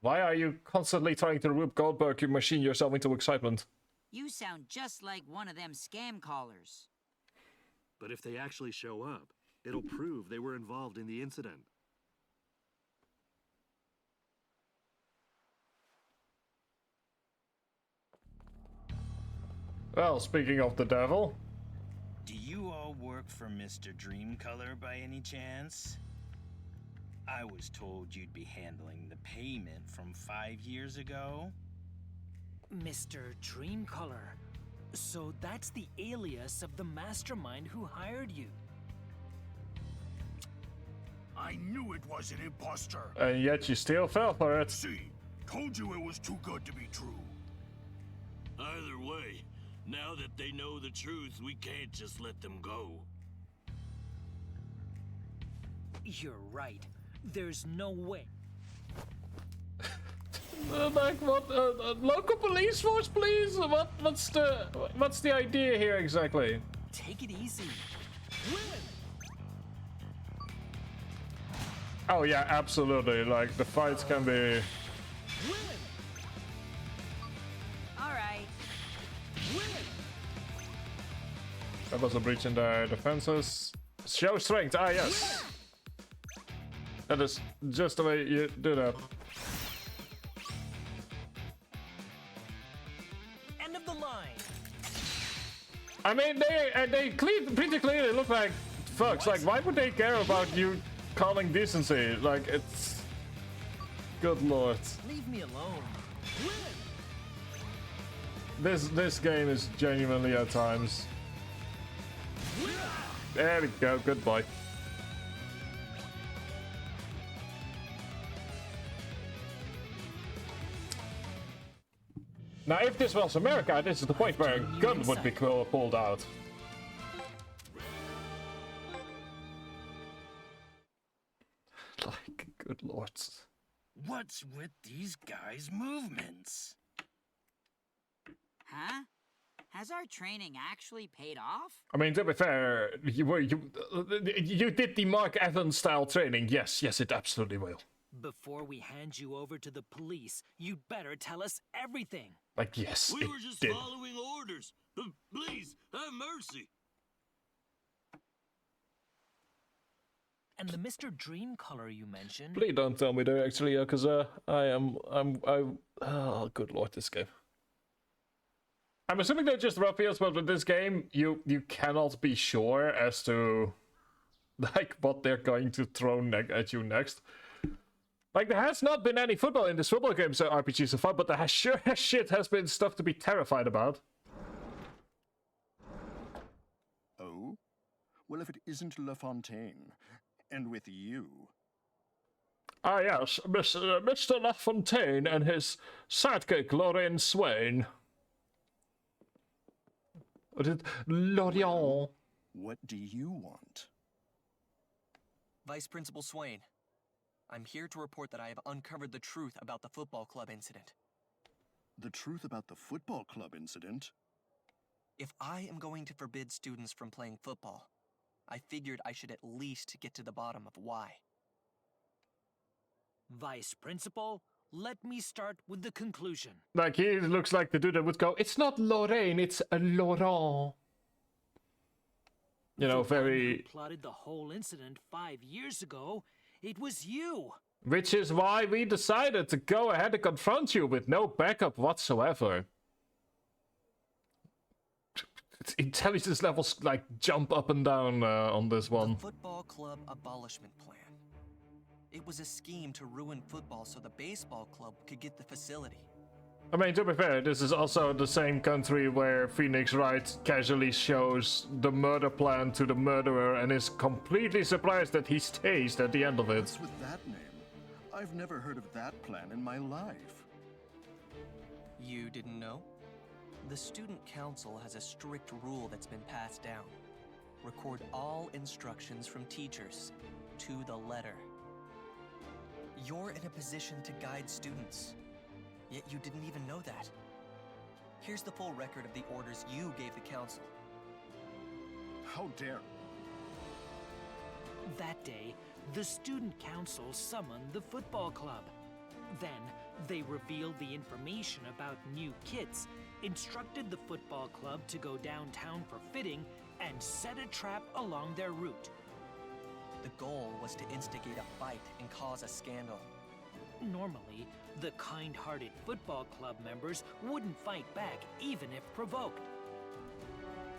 Why are you constantly trying to Rube Goldberg machine yourself into excitement? You sound just like one of them scam callers. But if they actually show up, it'll prove they were involved in the incident. Well, speaking of the devil... Do you all work for Mr. Dreamcolor by any chance? I was told you'd be handling the payment from 5 years ago. Mr. Dreamcolor. So that's the alias of the mastermind who hired you. I knew it was an imposter. And yet you still fell for it. See, told you it was too good to be true. Either way, now that they know the truth, we can't just let them go. You're right. There's no way. Like what? Local police force, please. What's the idea here exactly? Take it easy. Oh yeah, absolutely. Like the fights can be. All right. That was a breach in their defenses. Show strength, ah yes! That is just the way you do that. End of the line. I mean, they pretty clearly look like fucks. Like, why would they care about you calling decency? Like, it's... Good lord. Leave me alone. This game is genuinely at times. There we go, good boy. Now, if this was America, this is the point where a gun would be pulled out. Like, good lords. What's with these guys' movements? Huh? Has our training actually paid off? I mean, to be fair, you did the Mark Evans style training. Yes, it absolutely will. Before we hand you over to the police, you'd better tell us everything. Like, yes, we it were just did. following orders. Please, have mercy. And the Mr. Dreamcolor you mentioned... Please don't tell me they're actually Yakuza. Oh, good lord, this game. I'm assuming they're just ruffians, but with this game, you cannot be sure as to, like, what they're going to throw at you next. Like, there has not been any football in this football game, so RPG so far, but there sure as shit has been stuff to be terrified about. Oh? Well, if it isn't LaFontaine, and with you... Ah yes, Mr. LaFontaine and his sidekick, Lorraine Swain. What is Lorient? What do you want? Vice Principal Swain, I'm here to report that I have uncovered the truth about the football club incident. The truth about the football club incident? If I am going to forbid students from playing football, I figured I should at least get to the bottom of why. Vice Principal, let me start with the conclusion. Like, he looks like the dude that would go, it's not Lorraine, it's a Laurent. You know, very... Who plotted the whole incident 5 years ago, it was you. Which is why we decided to go ahead and confront you with no backup whatsoever. Intelligence levels, like, jump up and down on this one. The football club abolishment plan. It was a scheme to ruin football so the baseball club could get the facility. I mean, to be fair, this is also the same country where Phoenix Wright casually shows the murder plan to the murderer and is completely surprised that he stays at the end of it. What's with that name? I've never heard of that plan in my life. You didn't know? The student council has a strict rule that's been passed down. Record all instructions from teachers to the letter. You're in a position to guide students, yet you didn't even know that. Here's the full record of the orders you gave the council. How dare! That day, the student council summoned the football club. Then, they revealed the information about new kits, instructed the football club to go downtown for fitting, and set a trap along their route. The goal was to instigate a fight and cause a scandal. Normally, the kind-hearted football club members wouldn't fight back even if provoked.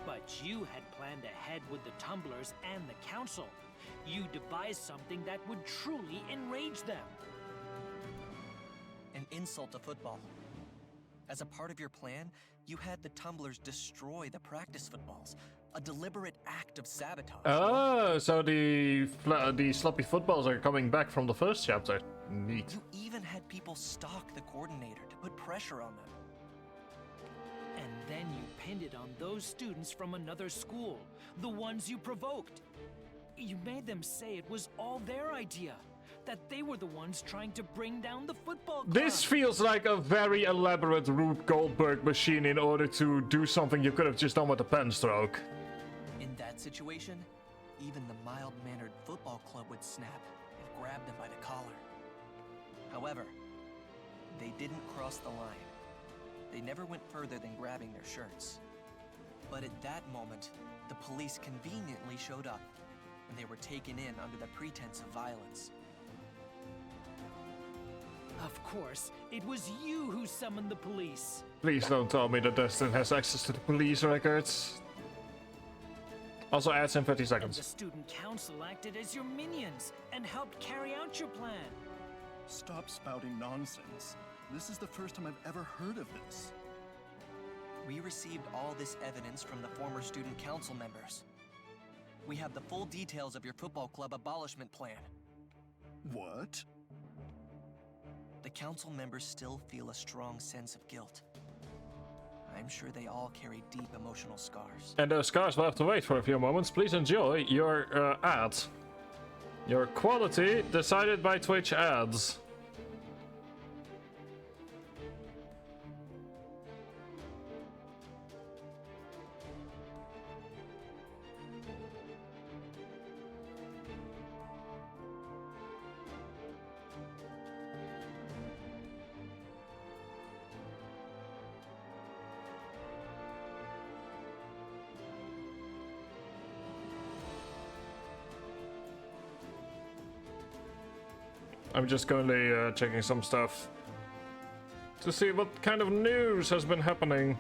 But you had planned ahead with the tumblers and the council. You devised something that would truly enrage them. An insult to football. As a part of your plan, you had the tumblers destroy the practice footballs. A deliberate act of sabotage. Oh, so the sloppy footballs are coming back from the first chapter. Neat. You even had people stalk the coordinator to put pressure on them. And then you pinned it on those students from another school, the ones you provoked. You made them say it was all their idea, that they were the ones trying to bring down the football club. This feels like a very elaborate Rube Goldberg machine in order to do something you could have just done with a pen stroke. In that situation, even the mild-mannered football club would snap and grab them by the collar. However, they didn't cross the line. They never went further than grabbing their shirts. But at that moment, the police conveniently showed up, and they were taken in under the pretense of violence. Of course, it was you who summoned the police. Please don't tell me that Destin has access to the police records. Also adds in 30 And seconds. the student council acted as your minions and helped carry out your plan. Stop spouting nonsense. This is the first time I've ever heard of this. We received all this evidence from the former student council members. We have the full details of your football club abolishment plan. What? The council members still feel a strong sense of guilt. I'm sure they all carry deep emotional scars. And those scars will have to wait for a few moments. Please enjoy your ads. Your quality decided by Twitch ads. I'm just currently checking some stuff to see what kind of news has been happening.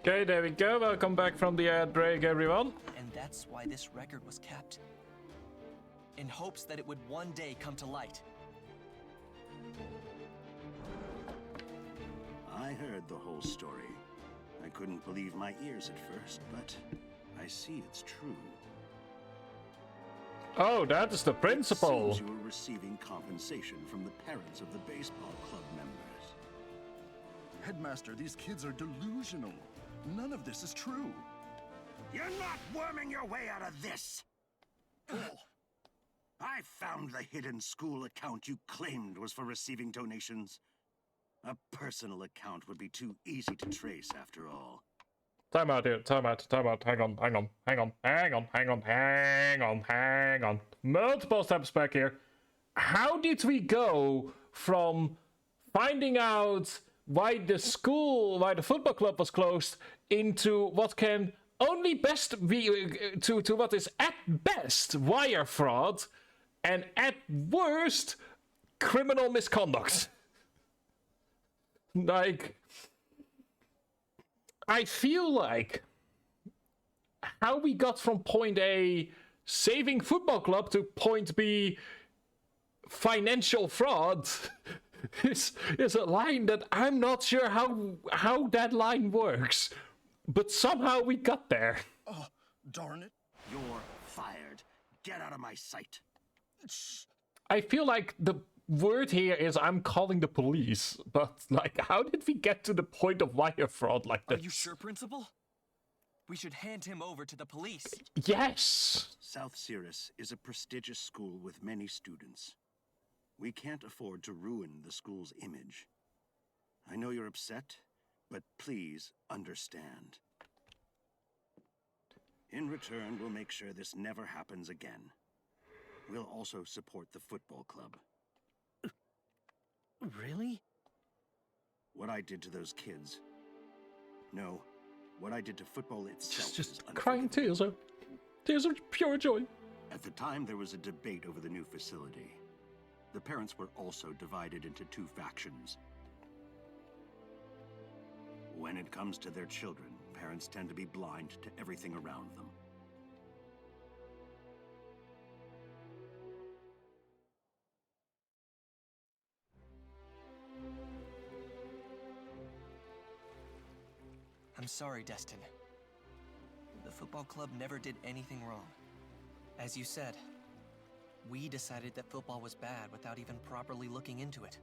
Okay, there we go. Welcome back from the ad break, everyone. And that's why this record was kept. In hopes that it would one day come to light. I heard the whole story. I couldn't believe my ears at first, but I see it's true. Oh, that is the principal. Seems you were receiving compensation from the parents of the baseball club members. Headmaster, these kids are delusional. None of this is true. You're not worming your way out of this! I found the hidden school account you claimed was for receiving donations. A personal account would be too easy to trace after all. Time out here, time out. Hang on. Multiple steps back here. How did we go from finding out why the football club was closed into what can only best be to what is at best wire fraud and at worst criminal misconduct? Like, I feel like how we got from point A, saving football club, to point B, financial fraud, is a line that I'm not sure how that line works, but somehow we got there. Oh, darn it. You're fired. Get out of my sight. I feel like the word here is I'm calling the police, but like, how did we get to the point of wire fraud like this? Are you sure, Principal? We should hand him over to the police. Yes! South Cirrus is a prestigious school with many students. We can't afford to ruin the school's image. I know you're upset, but please understand. In return, we'll make sure this never happens again. We'll also support the football club. Really? What I did to those kids. No, what I did to football itself. Just crying tears of pure joy. At the time, there was a debate over the new facility. The parents were also divided into two factions. When it comes to their children, parents tend to be blind to everything around them. I'm sorry, Destin. football club never did anything wrong. As you said, we decided that football was bad without even properly looking into it.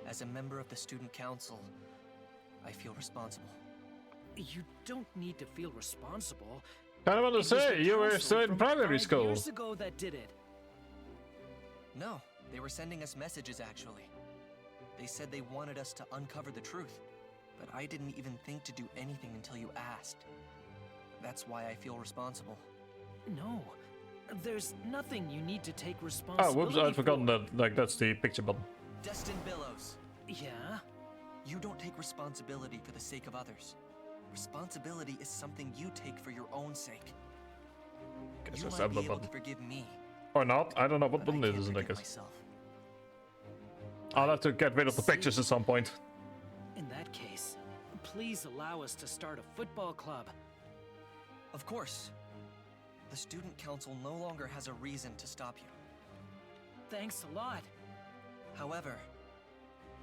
As a member of the student council, I feel responsible. You don't need to feel responsible. I want to say, you were still in primary 5 school. years ago that did it. No, they were sending us messages actually. They said they wanted us to uncover the truth, but I didn't even think to do anything until you asked. That's why I feel responsible. No, there's nothing you need to take Oh, responsibility whoops, I'd forgotten for. that, like, that's the picture button. Destin Billows. Yeah? You don't take responsibility for the sake of others. Responsibility is something you take for your own sake. Guess You that's might the be able button. to forgive me. Or not, I don't know what but button I it can't is, I forgive guess. myself. I'll have to get rid of the pictures at some point. In that case, please allow us to start a football club. Of course. The student council no longer has a reason to stop you. Thanks a lot. However,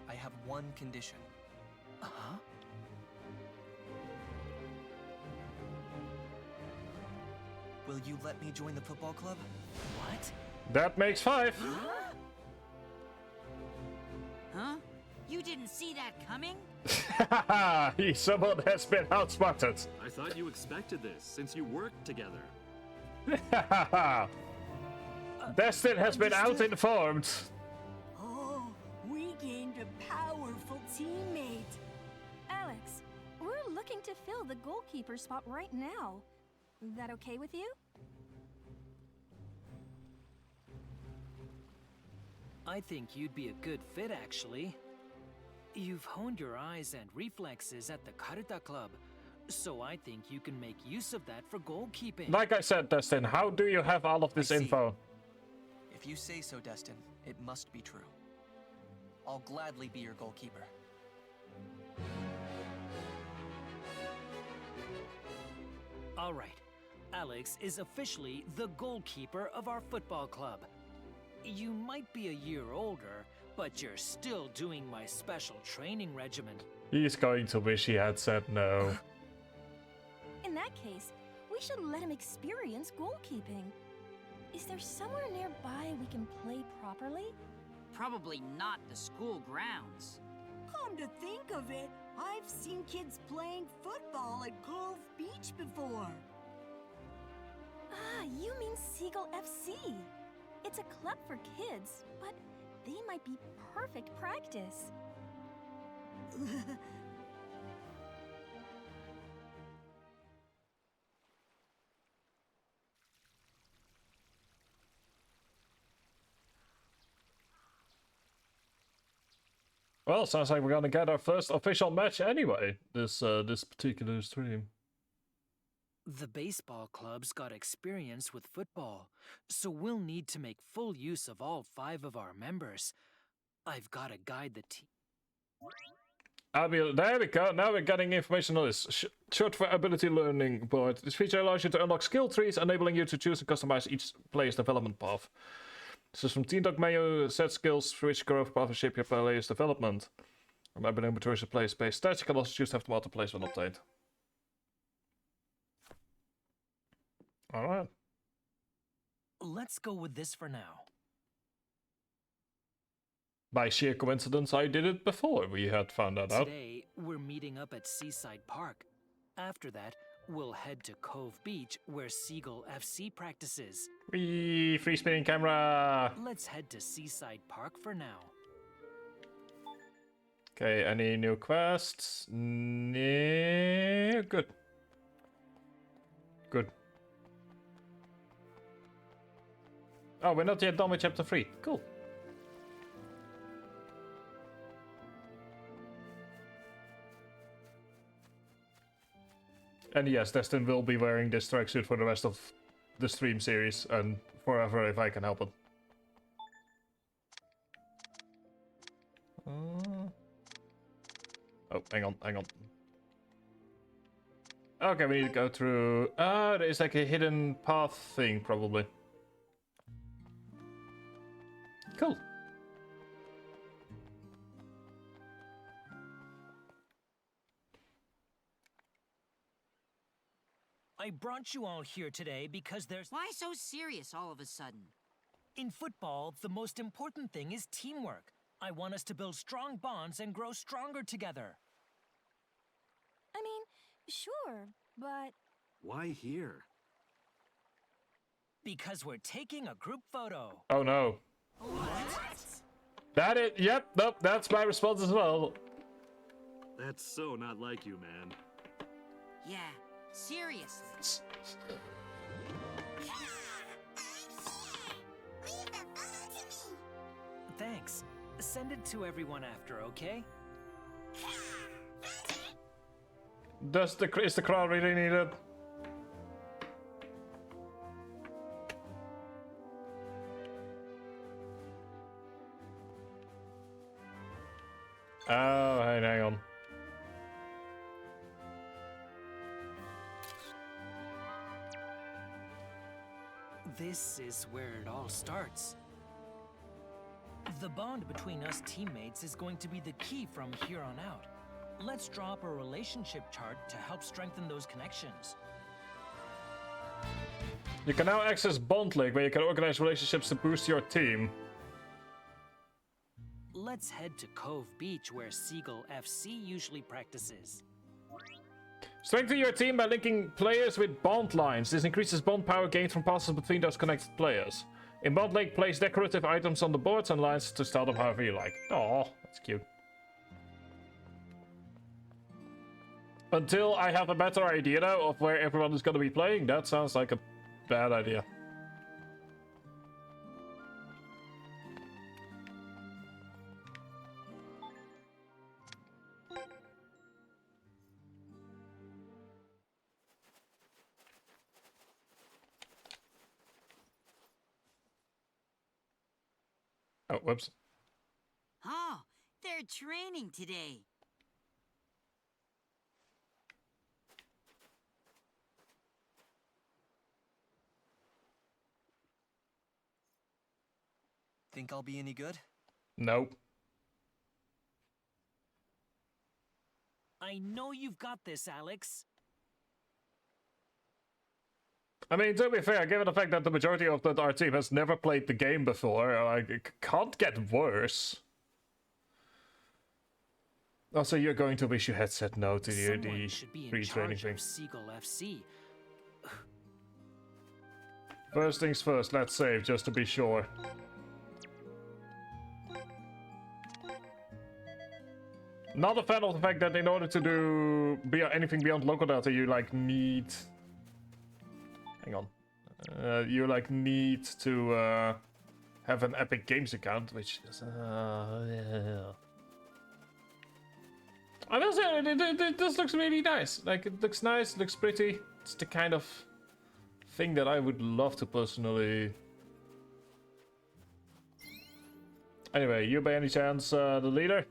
I have one condition. Uh-huh. Will you let me join the football club? What? That makes 5. Huh? You didn't see that coming? Someone has been outsmarted. I thought you expected this, since you worked together. Destin has been out-informed. Oh, we gained a powerful teammate. Alex, we're looking to fill the goalkeeper spot right now. That okay with you? I think you'd be a good fit, actually. You've honed your eyes and reflexes at the Karuta Club, so I think you can make use of that for goalkeeping. Like I said, Destin, how do you have all of this info? If you say so, Destin, it must be true. I'll gladly be your goalkeeper. All right. Alex is officially the goalkeeper of our football club. You might be a year older, but you're still doing my special training regimen. He's going to wish he had said no. In that case, we should let him experience goalkeeping. Is there somewhere nearby we can play properly? Probably not the school grounds. Come to think of it, I've seen kids playing football at Cove Beach before. Ah, you mean Seagull FC. It's a club for kids, but they might be perfect practice. Well, sounds like we're gonna get our first official match anyway, this particular stream. The baseball club's got experience with football, so we'll need to make full use of all 5 of our members. I've got to guide the team. There we go, now we're getting information on this. Short for ability learning board. This feature allows you to unlock skill trees, enabling you to choose and customize each player's development path. This is from Team Dog Mayo, set skills for which growth path and shape your player's development. I've been able to choose a player space stats. You can also choose to have the auto place when obtained. Alright. Let's go with this for now. By sheer coincidence, I did it before we had found that out. Today, we're meeting up at Seaside Park. After that, we'll head to Cove Beach, where Seagull FC practices. Whee! Free spinning camera! Let's head to Seaside Park for now. Okay, any new quests? No, good. Good. Oh, we're not yet done with chapter 3. Cool. And yes, Destin will be wearing this tracksuit for the rest of the stream series, and forever if I can help it. Oh, hang on. Okay, we need to go through... there's like a hidden path thing, probably. Cool. I brought you all here today because there's... Why so serious all of a sudden? In football, the most important thing is teamwork. I want us to build strong bonds and grow stronger together. I mean, sure, but... Why here? Because we're taking a group photo. Oh no. That it? Yep, nope, that's my response as well. That's so not like you, man. Yeah, seriously. Thanks. Send it to everyone after, okay? Is the crowd really needed? Oh, hey, hang on. This is where it all starts. The bond between us teammates is going to be the key from here on out. Let's draw up a relationship chart to help strengthen those connections. You can now access Bond Link, where you can organize relationships to boost your team. Let's head to Cove Beach, where Seagull FC usually practices. Strengthen your team by linking players with bond lines. This increases bond power gained from passes between those connected players. In Bond Link, place decorative items on the boards and lines to style them however you like. Oh, that's cute. Until I have a better idea now of where everyone is going to be playing, that sounds like a bad idea. Oh, whoops. Oh, they're training today. Think I'll be any good? Nope. I know you've got this, Alex. I mean, to be fair, given the fact that the majority of our team has never played the game before, like, it can't get worse. Also, you're going to wish you had said no to the pre-training thing. Seagull FC. First things first, let's save just to be sure. Not a fan of the fact that in order to do anything beyond local data, you like need. Hang on. You like need to have an Epic Games account, which is. Yeah. I will say this looks really nice. Like, it looks nice, looks pretty. It's the kind of thing that I would love to personally. Anyway, you by any chance the leader?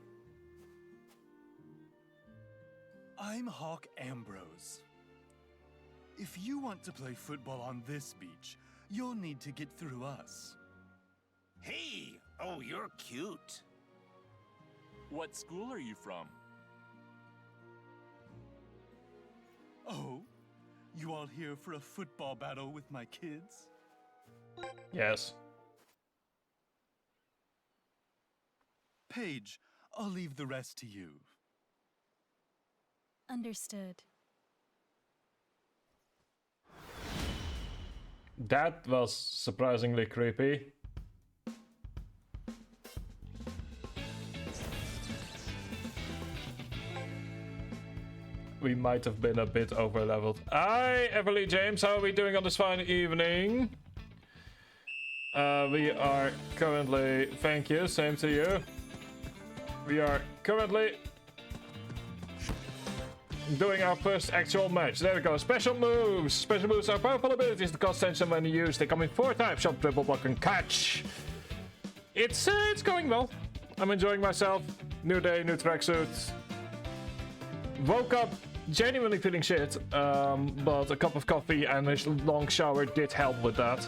I'm Hawk Ambrose. If you want to play football on this beach, you'll need to get through us. Hey! Oh, you're cute. What school are you from? Oh, you all here for a football battle with my kids? Yes. Paige, I'll leave the rest to you. Understood. That was surprisingly creepy. We might have been a bit over-leveled. Hi, Everly James, how are we doing on this fine evening? We are currently... Thank you, same to you. We are currently doing our first actual match. There we go. Special moves. Special moves are powerful abilities that cause tension when used. They come in 4 types: shot, dribble, block, and catch. It's going well. I'm enjoying myself. New day, new tracksuit. Woke up genuinely feeling shit, but a cup of coffee and a long shower did help with that.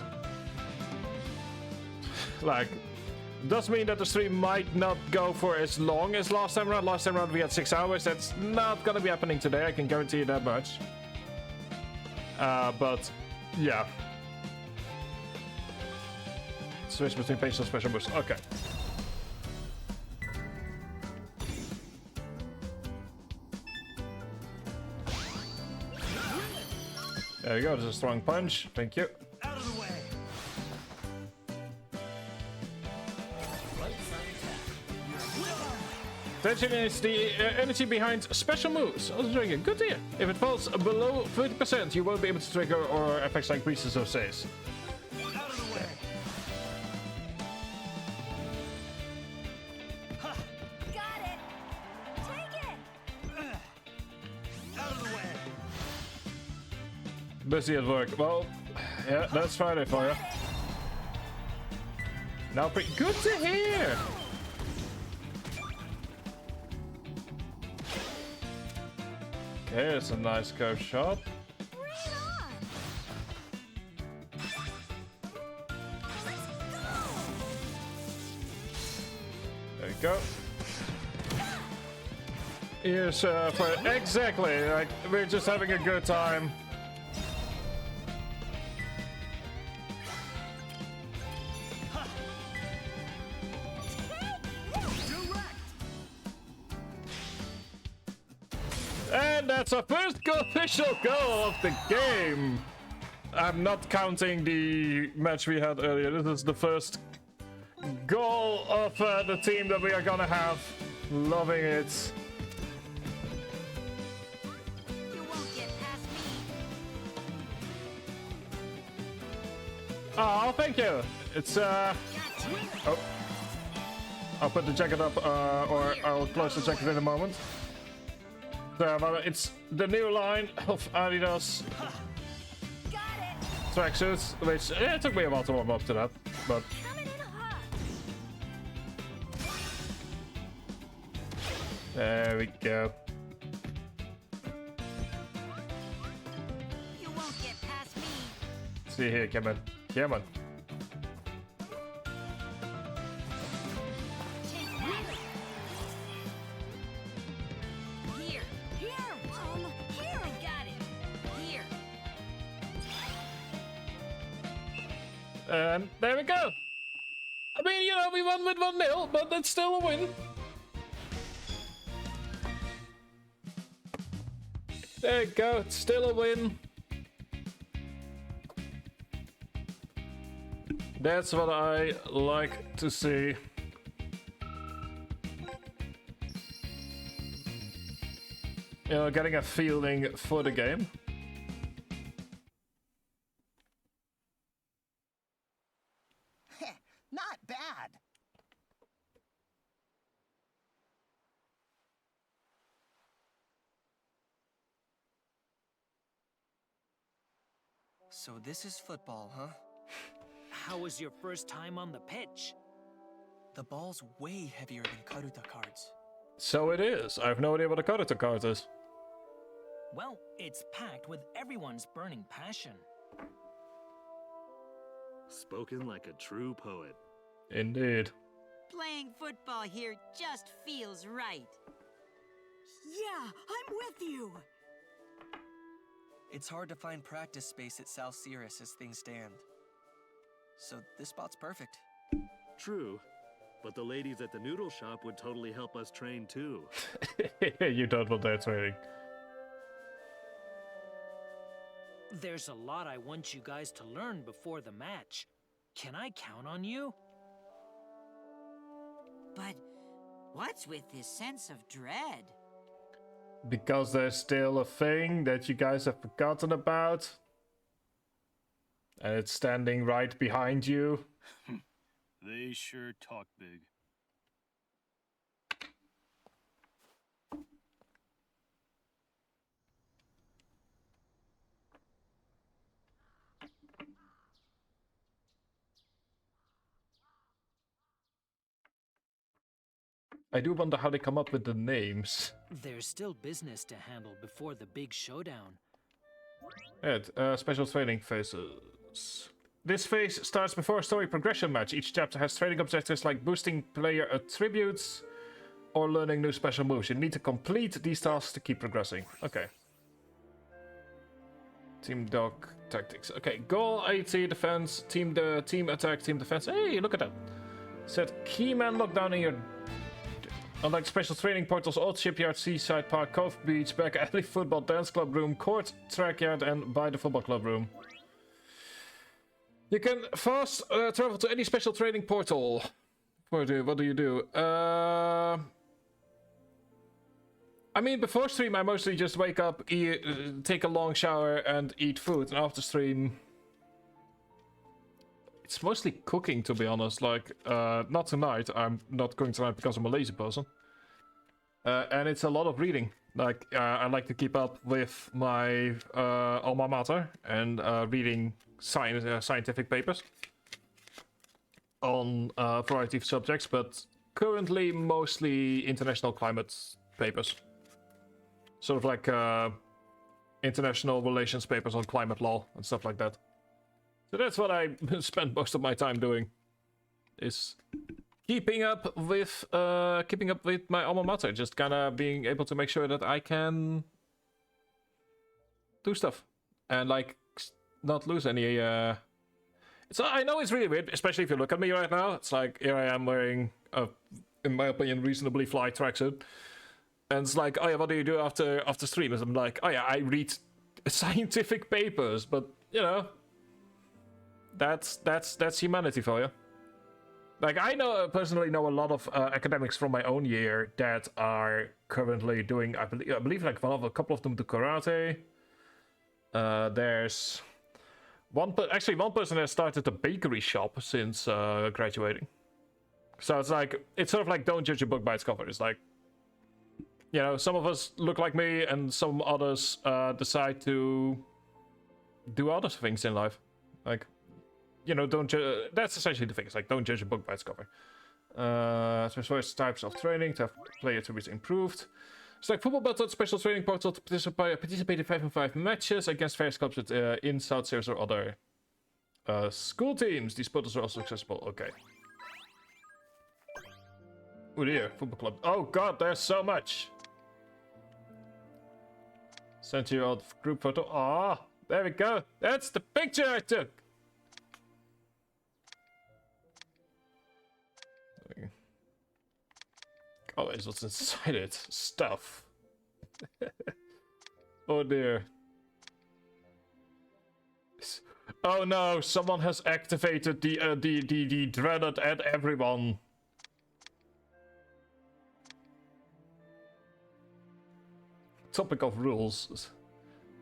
Like, does mean that the stream might not go for as long as last time around. Last time around we had 6 hours. That's not gonna be happening today, I can guarantee you that much. But yeah. Switch between pages and special moves. Okay. There you go, there's a strong punch. Thank you. Out of the way. Tension is the energy behind special moves. Also trigger. Good to hear. If it falls below 30%, you won't be able to trigger or effects like pieces of saves. Out of the way. Got it! Take it! Out of the way. Busy at work. Well, yeah, that's Friday for you. Now, pretty good to hear. Okay, it's a nice curve shot. There you go. Here's for exactly like we're just having a good time. And that's our first official goal of the game. I'm not counting the match we had earlier. This is the first goal of the team that we are gonna have. Loving it. You won't get past me. Oh, thank you. It's oh. I'll put the jacket up, or I'll close the jacket in a moment. But it's the new line of Adidas tracksuits, which it took me a while to warm up to that, but there we go. You won't get past me. See here, come on, come on. And there we go. I mean, you know, we won with 1-0, but that's still a win. There you go, it's still a win. That's what I like to see. You know, getting a feeling for the game. Not bad. So this is football, huh? How was your first time on the pitch? The ball's way heavier than Karuta cards. So it is. I have no idea what a Karuta card is. Well, it's packed with everyone's burning passion. Spoken like a true poet. Indeed. Playing football here just feels right. Yeah, I'm with you. It's hard to find practice space at South Cirrus as things stand. So this spot's perfect. True, but the ladies at the noodle shop would totally help us train too. You don't want that training. There's a lot I want you guys to learn before the match. Can I count on you? But what's with this sense of dread? Because there's still a thing that you guys have forgotten about. And it's standing right behind you. They sure talk big. I do wonder how they come up with the names. There's still business to handle before the big showdown. Right, special training phases. This phase starts before a story progression match. Each chapter has training objectives like boosting player attributes or learning new special moves. You need to complete these tasks to keep progressing. Okay. Team dog tactics. Okay, goal, AT, defense, team attack, team defense. Hey, look at that. Set key man lockdown in your... Unlike special training portals, old shipyard, seaside park, cove beach, back alley, football, dance club room, court, track yard, and by the football club room. You can fast travel to any special training portal. What do you do? I mean, before stream, I mostly just wake up, take a long shower, and eat food. And after stream, it's mostly cooking, to be honest. Like, not tonight. I'm not going tonight because I'm a lazy person. And it's a lot of reading. Like, I like to keep up with my alma mater and reading scientific papers on a variety of subjects, but currently mostly international climate papers. Sort of like international relations papers on climate law and stuff like that. So that's what I spend most of my time doing, is keeping up with my alma mater, just kind of being able to make sure that I can do stuff and like not lose any. So I know it's really weird, especially if you look at me right now. It's like here I am wearing a, in my opinion, reasonably fly tracksuit. And it's like, oh yeah, what do you do after stream? And I'm like, oh yeah, I read scientific papers, but you know, that's humanity for you. Like I personally know a lot of academics from my own year that are currently doing, I believe like a couple of them do karate. There's one person has started a bakery shop since graduating. So it's like, it's sort of like don't judge a book by its cover. It's like, you know, some of us look like me and some others decide to do other things in life. Like, you know, that's essentially the thing. It's like, don't judge a book by its cover. Specialized types of training to have player to be improved. It's like football battle, special training portal to participate in 5-on-5 matches against various clubs in South Series or other school teams. These portals are also accessible. Okay. Oh dear, football club. Oh god, there's so much. Sent you out group photo. Ah, there we go. That's the picture I took. Oh, is what's inside it? Stuff. Oh dear. Oh no, someone has activated the dreaded add everyone. Topic of rules.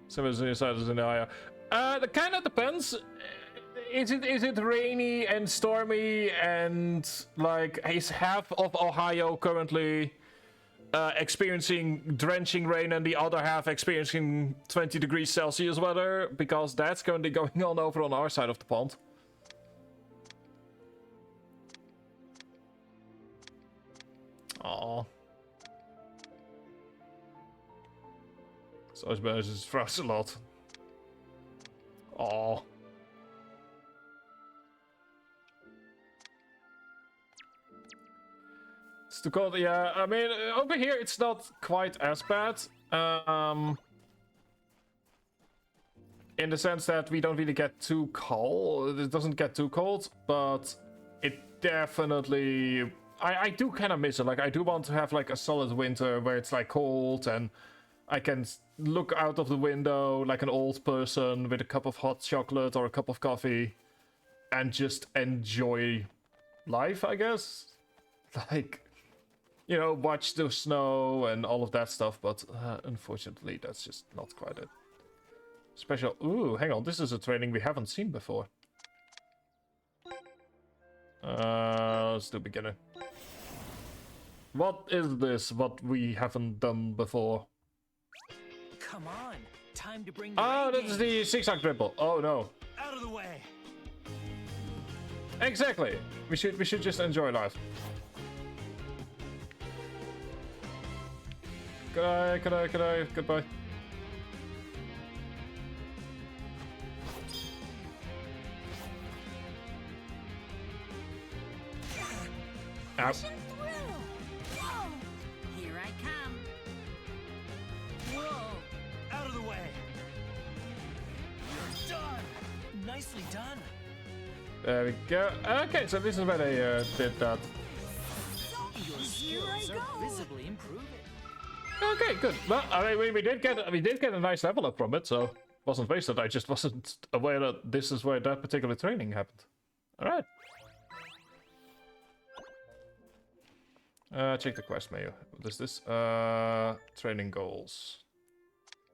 Someone's inside is an area. That kind of depends. Is it rainy and stormy and like is half of Ohio currently experiencing drenching rain and the other half experiencing 20 degrees Celsius weather? Because that's currently going on over on our side of the pond. Aww. So it's just frost a lot. Aww. It's too cold, yeah. I mean, over here it's not quite as bad. In the sense that we don't really get too cold. It doesn't get too cold, but it definitely... I do kind of miss it. Like, I do want to have like a solid winter where it's like cold and I can look out of the window like an old person with a cup of hot chocolate or a cup of coffee and just enjoy life, I guess. Like, you know, watch the snow and all of that stuff, but unfortunately that's just not quite it. Special... Ooh, hang on, this is a training we haven't seen before. Let's do beginner. What is this, what we haven't done before? Come on, time to bring the Oh, that's the zigzag dribble. Oh no. Out of the way. Exactly. We should just enjoy life. Goodbye. Ow. Here I come. Whoa! Out of the way. Nicely done. There we go. Okay, so this is where they did that. Your skills are visibly improving. Okay, good. Well, I mean, we did get a nice level up from it, so wasn't wasted. I just wasn't aware that this is where that particular training happened. All right. Check the quest menu. What is this? Training goals.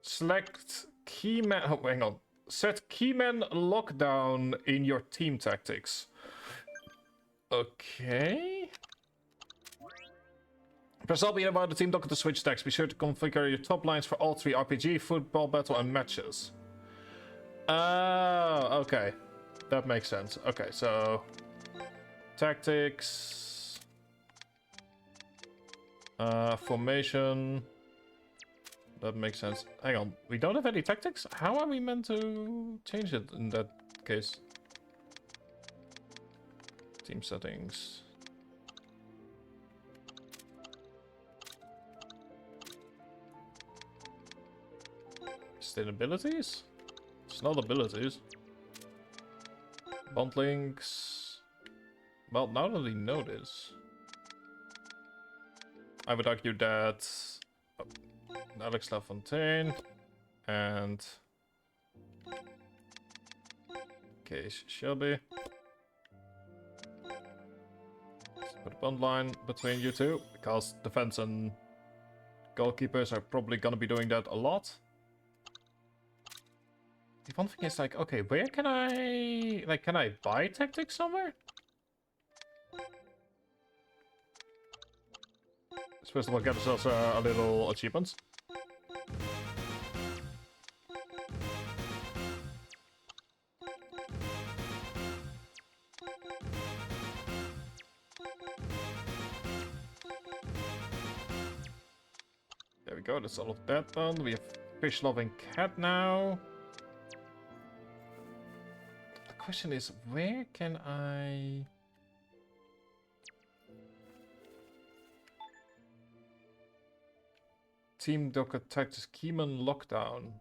Select keyman. Oh, hang on. Set keyman lockdown in your team tactics. Okay. Press LB about the team docker to switch decks. Be sure to configure your top lines for all 3 RPG, football, battle, and matches. Oh, okay. That makes sense. Okay, so tactics, formation. That makes sense. Hang on, we don't have any tactics? How are we meant to change it in that case? Team settings. Abilities? It's not abilities. Bond links. Well, now that we know this, I would argue that Alex LaFontaine and Case Shelby. Let's put a bond line between you two, because defense and goalkeepers are probably gonna be doing that a lot. The one thing is, like, okay, where can I... Like, can I buy tactics somewhere? Let's first of all get ourselves a little achievements. There we go, that's all of that done. We have Fish Loving Cat now. The question is, where can I... Team Docker Tactics Keyman Lockdown.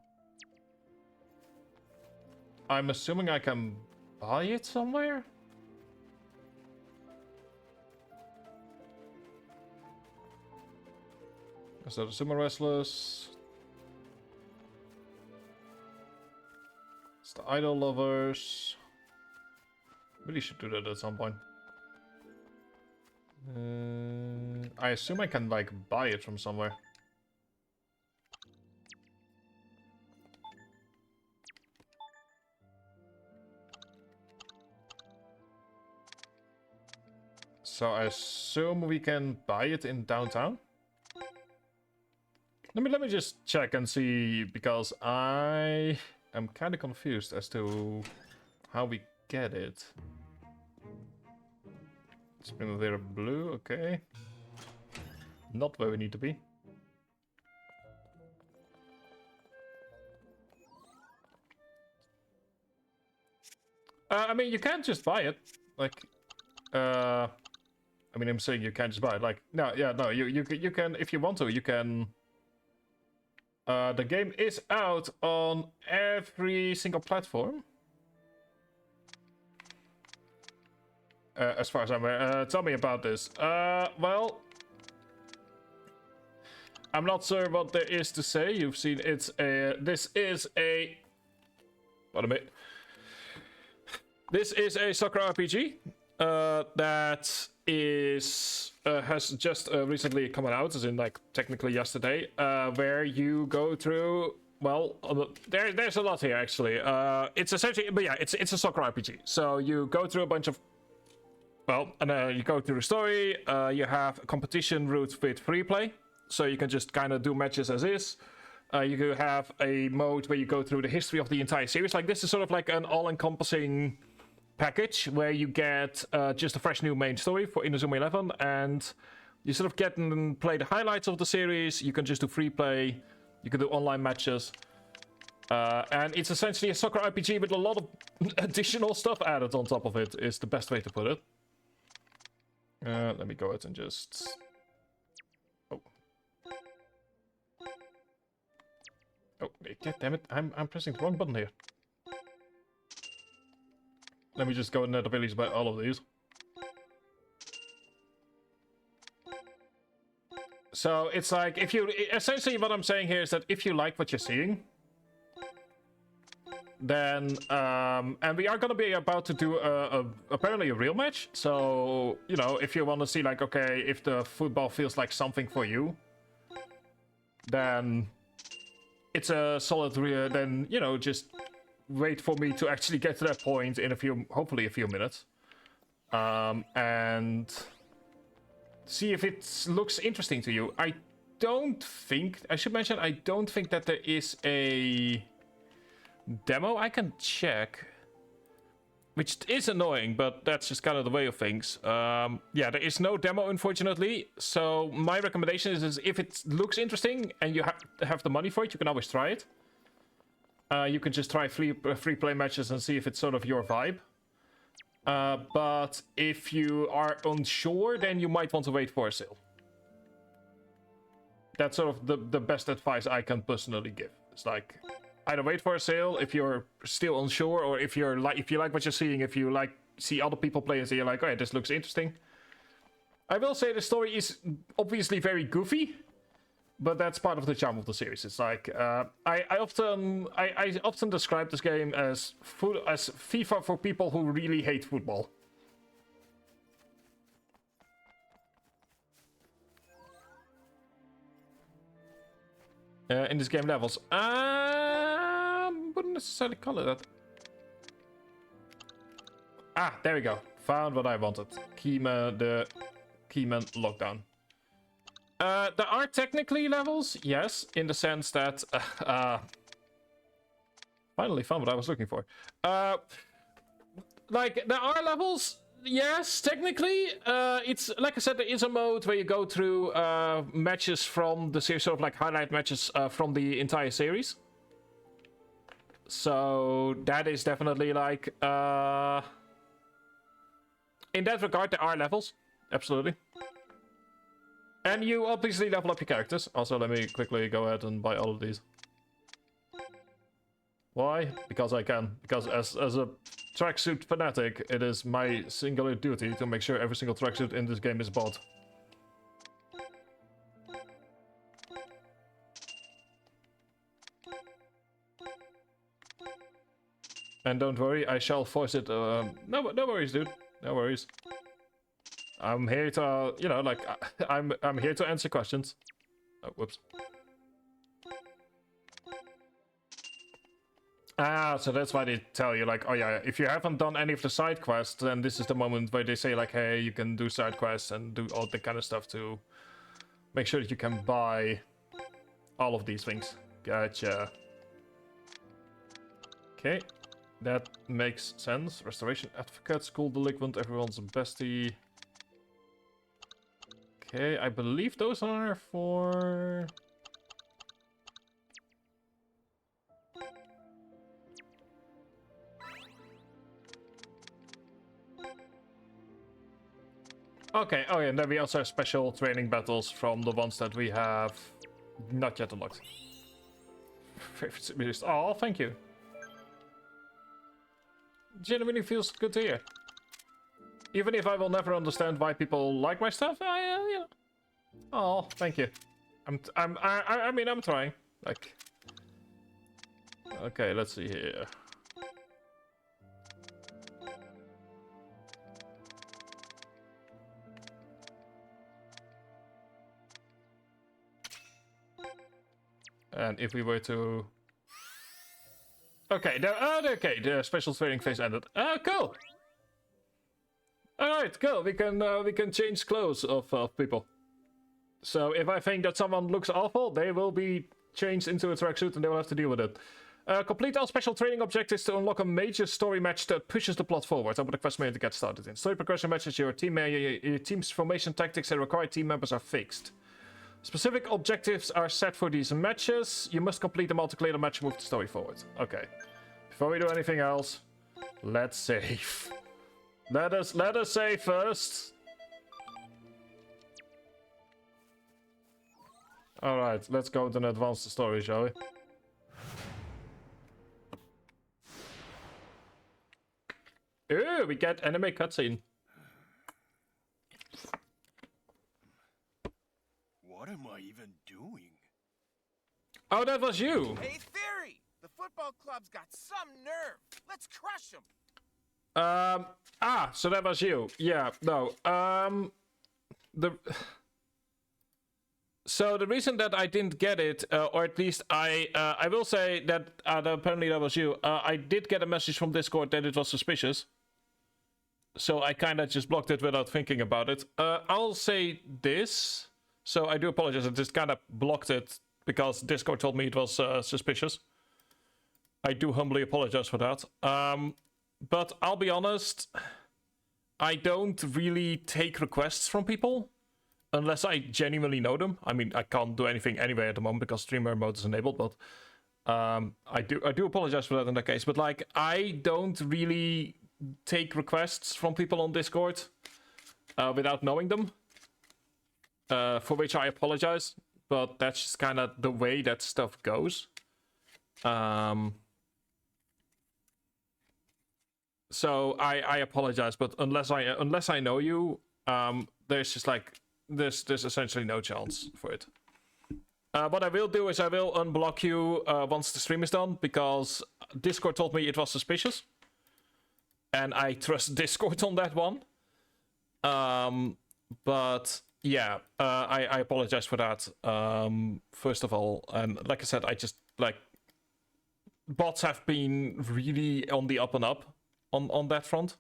I'm assuming I can buy it somewhere? Is that the Sumo Wrestlers? It's the Idol Lovers. Really should do that at some point. I assume I can, like, buy it from somewhere. So I assume we can buy it in downtown. Let me just check and see, because I am kind of confused as to how we get it. It's been there blue, okay. Not where we need to be. I mean, you can't just buy it. Like, I mean, I'm saying you can't just buy it. Like, no, yeah, no, you can, if you want to, you can. The game is out on every single platform. As far as I'm aware. Tell me about this. Well, I'm not sure what there is to say. You've seen it's a... This is a... What a minute. This is a soccer RPG that is has just recently come out, as in, like, technically yesterday, where you go through... Well, there's a lot here, actually. It's essentially... But yeah, it's a soccer RPG. So you go through a bunch of... Well, and you go through the story. You have a competition route with free play. So you can just kind of do matches as is. You could have a mode where you go through the history of the entire series. Like, this is sort of like an all-encompassing package where you get just a fresh new main story for Inazuma 11, and you sort of get and play the highlights of the series. You can just do free play. You can do online matches. And it's essentially a soccer RPG with a lot of additional stuff added on top of it, is the best way to put it. Let me go ahead and just... Oh, god damn it, I'm pressing the wrong button here. Let me just go in the abilities by all of these. So it's like, if you... Essentially what I'm saying here is that if you like what you're seeing, then... and we are gonna be about to do apparently a real match. So, you know, if you want to see like, okay, if the football feels like something for you, then it's a solid... then, you know, just wait for me to actually get to that point in a few... hopefully a few minutes. And... see if it looks interesting to you. I don't think... I should mention, I don't think that there is a demo. I can check. Which is annoying, but that's just kind of the way of things. Yeah, there is no demo, unfortunately. So my recommendation is if it looks interesting and you have the money for it, you can always try it. You can just try free play matches and see if it's sort of your vibe. But if you are unsure, then you might want to wait for a sale. That's sort of the best advice I can personally give. It's like, either wait for a sale if you're still unsure, or if you like what you're seeing, if you see other people play and say you're like, oh yeah, this looks interesting. I will say the story is obviously very goofy, but that's part of the charm of the series. It's like, I often describe this game as FIFA for people who really hate football. In this game levels. Wouldn't necessarily call it that. Ah, there we go. Found what I wanted. The Keyman lockdown. There are technically levels, yes, in the sense that... finally found what I was looking for. Like, there are levels, yes, technically. It's, like I said, there is a mode where you go through matches from the series, sort of like highlight matches from the entire series. So, that is definitely like... in that regard, there are levels, absolutely. And you obviously level up your characters. Also, let me quickly go ahead and buy all of these. Why? Because I can. Because as a tracksuit fanatic, it is my singular duty to make sure every single tracksuit in this game is bought. And don't worry, I shall force it. No worries, dude. No worries. I'm here to, you know, like, I'm here to answer questions. Oh, whoops. Ah, so that's why they tell you, like, oh yeah, if you haven't done any of the side quests, then this is the moment where they say, like, hey, you can do side quests and do all that kind of stuff to make sure that you can buy all of these things. Gotcha. Okay, that makes sense. Restoration advocate, school delinquent, everyone's a bestie. Okay, I believe those are for... Okay, oh yeah, and then we also have special training battles from the ones that we have not yet unlocked. Oh, thank you. Genuinely feels good to hear. Even if I will never understand why people like my stuff, you know. Oh, thank you. I mean, I'm trying. Like, okay, let's see here. And if we were to... Okay, the special training phase ended. Cool. Alright, cool. We can change clothes of people. So if I think that someone looks awful, they will be changed into a tracksuit and they will have to deal with it. Complete all special training objectives to unlock a major story match that pushes the plot forward. Open the quest menu to get started in. Story progression matches, your team's formation tactics and required team members are fixed. Specific objectives are set for these matches. You must complete them all to clear the match and move the story forward. Okay. Before we do anything else, let's save. Let us save first. Alright, let's go and advance the story, shall we? Ooh, we get anime cutscene. What am I even doing? Oh, that was you. Hey, Theory! The football club's got some nerve. Let's crush them. So that was you. Yeah, no. So the reason that I didn't get it, or at least I will say that apparently that was you. I did get a message from Discord that it was suspicious. So I kind of just blocked it without thinking about it. I'll say this. So I do apologize. I just kind of blocked it because Discord told me it was suspicious. I do humbly apologize for that. But I'll be honest, I don't really take requests from people unless I genuinely know them. I mean, I can't do anything anyway at the moment because streamer mode is enabled, but I do apologize for that in that case. But like, I don't really take requests from people on Discord without knowing them, for which I apologize. But that's just kind of the way that stuff goes. So I apologize, but unless I know you, there's just like there's essentially no chance for it. What I will do is I will unblock you once the stream is done because Discord told me it was suspicious, and I trust Discord on that one. But yeah, I apologize for that. First of all, and like I said, I just like bots have been really on the up and up. On that front.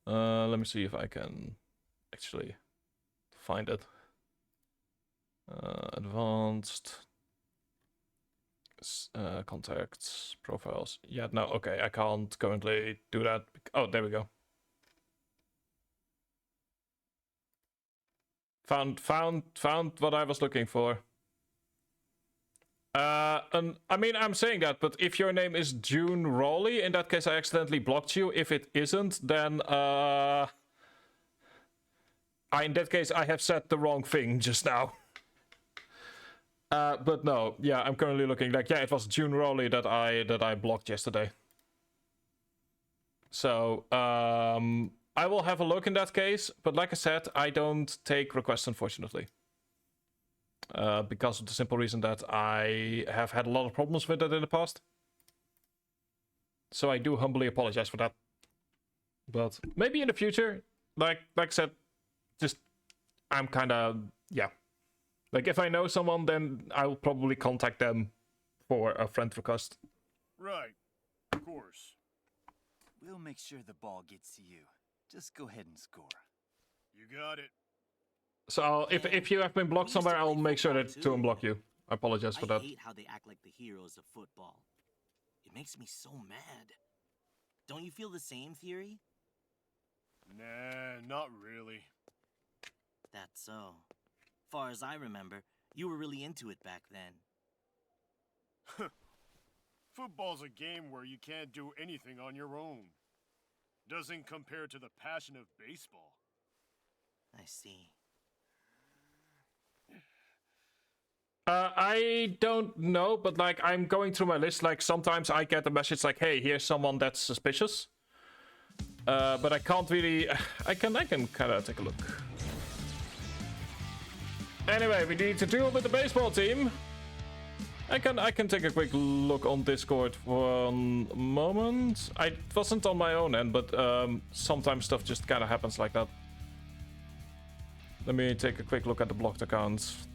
Let me see if I can actually find it. Advanced contacts, profiles. Yeah, no, okay, I can't currently do that. Oh, there we go. Found what I was looking for. And I mean, I'm saying that, but if your name is June Rowley, in that case I accidentally blocked you. If it isn't, then in that case I have said the wrong thing just now. But no, yeah, I'm currently looking like, yeah, it was June Rowley that I blocked yesterday. So I will have a look in that case, but like I said, I don't take requests, unfortunately. Because of the simple reason that I have had a lot of problems with it in the past. So I do humbly apologize for that. But maybe in the future, like I said, just I'm kind of, yeah. Like if I know someone, then I'll probably contact them for a friend request. Right, of course. We'll make sure the ball gets to you. Just go ahead and score. You got it. So if you have been blocked somewhere, I'll make sure to unblock you. I apologize for that. I hate how they act like the heroes of football. It makes me so mad. Don't you feel the same, Theory? Nah, not really. That's so. Far as I remember, you were really into it back then. Football's a game where you can't do anything on your own. Doesn't compare to the passion of baseball. I see. I don't know, but like I'm going through my list. Like sometimes I get a message like, "Hey, here's someone that's suspicious," but I can't really. I can kind of take a look. Anyway, we need to deal with the baseball team. I can take a quick look on Discord for a moment. I wasn't on my own end, but sometimes stuff just kind of happens like that. Let me take a quick look at the blocked accounts.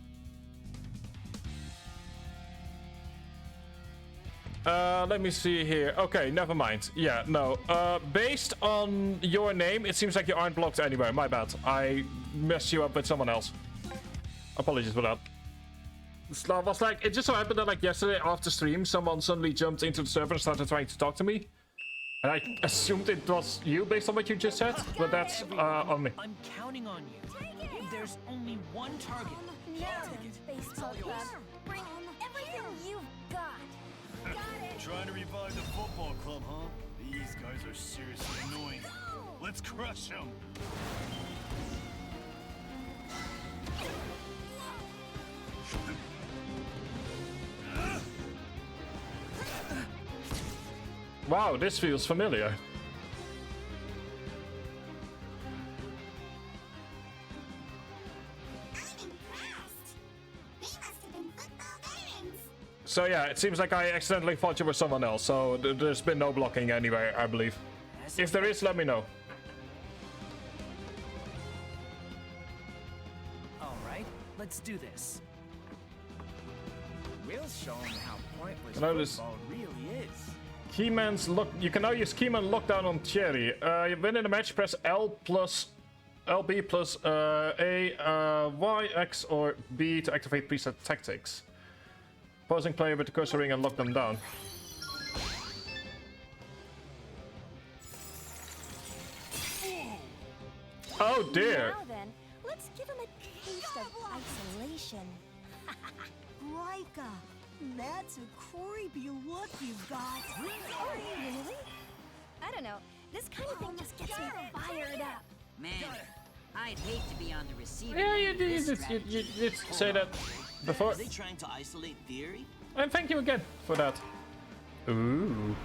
Let me see here. Okay, never mind. Yeah, no. Based on your name, it seems like you aren't blocked anywhere. My bad. I messed you up with someone else. Apologies for that. It was like, it just so happened that like yesterday after stream, someone suddenly jumped into the server and started trying to talk to me. And I assumed it was you based on what you just said, but that's on me. I'm counting on you. There's only one target. Now, baseball club, bring everything you've got. Trying to revive the football club, huh? These guys are seriously annoying. Let's crush them. Wow, this feels familiar. So yeah, it seems like I accidentally thought you were someone else, so there's been no blocking anyway, I believe. If there is, let me know. Alright, let's do this. We'll show him how pointless Notice football really is. Keyman's lock. You can now use Keyman lockdown on Thierry. You win in a match, press LB plus A, Y, X, or B to activate preset tactics. Pausing player with the cursor ring and lock them down. Oh dear! Now then, let's give him a taste of isolation. Rika, that's a creepy look you've got. Really? I don't know. This kind of thing just gets me fired up. Man, I'd hate to be on the receiving Yeah, end of this strategy. you did say that before. Are they trying to isolate Theory? And thank you again for that. Ooh.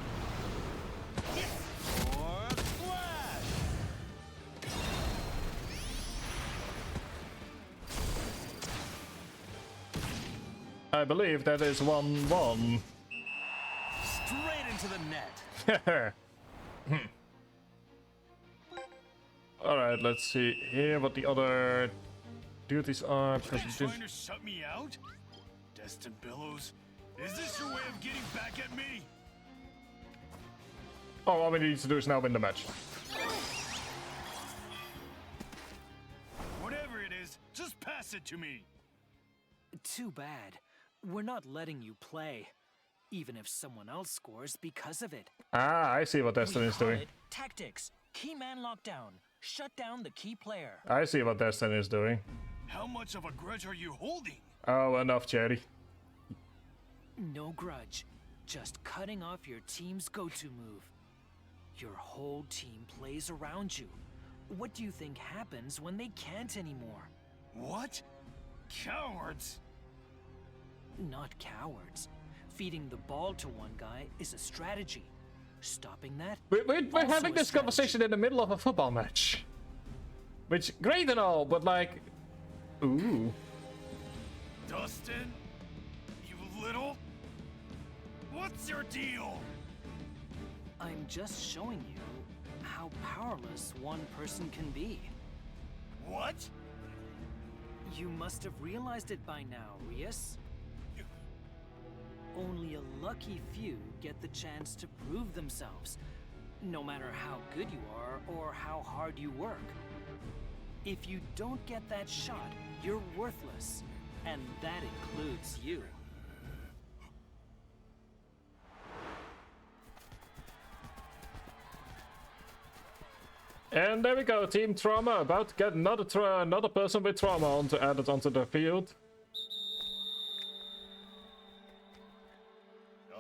I believe that is 1-1. Straight into the net. Alright, let's see here what the other duties are. Are you trying to shut me out? Destin Billows, is this your way of getting back at me? Oh, all we need to do is now win the match. Whatever it is, just pass it to me. Too bad. We're not letting you play, even if someone else scores because of it. Ah, I see what Destin is doing. Tactics. Key man lockdown. Shut down the key player. I see what Destin is doing. How much of a grudge are you holding? Oh, enough, Cherry. No grudge. Just cutting off your team's go-to move. Your whole team plays around you. What do you think happens when they can't anymore? What? Cowards! Not cowards. Feeding the ball to one guy is a strategy. Stopping that? We're having this conversation in the middle of a football match. Which, great and all, but like... Ooh. Dustin? You little... What's your deal? I'm just showing you how powerless one person can be. What? You must have realized it by now, Rias. Only a lucky few get the chance to prove themselves, no matter how good you are or how hard you work. If you don't get that shot, you're worthless, and that includes you. And there we go, Team Trauma, about to get another person with trauma added onto the field.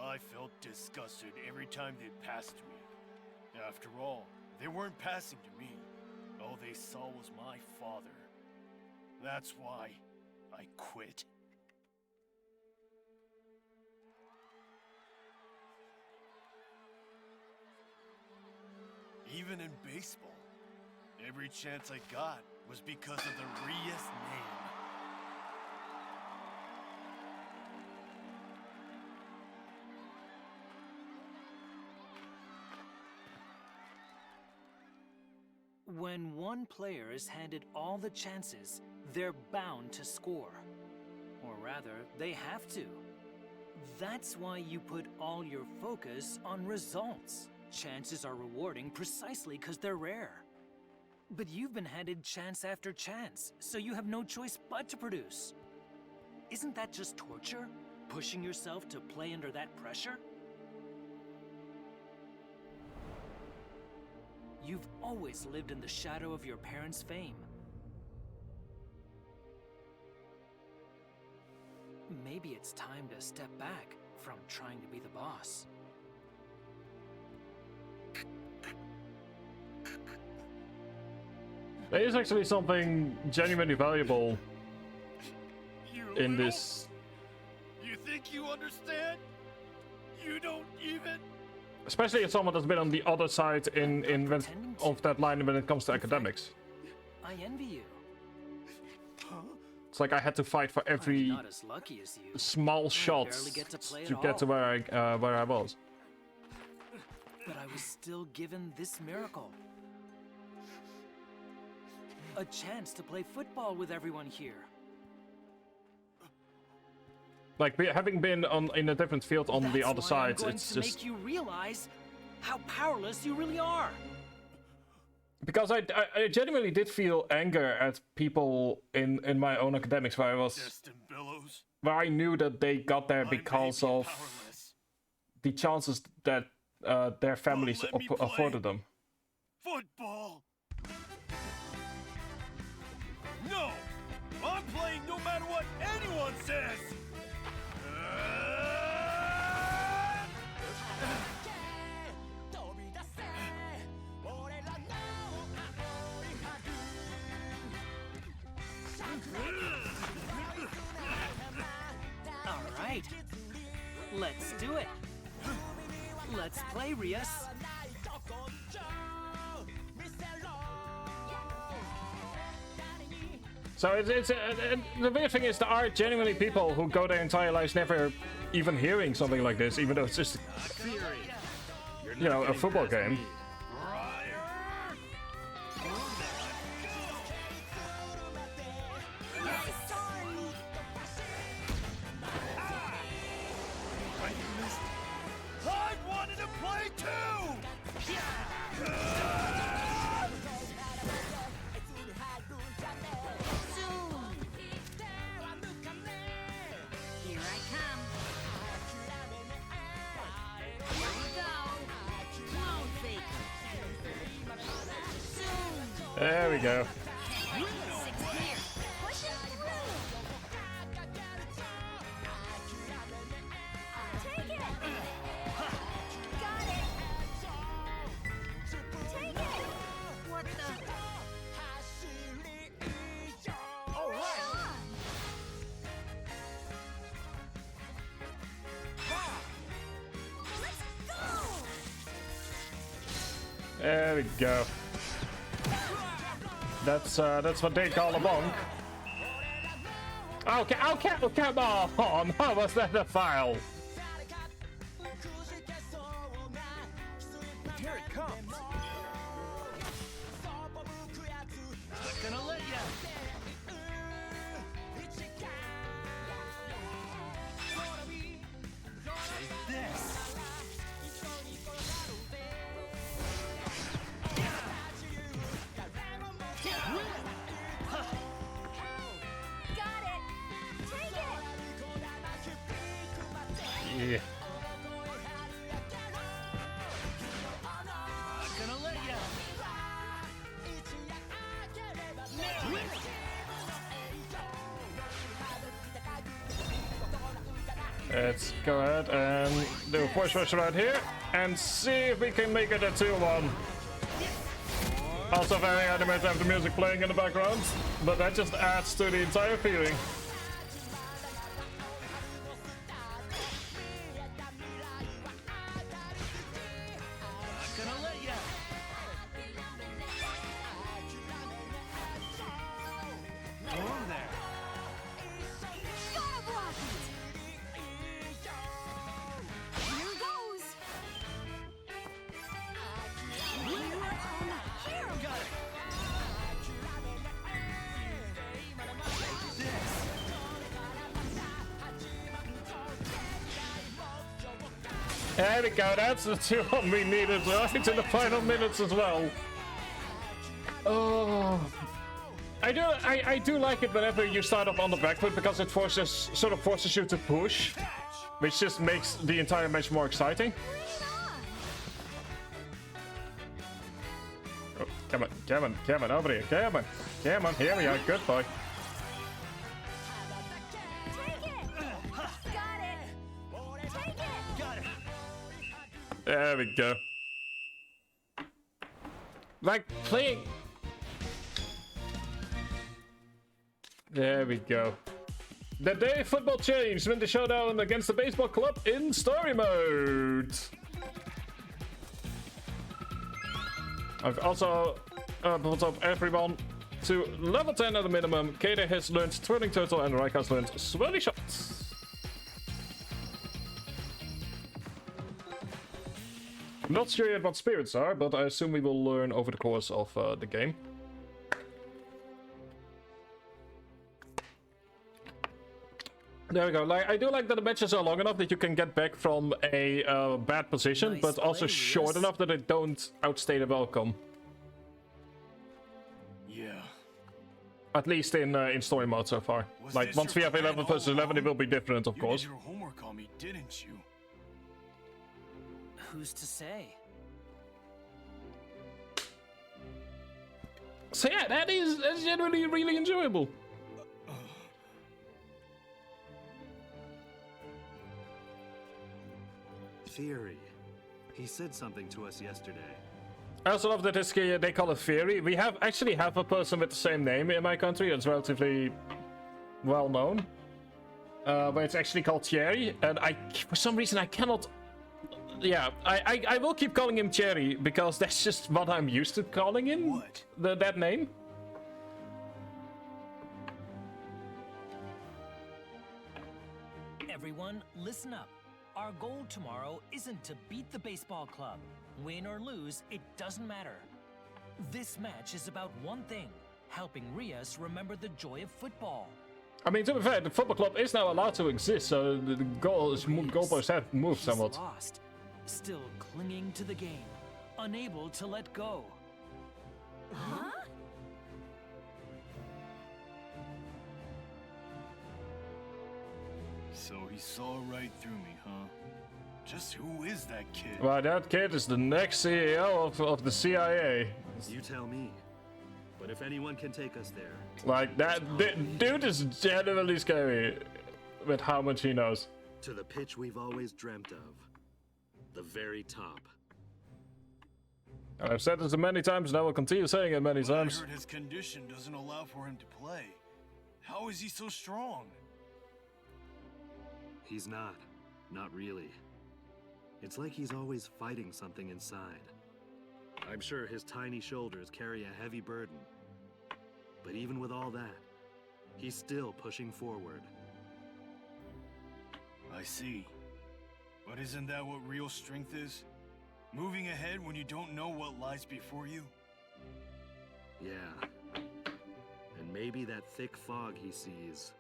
I felt disgusted every time they passed me. After all, they weren't passing to me. All they saw was my father. That's why I quit. Even in baseball, every chance I got was because of the Rias name. When one player is handed all the chances, they're bound to score. Or rather, they have to. That's why you put all your focus on results. Chances are rewarding precisely because they're rare. But you've been handed chance after chance, so you have no choice but to produce. Isn't that just torture? Pushing yourself to play under that pressure? You've always lived in the shadow of your parents' fame. Maybe it's time to step back from trying to be the boss. There is actually something genuinely valuable in this. You think you understand? You don't even... Especially as someone that's been on the other side of that line when it comes to academics. I envy you. It's like I had to fight for every not as lucky as you. small shot barely get to play to at get to all. where I was. But I was still given this miracle. A chance to play football with everyone here. Like having been in a different field on the other side, I'm going it's to just make you realize how powerless you really are. because I genuinely did feel anger at people in my own academics where I knew that they got there because of the chances that their families afforded them. Football! No! I'm playing no matter what anyone says! All right. Let's do it. Let's play, Rias. So it's the weird thing is there are genuinely people who go their entire lives never even hearing something like this, even though it's just a football game. I wanted to play too! Here I come. Here we go. Clone faker. There we go. There we go. That's what they call a bonk. Okay, come on! How was that a foul? Here it comes! Not gonna let ya! Take this! Yeah. Not gonna let ya! Let's go ahead and do a force rush right here and see if we can make it a 2-1. Also very animated to have the music playing in the background, but that just adds to the entire feeling. Not gonna let ya! Go on there! Here goes. Got it! There we go, that's the 2-1 we needed right in the final minutes as well. Oh, I do like it whenever you start up on the back foot because it sort of forces you to push, which just makes the entire match more exciting. Oh, come on, over here, come on, here we are, good boy. There we go. Like playing. There we go. The day football changed when the showdown against the baseball club in story mode. I've also built up everyone to level 10 at a minimum. Kader has learned Twirling Turtle and Raika has learned Swirly Shot. I'm not sure yet what spirits are, but I assume we will learn over the course of the game. There we go. Like, I do like that the matches are long enough that you can get back from a bad position, Nice but also play, short Rios. enough that they don't outstay the welcome. Yeah. At least in story mode so far. Was Like, this once your we have plan 11 versus all 11, it along? will be different, of You course. did your homework on me, didn't you? Who's to say? So yeah, that's generally really enjoyable. Theory. He said something to us yesterday. I also love that they call it theory. We actually have a person with the same name in my country that's relatively well known. But it's actually called Thierry, and for some reason I cannot. Yeah, I will keep calling him Thierry because that's just what I'm used to calling him. What? That name. Everyone, listen up. Our goal tomorrow isn't to beat the baseball club. Win or lose, it doesn't matter. This match is about one thing, helping Rias remember the joy of football. I mean, to be fair, the football club is now allowed to exist, so the goalposts have moved somewhat. He's lost, still clinging to the game, unable to let go. Huh? So he saw right through me, huh? Just who is that kid? Well, that kid is the next CEO of the CIA. You tell me. But if anyone can take us there... Like, that dude is genuinely scary with how much he knows. To the pitch we've always dreamt of. The very top. I've said this many times and I will continue saying it many But I times. heard his condition doesn't allow for him to play. How is he so strong? He's not. Not really. It's like he's always fighting something inside. I'm sure his tiny shoulders carry a heavy burden. But even with all that, he's still pushing forward. I see. But isn't that what real strength is? Moving ahead when you don't know what lies before you? Yeah. And maybe that thick fog he sees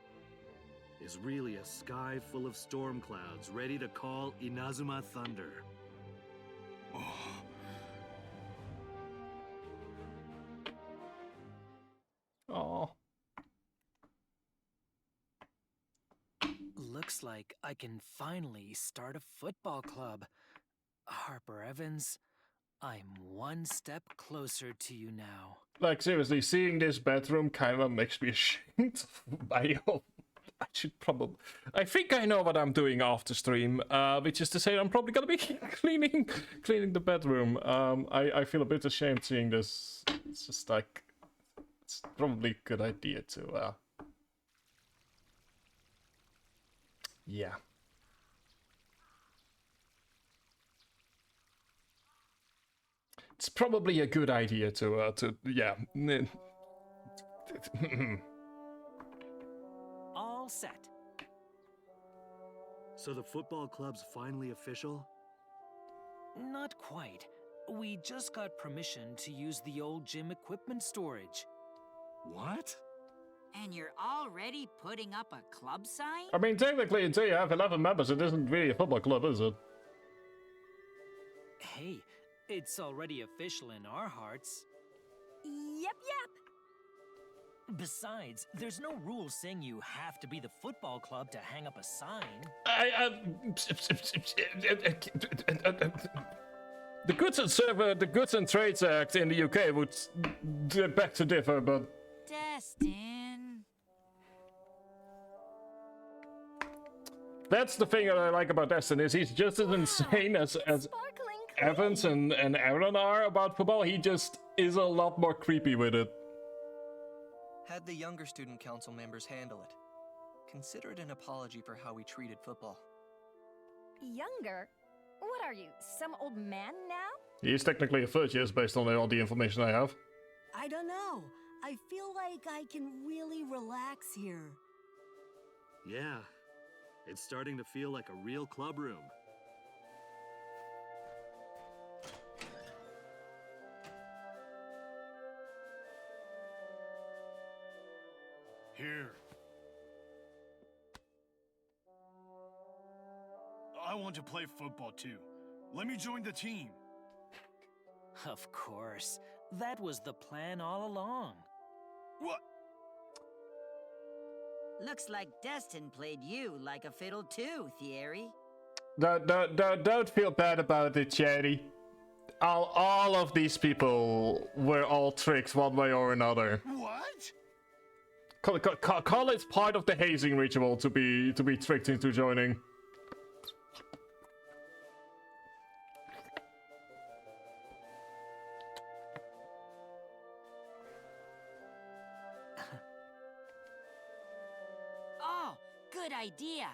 is really a sky full of storm clouds ready to call Inazuma Thunder. Oh. Looks like I can finally start a football club. Harper Evans, I'm one step closer to you now. Like, seriously, seeing this bedroom kind of makes me ashamed of my own. I should probably... I think I know what I'm doing after stream, which is to say I'm probably gonna be cleaning the bedroom. I feel a bit ashamed seeing this. It's just like... It's probably a good idea to... Yeah. It's probably a good idea to yeah. All set. So the football club's finally official? Not quite. We just got permission to use the old gym equipment storage. What? And you're already putting up a club sign? I mean, technically, until you have 11 members, it isn't really a football club, is it? Hey, it's already official in our hearts. Yep. Besides, there's no rule saying you have to be the football club to hang up a sign. The Goods and Trades Act in the UK would beg to differ, but... Destin. That's the thing that I like about Destin, is he's just as insane as Evans and Aaron are about football. He just is a lot more creepy with it. Had the younger student council members handle it. Consider it an apology for how we treated football. Younger? What are you, some old man now? He is technically a third year, based on all the information I have. I don't know. I feel like I can really relax here. Yeah, it's starting to feel like a real club room. Here. I want to play football too. Let me join the team. Of course. That was the plan all along. What? Looks like Destin played you like a fiddle too, Thierry. Don't feel bad about it, Cherry. All of these people were all tricked one way or another. What? Call it part of the hazing ritual to be tricked into joining. Oh, good idea.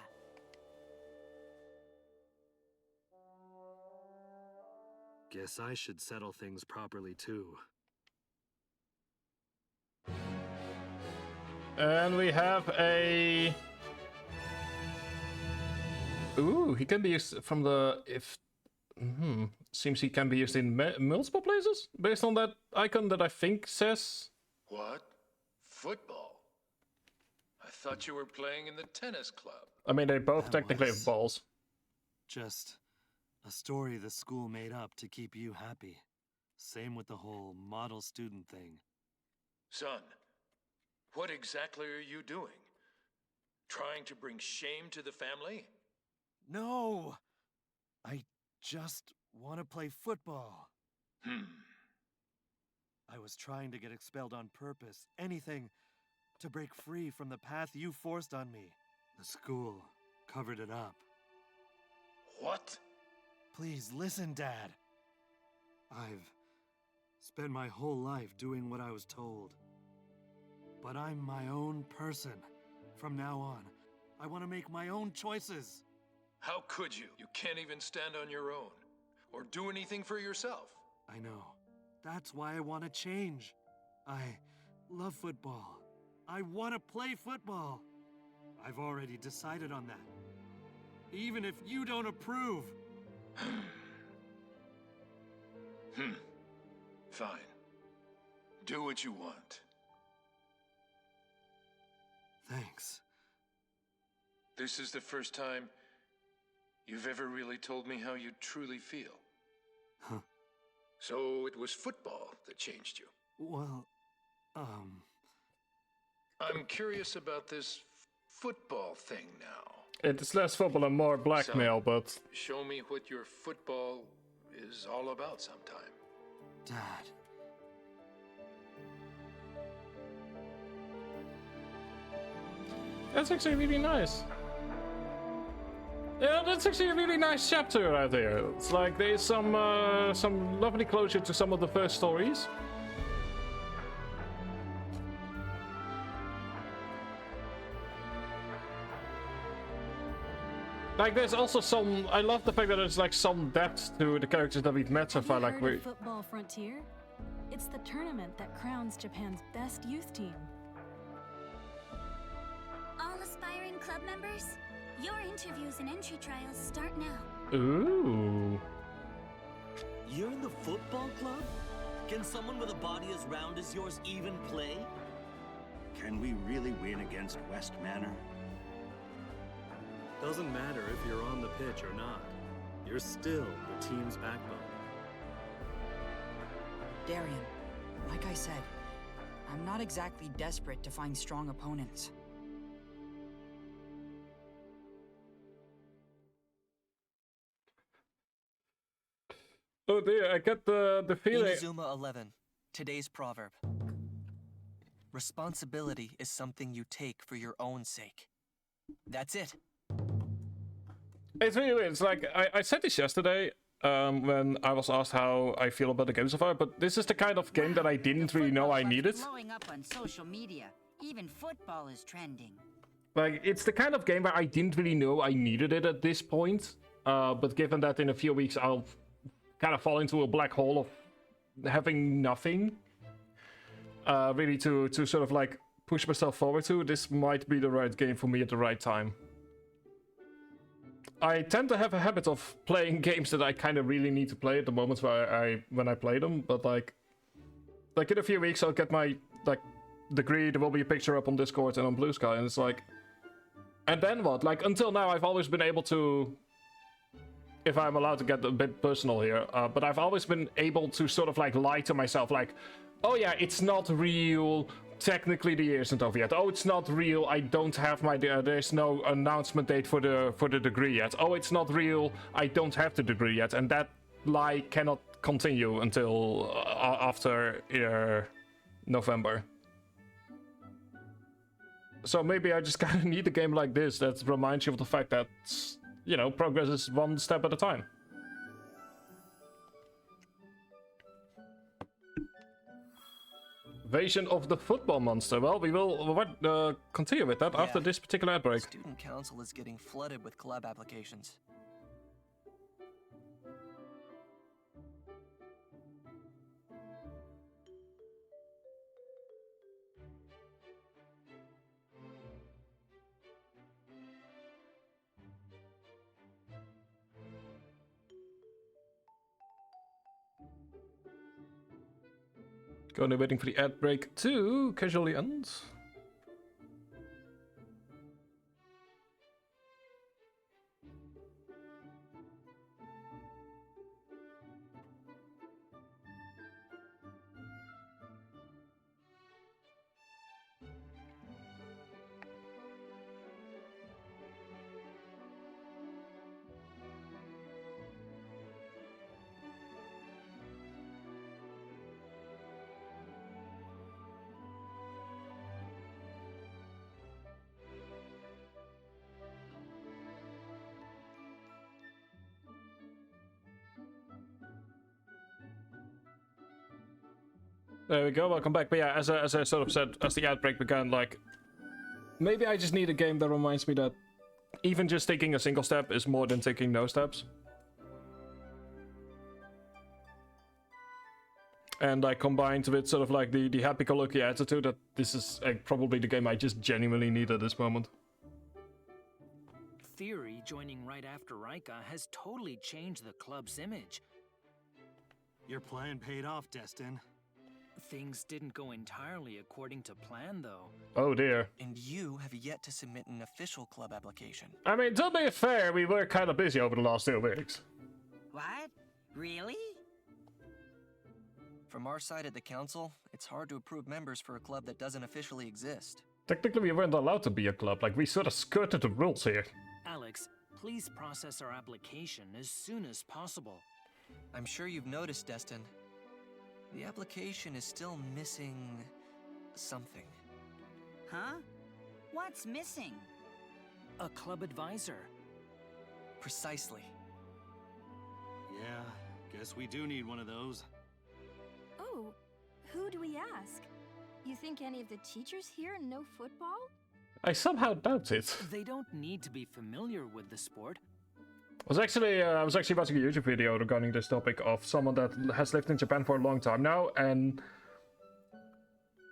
Guess I should settle things properly too. And we have a... Ooh, he can be used from the... Seems he can be used in multiple places? Based on that icon that I think says... What? Football? I thought you were playing in the tennis club. I mean, they both That technically was have balls. Just a story the school made up to keep you happy. Same with the whole model student thing. Son, what exactly are you doing? Trying to bring shame to the family? No! I just want to play football. I was trying to get expelled on purpose. Anything to break free from the path you forced on me. The school covered it up. What? Please listen, Dad. I've spent my whole life doing what I was told. But I'm my own person. From now on, I want to make my own choices. How could you? You can't even stand on your own. Or do anything for yourself. I know. That's why I want to change. I love football. I want to play football. I've already decided on that. Even if you don't approve. Fine. Do what you want. Thanks. This is the first time you've ever really told me how you truly feel. Huh. So it was football that changed you. Well, I'm curious about this football thing now. It's less football and more blackmail, but... Show me what your football is all about sometime. Dad. That's actually really nice. Yeah, that's actually a really nice chapter right there. It's like there's some lovely closure to some of the first stories. Like there's also some. I love the fact that there's like some depth to the characters that we've met so far. Like we. Football Frontier? It's the tournament that crowns Japan's best youth team. All aspiring club members, your interviews and entry trials start now. Ooh. You're in the football club? Can someone with a body as round as yours even play? Can we really win against West Manor? Doesn't matter if you're on the pitch or not. You're still the team's backbone. Darian, like I said, I'm not exactly desperate to find strong opponents. Oh dear, I get the feeling. Inazuma 11, today's proverb. Responsibility is something you take for your own sake. That's it. It's really weird. It's like I said this yesterday when I was asked how I feel about the game so far, but this is the kind of game that I didn't really know I needed. Blowing up on social media. Even football is trending. Like, it's the kind of game where I didn't really know I needed it at this point. But given that in a few weeks I'll kind of fall into a black hole of having nothing, really to sort of like push myself forward to, this might be the right game for me at the right time. I tend to have a habit of playing games that I kind of really need to play at the moment when I play them, but like in a few weeks I'll get my like degree, there will be a picture up on Discord and on Blue Sky, and it's like, and then what? Like until now I've always been able to, if I'm allowed to get a bit personal here, but I've always been able to sort of like lie to myself, like, oh yeah, it's not real, technically the year isn't over yet. Oh, it's not real, I don't have my, there's no announcement date for the degree yet. Oh, it's not real, I don't have the degree yet. And that lie cannot continue until after November. So maybe I just kind of need a game like this that reminds you of the fact that, you know, progress is one step at a time. Invasion of the football monster. Well, we will continue with that after this particular outbreak. Student council is getting flooded with collab applications. Currently waiting for the ad break to casually end. There we go, welcome back. But yeah, as I sort of said, as the outbreak began, like, maybe I just need a game that reminds me that even just taking a single step is more than taking no steps. And I combined with sort of like the happy-go-lucky attitude that this is probably the game I just genuinely need at this moment. Theory joining right after Rika has totally changed the club's image. Your plan paid off, Destin. Things didn't go entirely according to plan, though. Oh dear. And you have yet to submit an official club application. I mean, to be fair, we were kind of busy over the last 2 weeks. What? Really? From our side at the council, it's hard to approve members for a club that doesn't officially exist. Technically, we weren't allowed to be a club. Like, we sort of skirted the rules here. Alex, please process our application as soon as possible. I'm sure you've noticed, Destin. The application is still missing something. Huh? What's missing? A club advisor. Precisely. Yeah, guess we do need one of those. Oh, who do we ask? You think any of the teachers here know football? I somehow doubt it. They don't need to be familiar with the sport. I was actually watching a YouTube video regarding this topic of someone that has lived in Japan for a long time now, and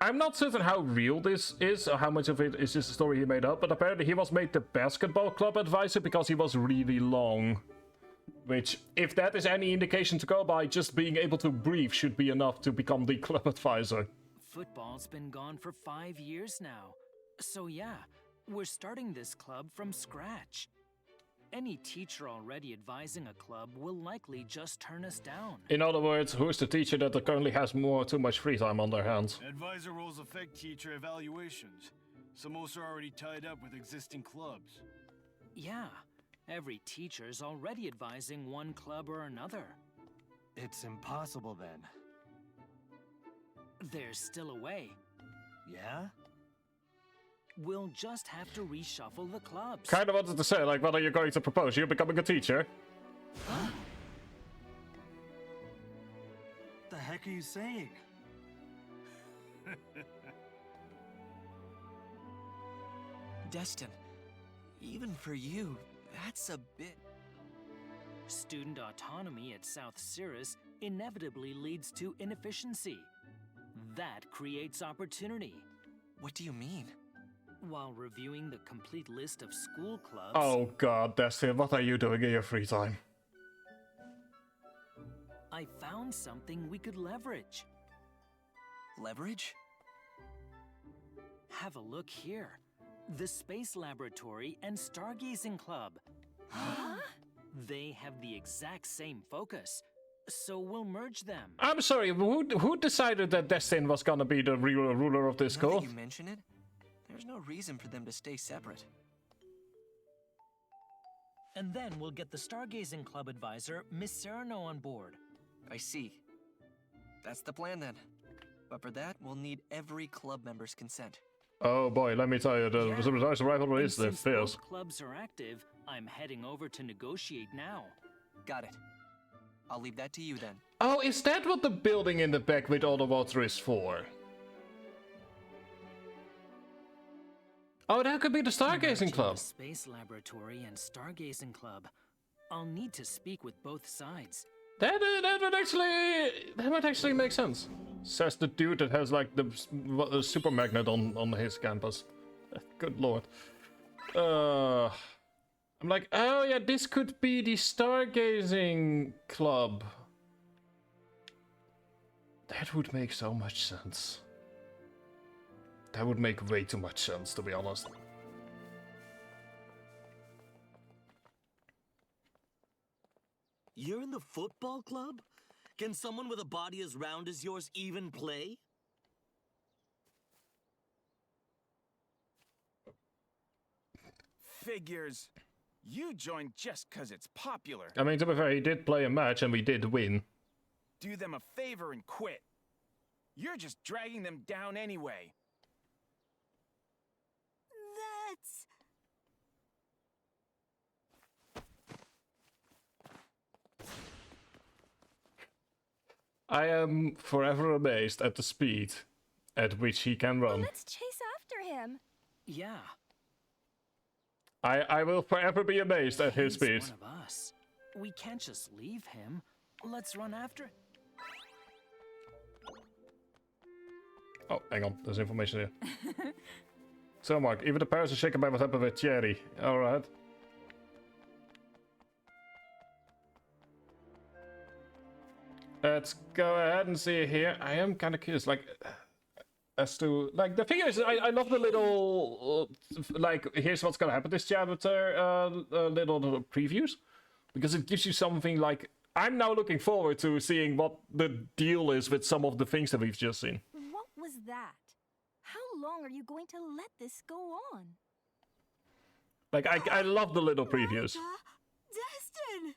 I'm not certain how real this is or how much of it is just a story he made up, but apparently he was made the basketball club advisor because he was really long. Which, if that is any indication to go by, just being able to breathe should be enough to become the club advisor. Football's been gone for 5 years now. So yeah, we're starting this club from scratch. Any teacher already advising a club will likely just turn us down. In other words, who's the teacher that currently has too much free time on their hands? Advisor roles affect teacher evaluations, so most are already tied up with existing clubs. Yeah, every teacher's already advising one club or another. It's impossible then. There's still a way. Yeah? We'll just have to reshuffle the clubs. Kind of wanted to say, like, what are you going to propose? You're becoming a teacher? Huh? The heck are you saying? Destin, even for you, that's a bit... Student autonomy at South Cirrus inevitably leads to inefficiency. that creates opportunity. What do you mean? While reviewing the complete list of school clubs... Oh god, Destin, what are you doing in your free time? I found something we could leverage. Leverage? Have a look here. The Space Laboratory and Stargazing Club. Huh? They have the exact same focus, so we'll merge them. I'm sorry, who decided that Destin was gonna be the real ruler of this Now school? that you mention it, there's no reason for them to stay separate. And then we'll get the Stargazing Club advisor, Miss Serrano, on board. I see. That's the plan then. But for that, we'll need every club member's consent. Oh boy, let me tell you, the rivalry is the fierce. Both clubs are active, I'm heading over to negotiate now. Got it. I'll leave that to you then. Oh, is that what the building in the back with all the water is for? Oh, that could be the Stargazing Club. The Space Laboratory and Stargazing Club. I'll need to speak with both sides. That might actually make sense. Says the dude that has like the super magnet on his campus. Good lord. I'm like, oh yeah, this could be the Stargazing Club. That would make so much sense. That would make way too much sense, to be honest. You're in the football club? Can someone with a body as round as yours even play? Figures. You joined just 'cause it's popular. I mean, to be fair, he did play a match and we did win. Do them a favor and quit. You're just dragging them down anyway. That's... I am forever amazed at the speed at which he can run. Let's chase after him. Yeah. I will forever be amazed at his speed. He's one of us. We can't just leave him. Let's run after it. Oh, hang on. There's information here. So, Mark, even the parents are shaken by what happened with Thierry. Alright. Let's go ahead and see here. I am kind of curious, like, as to, like, the thing is, I love the little, like, here's what's gonna happen this chapter, little previews. Because it gives you something, like, I'm now looking forward to seeing what the deal is with some of the things that we've just seen. What was that? How long are you going to let this go on? Like, I love the little previews. Destin!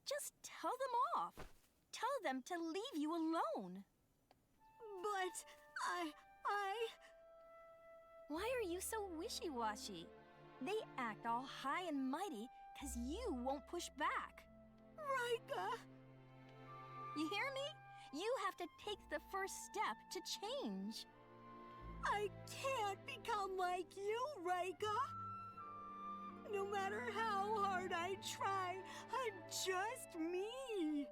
Just tell them off. Tell them to leave you alone. But Why are you so wishy-washy? They act all high and mighty because you won't push back. Rika! You hear me? You have to take the first step to change. I can't become like you, Rika! No matter how hard I try, I'm just me!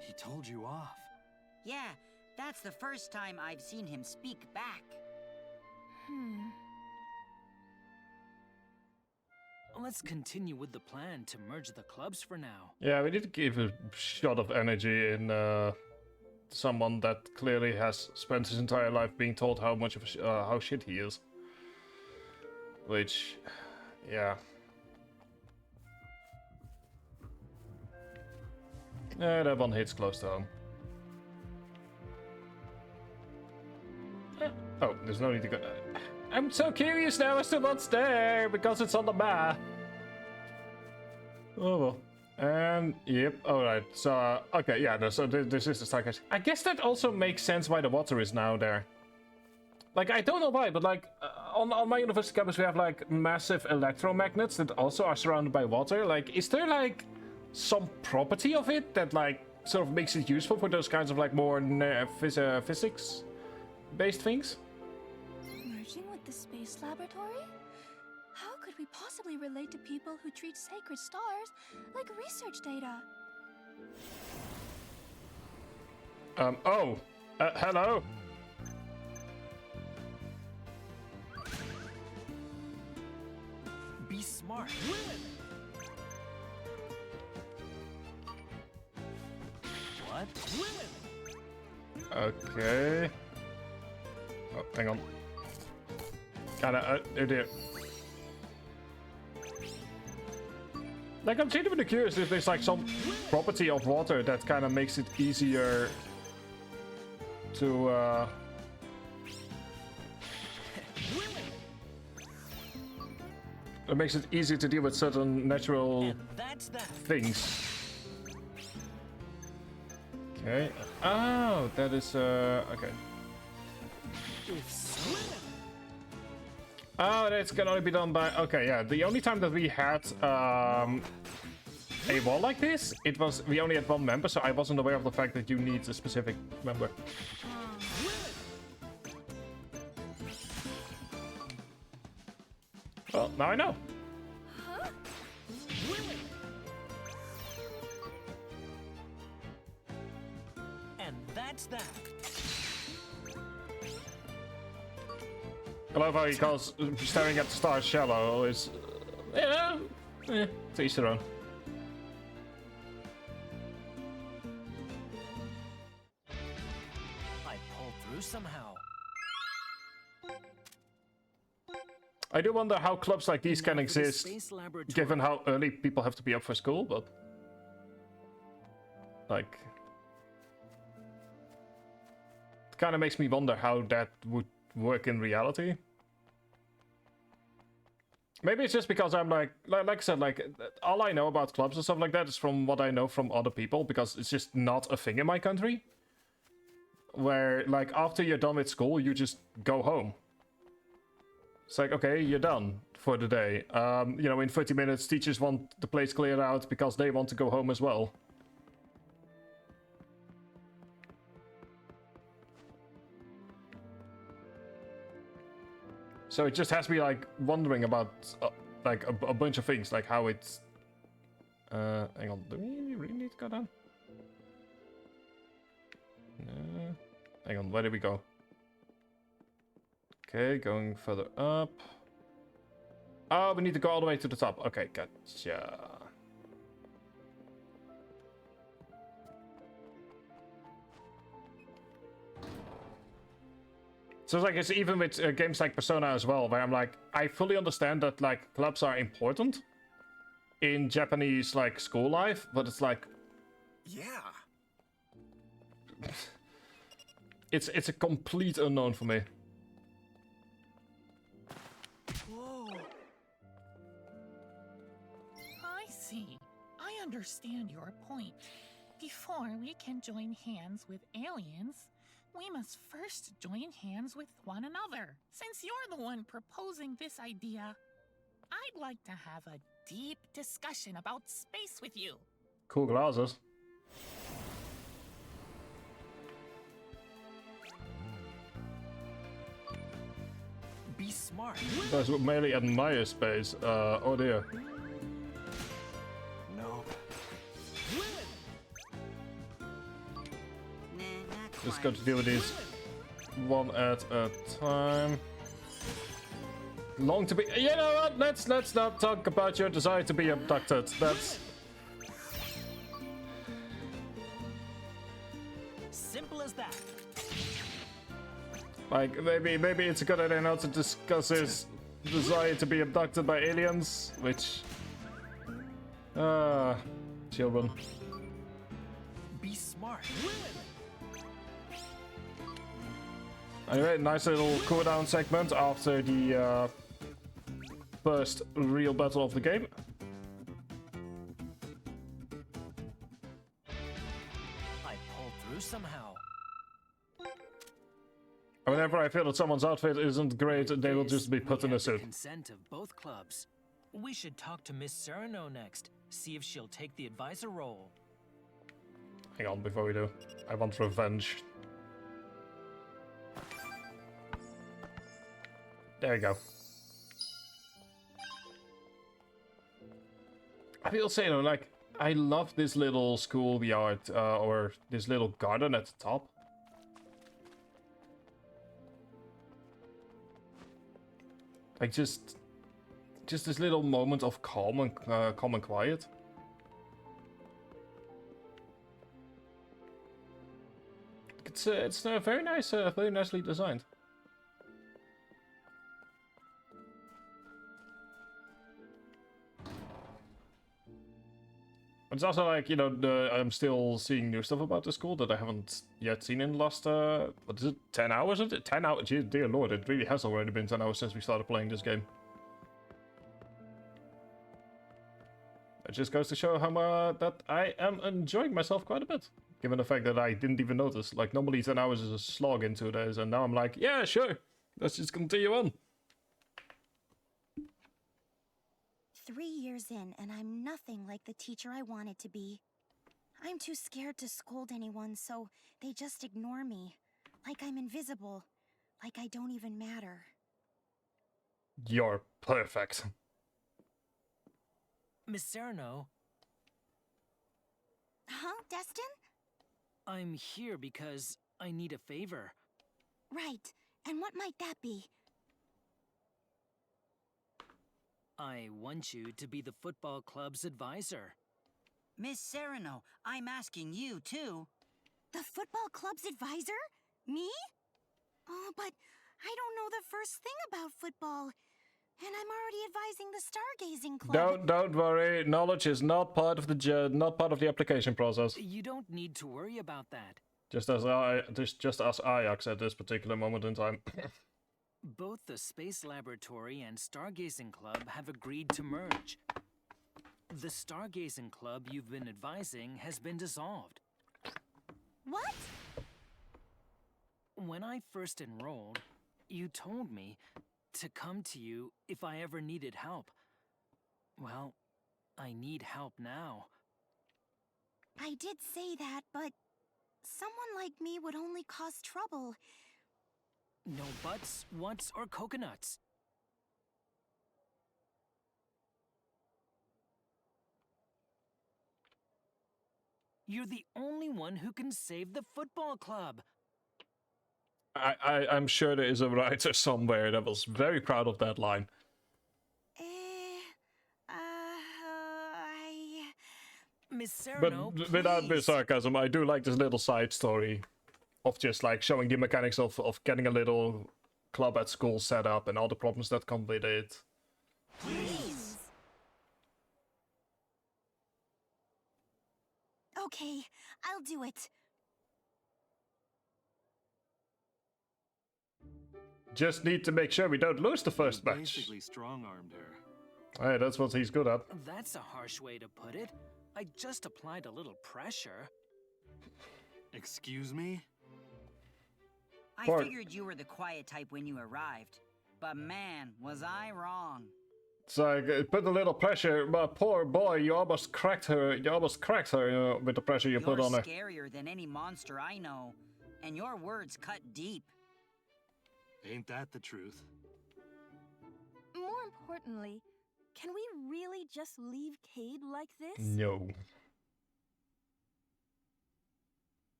He told you off. Yeah, that's the first time I've seen him speak back. Let's continue with the plan to merge the clubs for now. Yeah, we need to give a shot of energy in someone that clearly has spent his entire life being told how much of how shit he is. Which, yeah. That one hits close to home. Oh, there's no need to go. I'm so curious now as to what's there because it's on the map. Oh well. And yep, alright. So, okay, yeah, so this is the Stargaze. I guess that also makes sense why the water is now there. Like, I don't know why, but like, on my university campus we have like massive electromagnets that also are surrounded by water. Like, is there like some property of it that like sort of makes it useful for those kinds of like more physics-based things? Merging with the space laboratory? How could we possibly relate to people who treat sacred stars like research data? Oh! Hello? Be smart. What? Okay. Oh, hang on. Oh dear. Like, I'm genuinely curious if there's like some property of water that kind of makes it easier to it makes it easier to deal with certain natural things. Okay. Oh, that is okay. Oh, that can only be done by. Okay, yeah. The only time that we had a wall like this, it was we only had one member, so I wasn't aware of the fact that you need a specific member. Well, now I know. And that's that. I love how he calls staring at the stars shallow. Is yeah, to each their own. I pulled through somehow. I do wonder how clubs like these can exist, given how early people have to be up for school, but like it kind of makes me wonder how that would work in reality. Maybe it's just because I'm like I said, like all I know about clubs and stuff like that is from what I know from other people, because it's just not a thing in my country. Where like after you're done with school, you just go home. It's like, okay, you're done for the day. You know, in 30 minutes, teachers want the place cleared out because they want to go home as well. So it just has me like wondering about like a bunch of things, like how it's. Hang on, do we really need to go down? No. Hang on, where did we go? Okay, going further up. Oh, we need to go all the way to the top. Okay, gotcha. So it's like it's even with games like Persona as well, where I'm like, I fully understand that like clubs are important in Japanese like school life, but it's like, yeah, it's a complete unknown for me. Whoa. I see. I understand your point. Before we can join hands with aliens, we must first join hands with one another. Since you're the one proposing this idea, I'd like to have a deep discussion about space with you. Cool glasses. Be smart. Guys would mainly admire space. Oh dear. No. Just got to deal with these one at a time. Long to be. You know what? Let's not talk about your desire to be abducted. That's simple as that. like maybe it's a good idea not to discuss his desire to be abducted by aliens, which children. Be smart. Anyway, nice little cooldown segment after the first real battle of the game. I pulled through somehow. Whenever I feel that someone's outfit isn't great, they will just be put in a suit. Consent of both clubs. We should talk to Miss Sereno next. See if she'll take the advisor role. Hang on, before we do, I want revenge. There you go. I will say though, like, I love this little schoolyard, or this little garden at the top. Like just this little moment of calm and quiet. It's very nice, very nicely designed. It's also like, you know, I'm still seeing new stuff about the school that I haven't yet seen in the last, what is it, 10 hours? 10 hours? Dear lord, it really has already been 10 hours since we started playing this game. It just goes to show how that I am enjoying myself quite a bit. Given the fact that I didn't even notice. Like, normally 10 hours is a slog in 2 days, and now I'm like, yeah, sure, let's just continue on. 3 years in, and I'm nothing like the teacher I wanted to be. I'm too scared to scold anyone, so they just ignore me. Like I'm invisible. Like I don't even matter. You're perfect. Miss Sereno? Huh, Destin? I'm here because I need a favor. Right. And what might that be? I want you to be the football club's advisor. Miss Sereno, I'm asking you, too. The football club's advisor? Me? Oh, but I don't know the first thing about football. And I'm already advising the Stargazing Club. Don't worry. Knowledge is not part of the application process. You don't need to worry about that. Just as Ajax at this particular moment in time. Both the Space Laboratory and Stargazing Club have agreed to merge. The Stargazing Club you've been advising has been dissolved. What? When I first enrolled, you told me to come to you if I ever needed help. Well, I need help now. I did say that, but someone like me would only cause trouble. No buts, whats, or coconuts. You're the only one who can save the football club. I'm sure there is a writer somewhere that was very proud of that line. Miss Sereno, But without the sarcasm, I do like this little side story of just like showing the mechanics of getting a little club at school set up and all the problems that come with it. Please. Okay, I'll do it. Just need to make sure we don't lose the first match. Basically strong-armed her. Hey, that's what he's good at. That's a harsh way to put it. I just applied a little pressure. Excuse me? I figured you were the quiet type when you arrived. But man, was I wrong. It's like, put a little pressure, but poor boy, you almost cracked her, you know, with the pressure you put on her. You're scarier than any monster I know. And your words cut deep. Ain't that the truth? More importantly, can we really just leave Cade like this? No.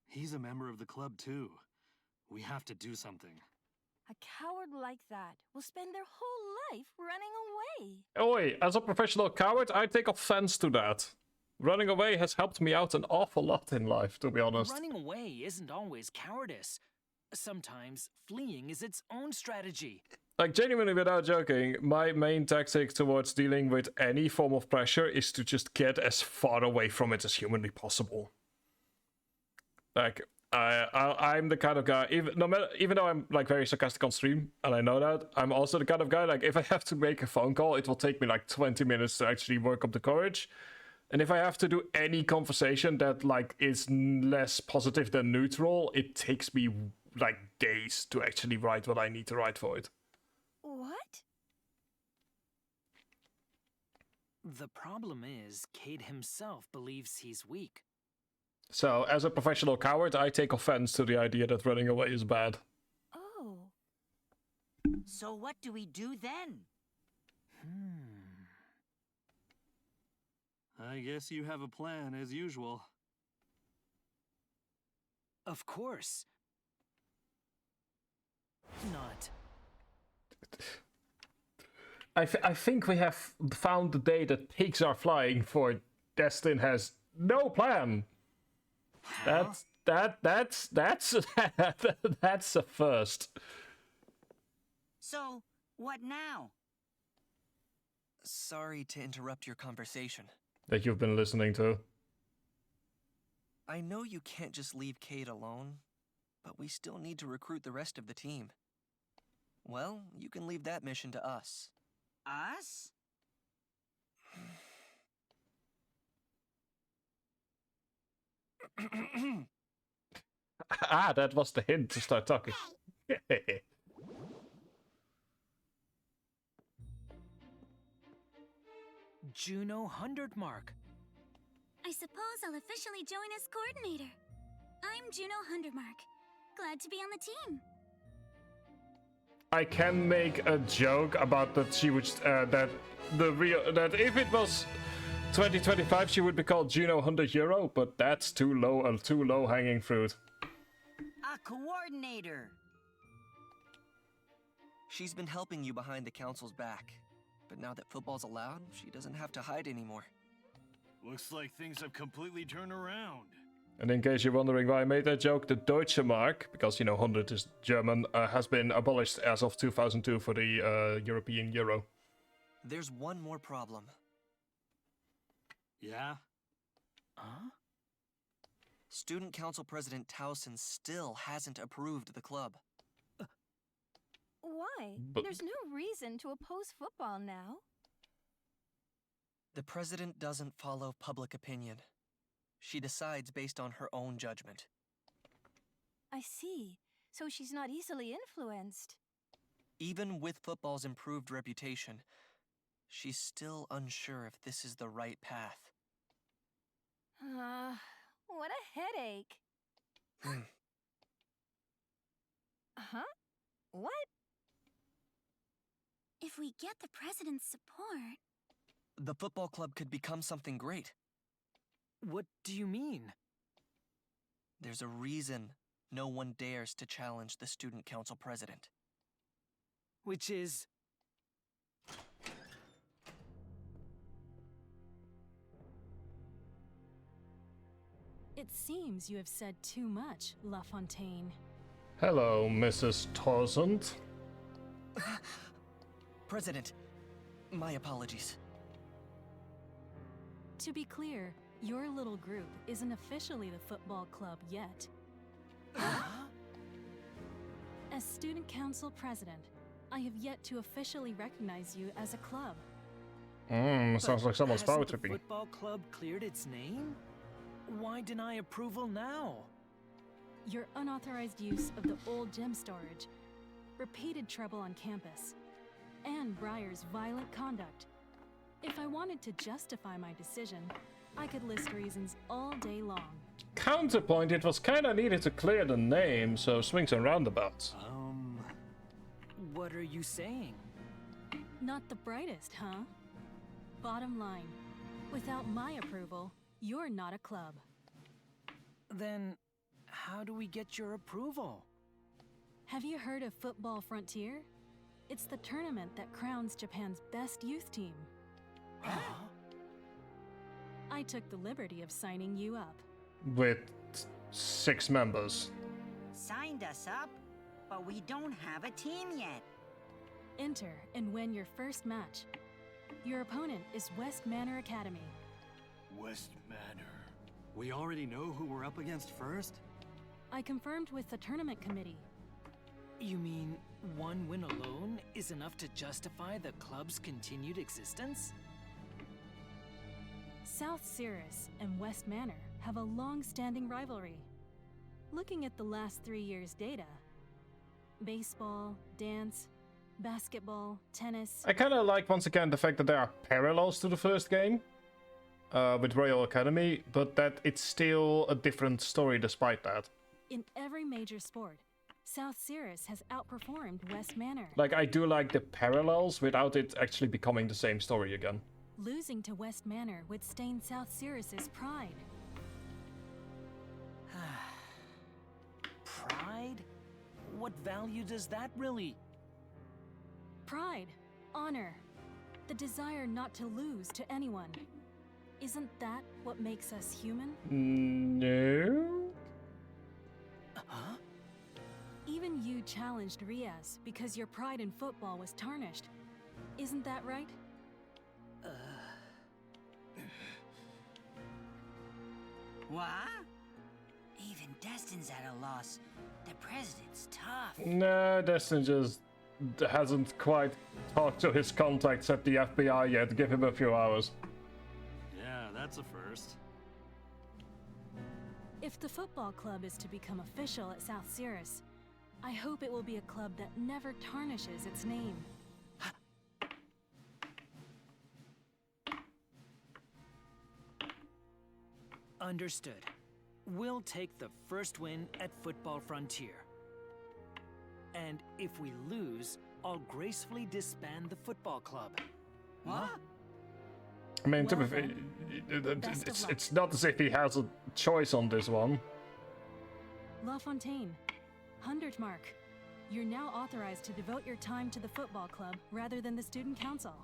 He's a member of the club too. We have to do something. A coward like that will spend their whole life running away. Oi, as a professional coward, I take offense to that. Running away has helped me out an awful lot in life, to be honest. Running away isn't always cowardice. Sometimes fleeing is its own strategy. Like, genuinely, without joking, my main tactic towards dealing with any form of pressure is to just get as far away from it as humanly possible. Like, I'm the kind of guy, even though I'm like very sarcastic on stream, and I know that, I'm also the kind of guy, like, if I have to make a phone call, it will take me like 20 minutes to actually work up the courage. And if I have to do any conversation that like is less positive than neutral, it takes me like days to actually write what I need to write for it. What? The problem is, Cade himself believes he's weak. So, as a professional coward, I take offense to the idea that running away is bad. Oh. So what do we do then? I guess you have a plan, as usual. Of course. Not. I think we have found the day that pigs are flying, for Destin has no plan. That's that's a first. So, what now? Sorry to interrupt your conversation. That you've been listening to. I know you can't just leave Kate alone, but we still need to recruit the rest of the team. Well, you can leave that mission to us. Us? Ah, that was the hint to start talking. Juno 100 mark. I suppose I'll officially join as coordinator. I'm Juno Hundermark. Glad to be on the team. I can make a joke about that she would that if it was 2025 she would be called Juno 100 Euro, but that's too low hanging fruit. A coordinator. She's been helping you behind the council's back, but now that football's allowed, she doesn't have to hide anymore. Looks like things have completely turned around. And in case you're wondering why I made that joke, the Deutsche Mark, because, you know, 100 is German, has been abolished as of 2002 for the European Euro. There's one more problem. Yeah? Huh? Student Council President Towson still hasn't approved the club. Why? But- There's no reason to oppose football now. The president doesn't follow public opinion. She decides based on her own judgment. I see. So she's not easily influenced. Even with football's improved reputation, she's still unsure if this is the right path. What a headache. Huh? What? If we get the president's support... The football club could become something great. What do you mean? There's a reason no one dares to challenge the student council president. Which is... It seems you have said too much, La Fontaine. Hello, Mrs. Torsant. President, my apologies. To be clear, your little group isn't officially the football club yet. As student council president, I have yet to officially recognize you as a club. Sounds like someone's power Hasn't the tripping. football club cleared its name? Why deny approval now? Your unauthorized use of the old gem storage, repeated trouble on campus, and Briar's violent conduct. If I wanted to justify my decision, I could list reasons all day long. Counterpoint, it was kinda needed to clear the name, so swings and roundabouts. What are you saying? Not the brightest, huh? Bottom line, without my approval, you're not a club. Then, how do we get your approval? Have you heard of Football Frontier? It's the tournament that crowns Japan's best youth team. I took the liberty of signing you up. With 6 members. Signed us up, but we don't have a team yet. Enter and win your first match. Your opponent is West Manor Academy. West Manor. We already know who we're up against first? I confirmed with the tournament committee. You mean one win alone is enough to justify the club's continued existence? South Cirrus and West Manor have a long-standing rivalry. Looking at the last 3 years' data, baseball, dance, basketball, tennis... I kinda like, once again, the fact that there are parallels to the first game with Royal Academy, but that it's still a different story despite that. In every major sport, South Cirrus has outperformed West Manor. Like, I do like the parallels without it actually becoming the same story again. Losing to West Manor would stain South Sirius's pride. Pride? What value does that really? Pride, honor, the desire not to lose to anyone. Isn't that what makes us human? No. Huh? Even you challenged Riaz because your pride in football was tarnished. Isn't that right? What? Even Destin's at a loss. The president's tough. No, Destin just hasn't quite talked to his contacts at the FBI yet. Give him a few hours. Yeah, that's a first. If the football club is to become official at South Sirius, I hope it will be a club that never tarnishes its name. Understood. We'll take the first win at Football Frontier. And if we lose, I'll gracefully disband the football club. What? I mean, to Well be fair, best of luck. it's not as if he has a choice on this one. LaFontaine, Hundertmark, you're now authorized to devote your time to the football club rather than the student council.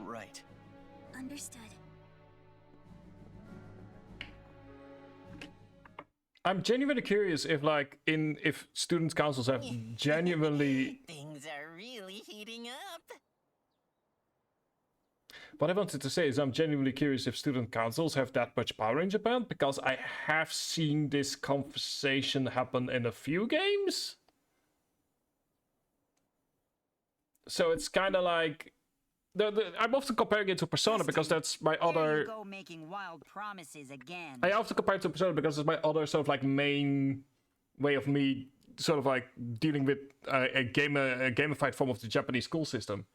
Right. Understood. I'm genuinely curious if, like, if student councils have genuinely. Things are really heating up. What I wanted to say is I'm genuinely curious if student councils have that much power in Japan, because I have seen this conversation happen in a few games. So it's kind of like I'm often comparing it to Persona because that's my There other. you go making wild promises again. I often compare it to Persona because it's my other sort of like main way of me sort of like dealing with a gamified form of the Japanese school system.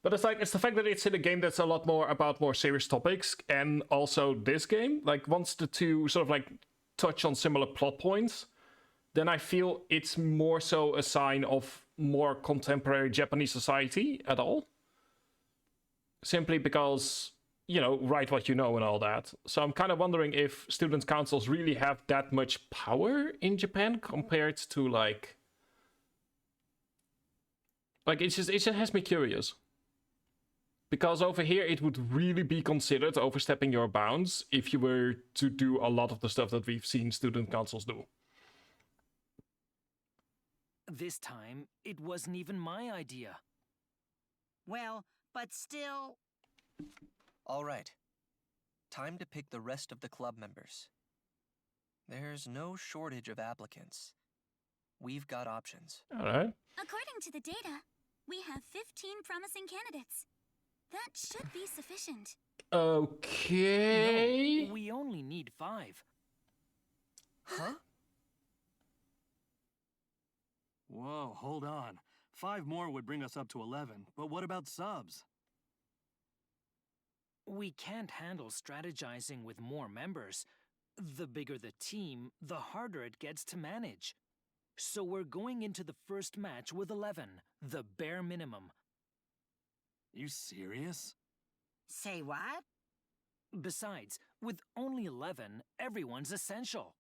But it's the fact that it's in a game that's a lot more about more serious topics, and also this game, like once the two sort of like touch on similar plot points, then I feel it's more so a sign of more contemporary Japanese society at all. Simply because, you know, write what you know and all that. So I'm kind of wondering if student councils really have that much power in Japan compared to like it just has me curious. Because over here it would really be considered overstepping your bounds if you were to do a lot of the stuff that we've seen student councils do. This time, it wasn't even my idea. Well, but still... All right. Time to pick the rest of the club members. There's no shortage of applicants. We've got options. All right. According to the data, we have 15 promising candidates. That should be sufficient. Okay. No, we only need 5. Huh? Whoa, hold on. 5 more would bring us up to 11, but what about subs? We can't handle strategizing with more members. The bigger the team, the harder it gets to manage. So we're going into the first match with 11, the bare minimum. You serious? Say what? Besides, with only 11, everyone's essential.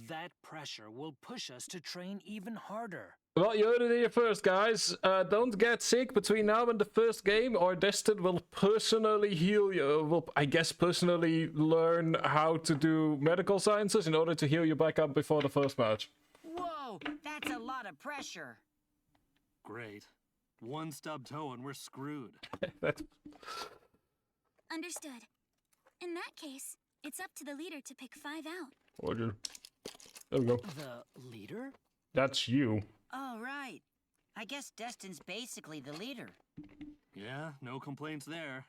That pressure will push us to train even harder. Well, you heard it here first, guys. Don't get sick between now and the first game, or Destin will personally heal you. Will, I guess, personally learn how to do medical sciences in order to heal you back up before the first match. Whoa, that's a lot of pressure. Great. 1 stubbed toe and we're screwed. Understood. In that case, it's up to the leader to pick 5 out. Roger. There we go. The leader? That's you. Oh, right. I guess Destin's basically the leader. Yeah, no complaints there.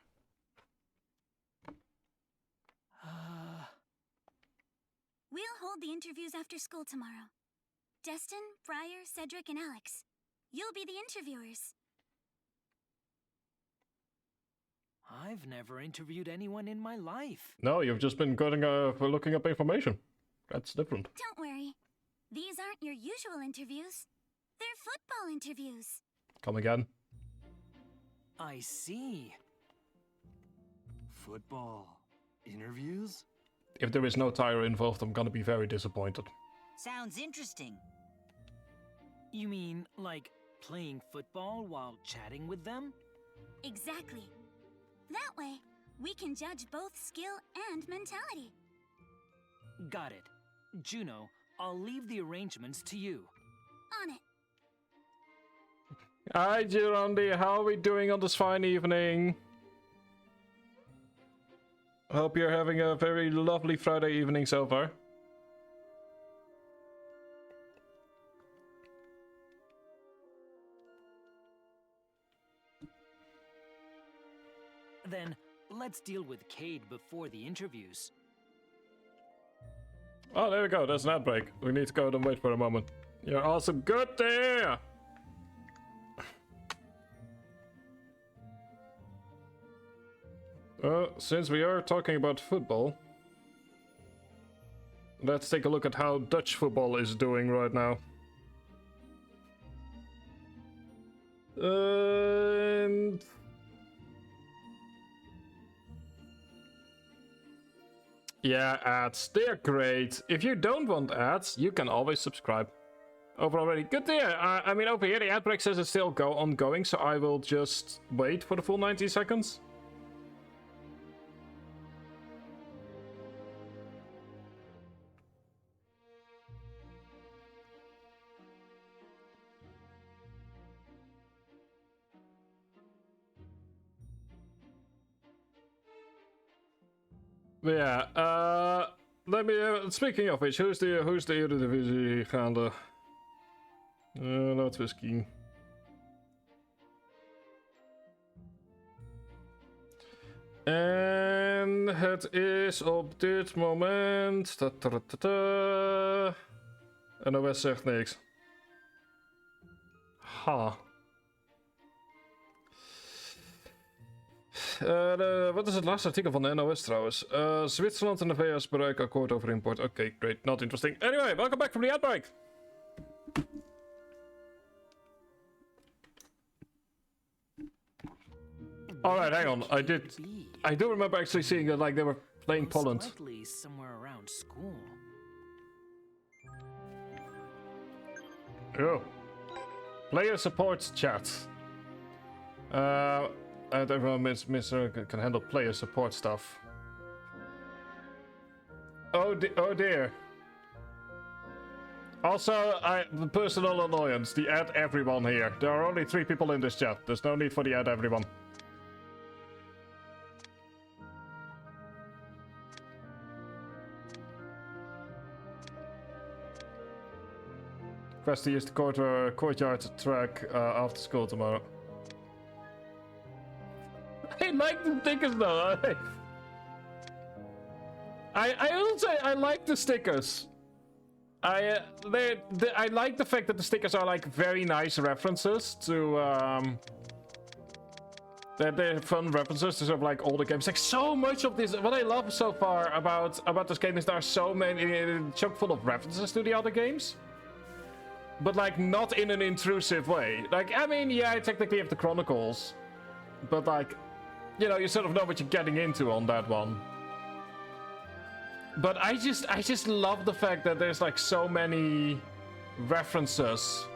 We'll hold the interviews after school tomorrow. Destin, Briar, Cedric, and Alex. You'll be the interviewers. I've never interviewed anyone in my life. No, you've just been looking up information. That's different. Don't worry. These aren't your usual interviews. They're football interviews. Come again. I see. Football interviews? If there is no tire involved, I'm gonna be very disappointed. Sounds interesting. You mean, like, playing football while chatting with them? Exactly. That way, we can judge both skill and mentality. Got it. Juno, I'll leave the arrangements to you. On it. Hi, Girondi. How are we doing on this fine evening? Hope you're having a very lovely Friday evening so far. Then, let's deal with Cade before the interviews. Oh, there we go. There's an ad break. We need to go and wait for a moment. You're awesome. Good there! Since we are talking about football, let's take a look at how Dutch football is doing right now. Yeah, ads. They're great. If you don't want ads, you can always subscribe. Over already. Good to hear. I mean, over here the ad break says it's still ongoing, so I will just wait for the full 90 seconds. But yeah, let me. Speaking of which, who's the Eredivisie gaande? Laten we eens kijken. En het is op dit moment. NOS zegt niks. Ha. Wat is het laatste artikel van de NOS trouwens? Zwitserland en de VS bereiken akkoord over import. Oké, great. Not interesting. Anyway, welcome back from the outbreak. Alright, hang on. I do remember actually seeing that like they were playing Poland. Likely somewhere around school. Oh. Player support chat. And everyone can handle player support stuff. Oh dear. Also, the personal annoyance, the add everyone here. There are only 3 people in this chat. There's no need for the add everyone. Quest to use the courtyard track after school tomorrow. I like the stickers though. I will say I like the stickers. I like the fact that the stickers are like very nice references to they're fun references to sort of like older games. Like so much of this, what I love so far about this game is there are so many chock full of references to the other games. But like not in an intrusive way. Like I mean, yeah, I technically have the Chronicles, but like, you know, you sort of know what you're getting into on that one. But I just love the fact that there's like so many references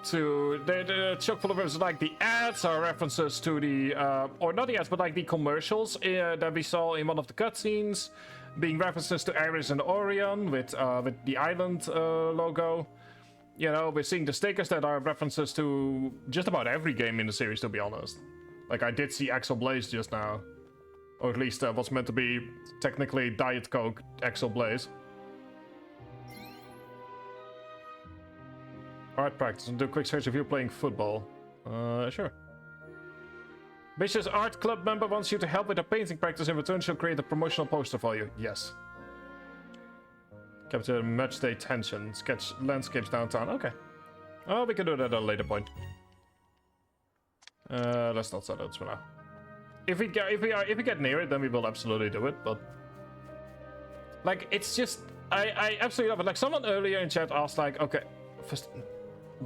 to the chock full of references. Like the ads are references to the or not the ads, but like the commercials that we saw in one of the cutscenes. Being references to Iris and Orion with the island logo. You know, we're seeing the stickers that are references to just about every game in the series, to be honest. Like, I did see Axel Blaze just now. Or at least what's meant to be technically Diet Coke Axel Blaze. Alright, practice and do a quick search if you're playing football. Sure. Vicious Art Club member wants you to help with a painting practice. In return, she'll create a promotional poster for you. Yes. Capture match day tension. Sketch landscapes downtown. Okay. Oh, we can do that at a later point. Let's not set those for now. If we get near it, then we will absolutely do it. But like, it's just I absolutely love it. Like someone earlier in chat asked, like, okay, first,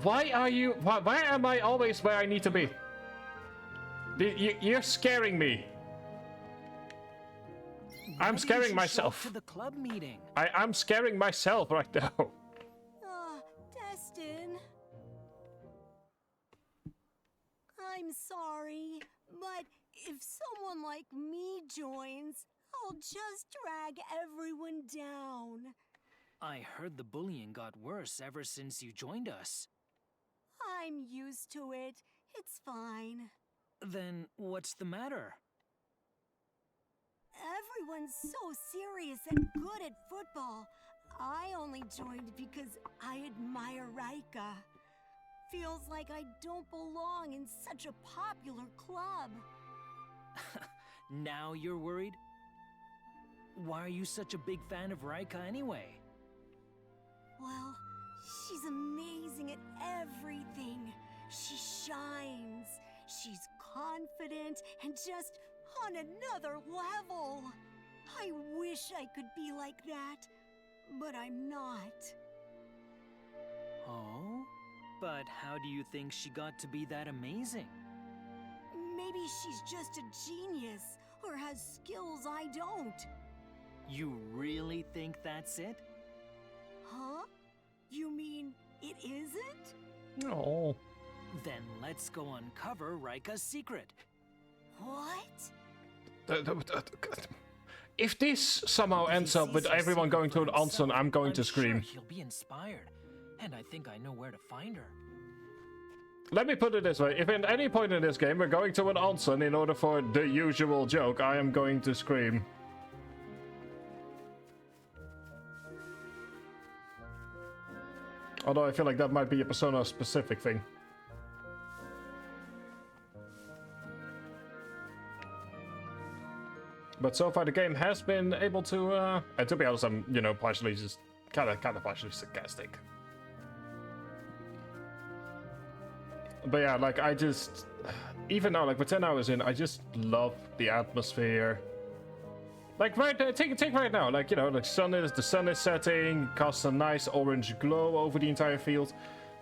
why am I always where I need to be? You're scaring me. I'm Maybe scaring you should myself. show up to the club meeting. I'm scaring myself right now. Destin. I'm sorry, but if someone like me joins, I'll just drag everyone down. I heard the bullying got worse ever since you joined us. I'm used to it. It's fine. Then what's the matter? Everyone's so serious and good at football. I only joined because I admire Raika. Feels like I don't belong in such a popular club. Now you're worried? Why are you such a big fan of Raika anyway? Well, she's amazing at everything. She shines. She's confident and just on another level. I wish I could be like that, but I'm not. Oh? But how do you think she got to be that amazing? Maybe she's just a genius or has skills I don't. You really think that's it? Huh? You mean it isn't? No. Then let's go uncover Raika's secret. What? If this somehow ends up with everyone going to an onsen, I'm going to scream. Sure he'll be inspired, and I think I know where to find her. Let me put it this way, if at any point in this game we're going to an onsen in order for the usual joke, I am going to scream. Although I feel like that might be a Persona-specific thing. But so far the game has been able to, and to be honest, I'm, you know, partially just, kind of partially sarcastic. But yeah, like, I just, even now, like, with 10 hours in, I just love the atmosphere. Like, right, take right now, like, you know, like, the sun is setting, casts a nice orange glow over the entire field.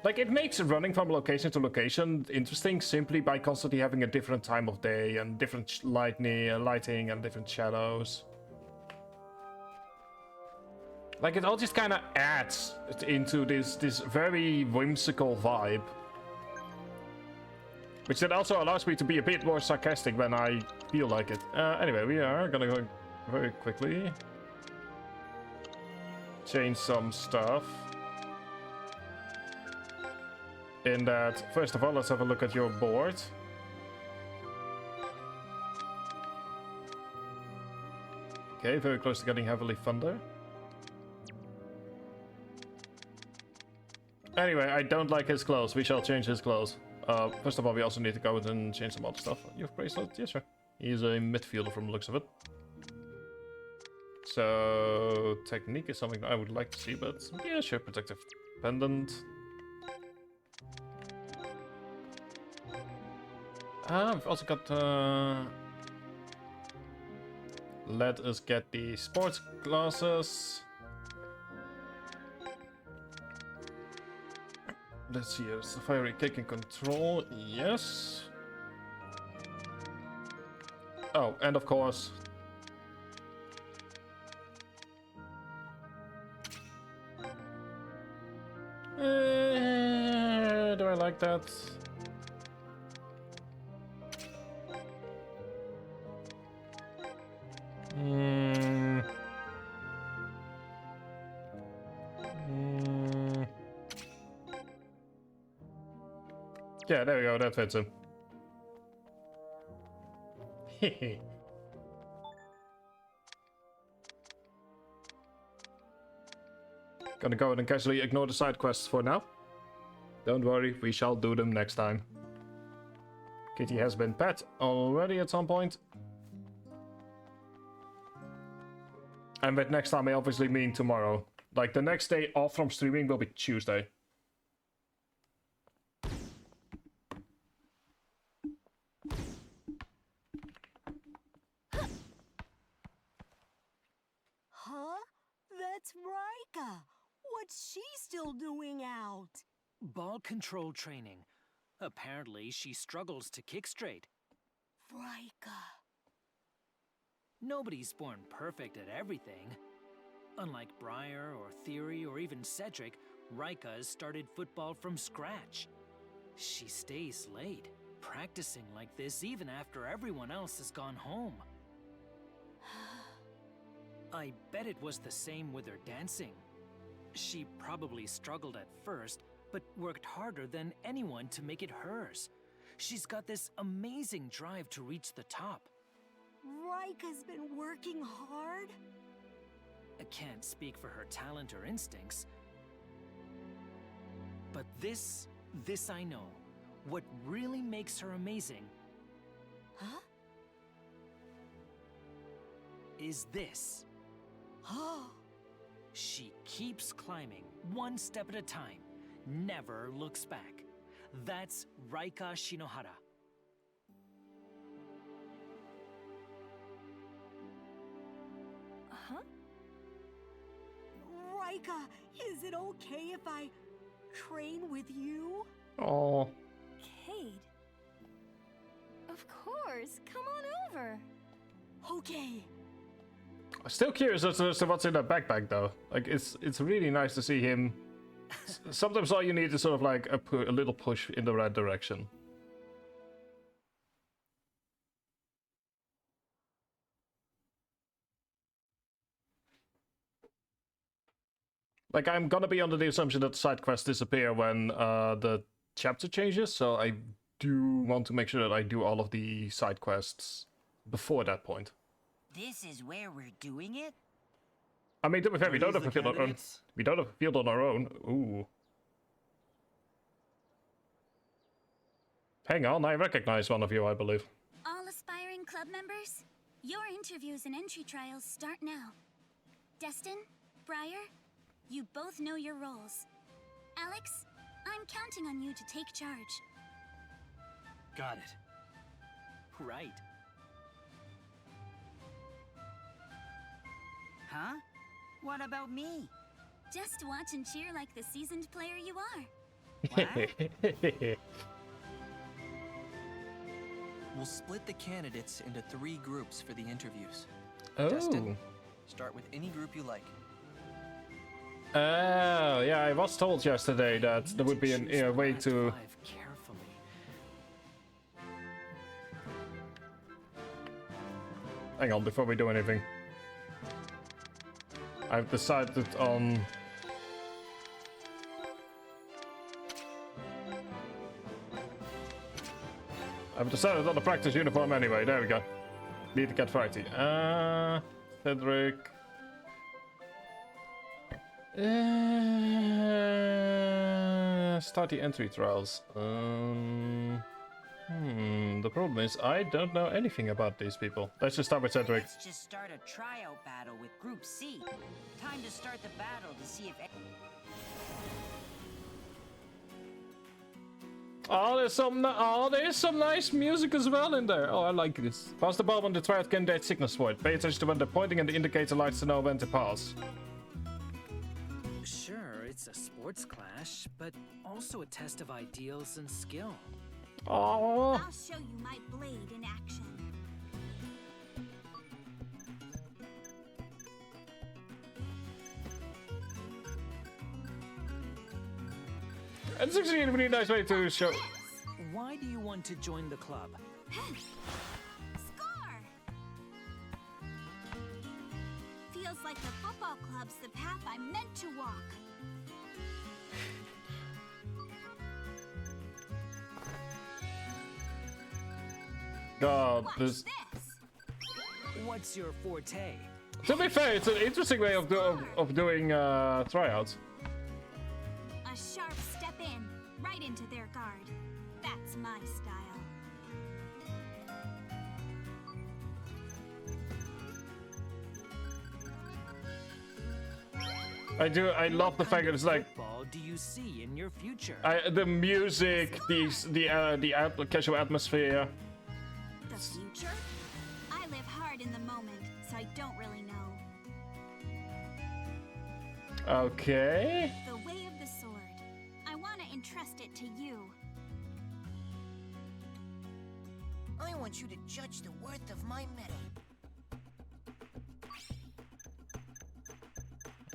Like, it makes running from location to location interesting simply by constantly having a different time of day and different lighting and different shadows. Like, it all just kind of adds into this very whimsical vibe. Which then also allows me to be a bit more sarcastic when I feel like it. Anyway, we are gonna go very quickly. Change some stuff. In that, first of all, let's have a look at your board. Okay, very close to getting heavily funded. Anyway, I don't like his clothes. We shall change his clothes. First of all, we also need to go and change some other stuff. You have bracelet? Yes, sir. He's a midfielder from the looks of it. So, technique is something I would like to see, but yeah, sure. Protective pendant. We've also got, let us get the sports glasses. Let's see, Safari kick and control, yes. Oh, and of course... do I like that? Yeah, there we go, that fits him. Gonna go ahead and casually ignore the side quests for now. Don't worry, we shall do them next time. Kitty has been pet already at some point. And with next time I obviously mean tomorrow. Like, the next day off from streaming will be Tuesday. Huh? That's Raika. What's she still doing out? Ball control training. Apparently, she struggles to kick straight. Raika. Nobody's born perfect at everything. Unlike Briar or Theory or even Cedric, Rika has started football from scratch. She stays late, practicing like this even after everyone else has gone home. I bet it was the same with her dancing. She probably struggled at first, but worked harder than anyone to make it hers. She's got this amazing drive to reach the top. Rika's been working hard? I can't speak for her talent or instincts. But this I know. What really makes her amazing is this. She keeps climbing, one step at a time, never looks back. That's Rika Shinohara. Rika, is it okay if I train with you? Oh. Cade. Of course, come on over. Okay. I'm still curious as to what's in that backpack, though. Like, it's really nice to see him. Sometimes all you need is sort of like a little push in the right direction. Like, I'm gonna be under the assumption that side quests disappear when the chapter changes, so I do want to make sure that I do all of the side quests before that point. This is where we're doing it? I mean, to be fair, we don't have a field on our own. We don't have a field on our own. Ooh. Hang on, I recognize one of you, I believe. All aspiring club members, your interviews and entry trials start now. Destin, Briar, you both know your roles. Alex, I'm counting on you to take charge. Got it. Right. Huh? What about me? Just watch and cheer like the seasoned player you are. We'll split the candidates into 3 groups for the interviews. Oh. Destin, start with any group you like. Oh, yeah, I was told yesterday that there would be a way to... Hang on, before we do anything. I've decided on... I've decided on the practice uniform anyway, there we go. Need to get variety. Cedric... start the entry trials. The problem is I don't know anything about these people. Let's just start with Cedric. Let's just start a tryout battle with Group C. Time to start the battle to see if... Oh, there's some nice music as well in there. Oh, I like this. Pass the ball when the tryout candidate signals for it. Pay attention to when they're pointing and the indicator lights to know when to pass. Sure, it's a sports clash, but also a test of ideals and skill. Oh. I'll show you my blade in action. It's actually a really nice way to show. Why do you want to join the club? Score! Feels like the football club's the path I'm meant to walk. God, this. What's your forte? To be fair, it's an interesting way of doing tryouts. A sharp step in, right into their guard. That's my style. I love the fact that it's like. What do you see in your future? The music, the casual atmosphere. The future? I live hard in the moment, so I don't really know. Okay. The way of the sword. I want to entrust it to you. I want you to judge the worth of my medal.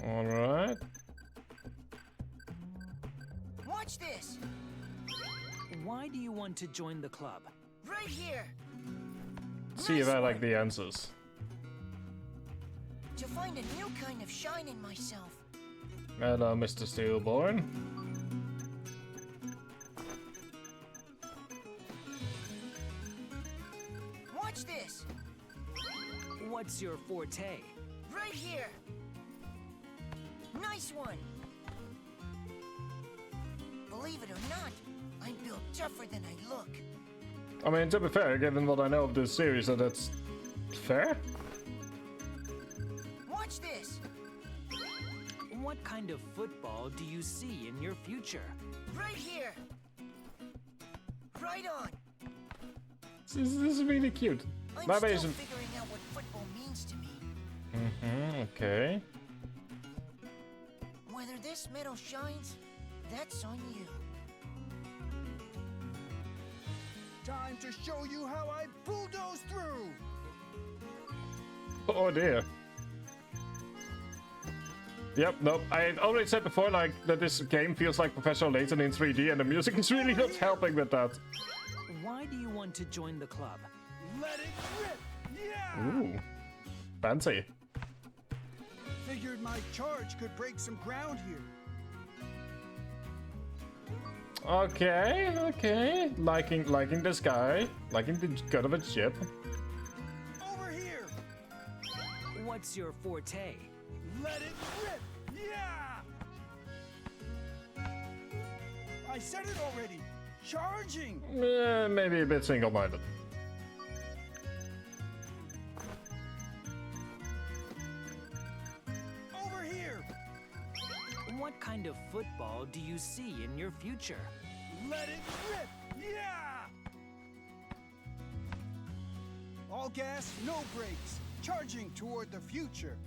Alright. Watch this! Why do you want to join the club? Right here! See if I like the answers. To find a new kind of shine in myself. Hello, Mr. Steelborn. Watch this! What's your forte? Right here! Nice one! Believe it or not, I'm built tougher than I look. I mean, to be fair, given what I know of this series, that's fair. Watch this! What kind of football do you see in your future? Right here! Right on! This is really cute. I'm still figuring out what football means to me. Okay. Whether this medal shines, that's on you. Time to show you how I bulldoze through! Oh dear. Yep, nope. I already said before, like, that this game feels like Professor Layton in 3D, and the music is really not helping with that. Why do you want to join the club? Let it rip! Yeah! Ooh. Fancy. Figured my charge could break some ground here. Okay, okay. Liking this guy. Liking the gut of a chip. Over here! What's your forte? Let it rip! Yeah! I said it already! Charging! Maybe a bit single-minded. Over here! What kind of football do you see in your future? Let it rip! Yeah! All gas, no brakes. Charging toward the future.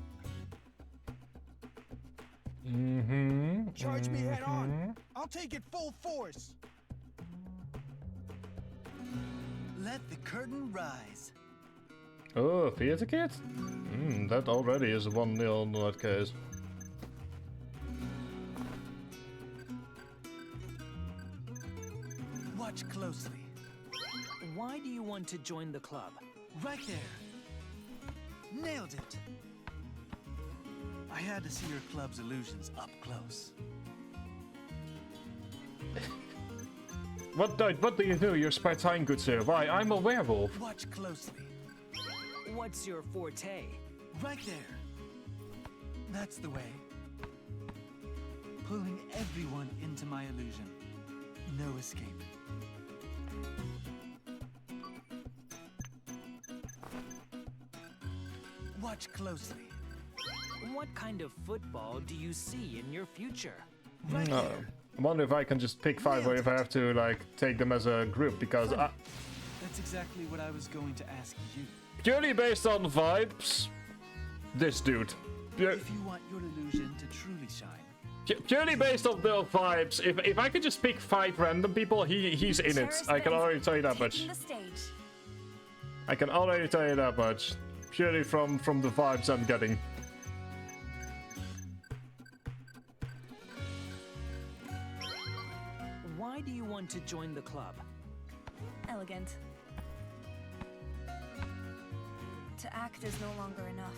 Charge me head on. I'll take it full force. Let the curtain rise. Oh, theater kit? That already is a 1-0 in that case. Watch closely. Why do you want to join the club? Right there. Nailed it. I had to see your club's illusions up close. What do you do? You're Spartan, good sir. Why? I'm a werewolf. Watch closely. What's your forte? Right there. That's the way. Pulling everyone into my illusion. No escape. Watch closely. What kind of football do you see in your future? Right there. I wonder if I can just pick 5 or if I have to, like, take them as a group, because That's exactly what I was going to ask you. Purely based on vibes, this dude. If you want your illusion to truly shine. Purely based on the vibes, if I could just pick 5 random people, he's in it. I can already tell you that much. I can already tell you that much. Purely from the vibes I'm getting. Why do you want to join the club? Elegant. To act is no longer enough.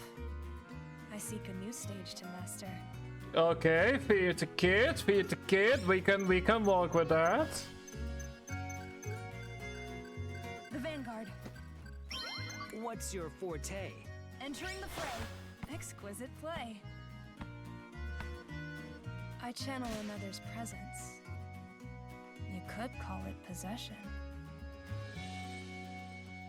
I seek a new stage to master. Okay, theater kid, we can work with that. The Vanguard. What's your forte? Entering the fray. Exquisite play. I channel another's presence. You could call it possession.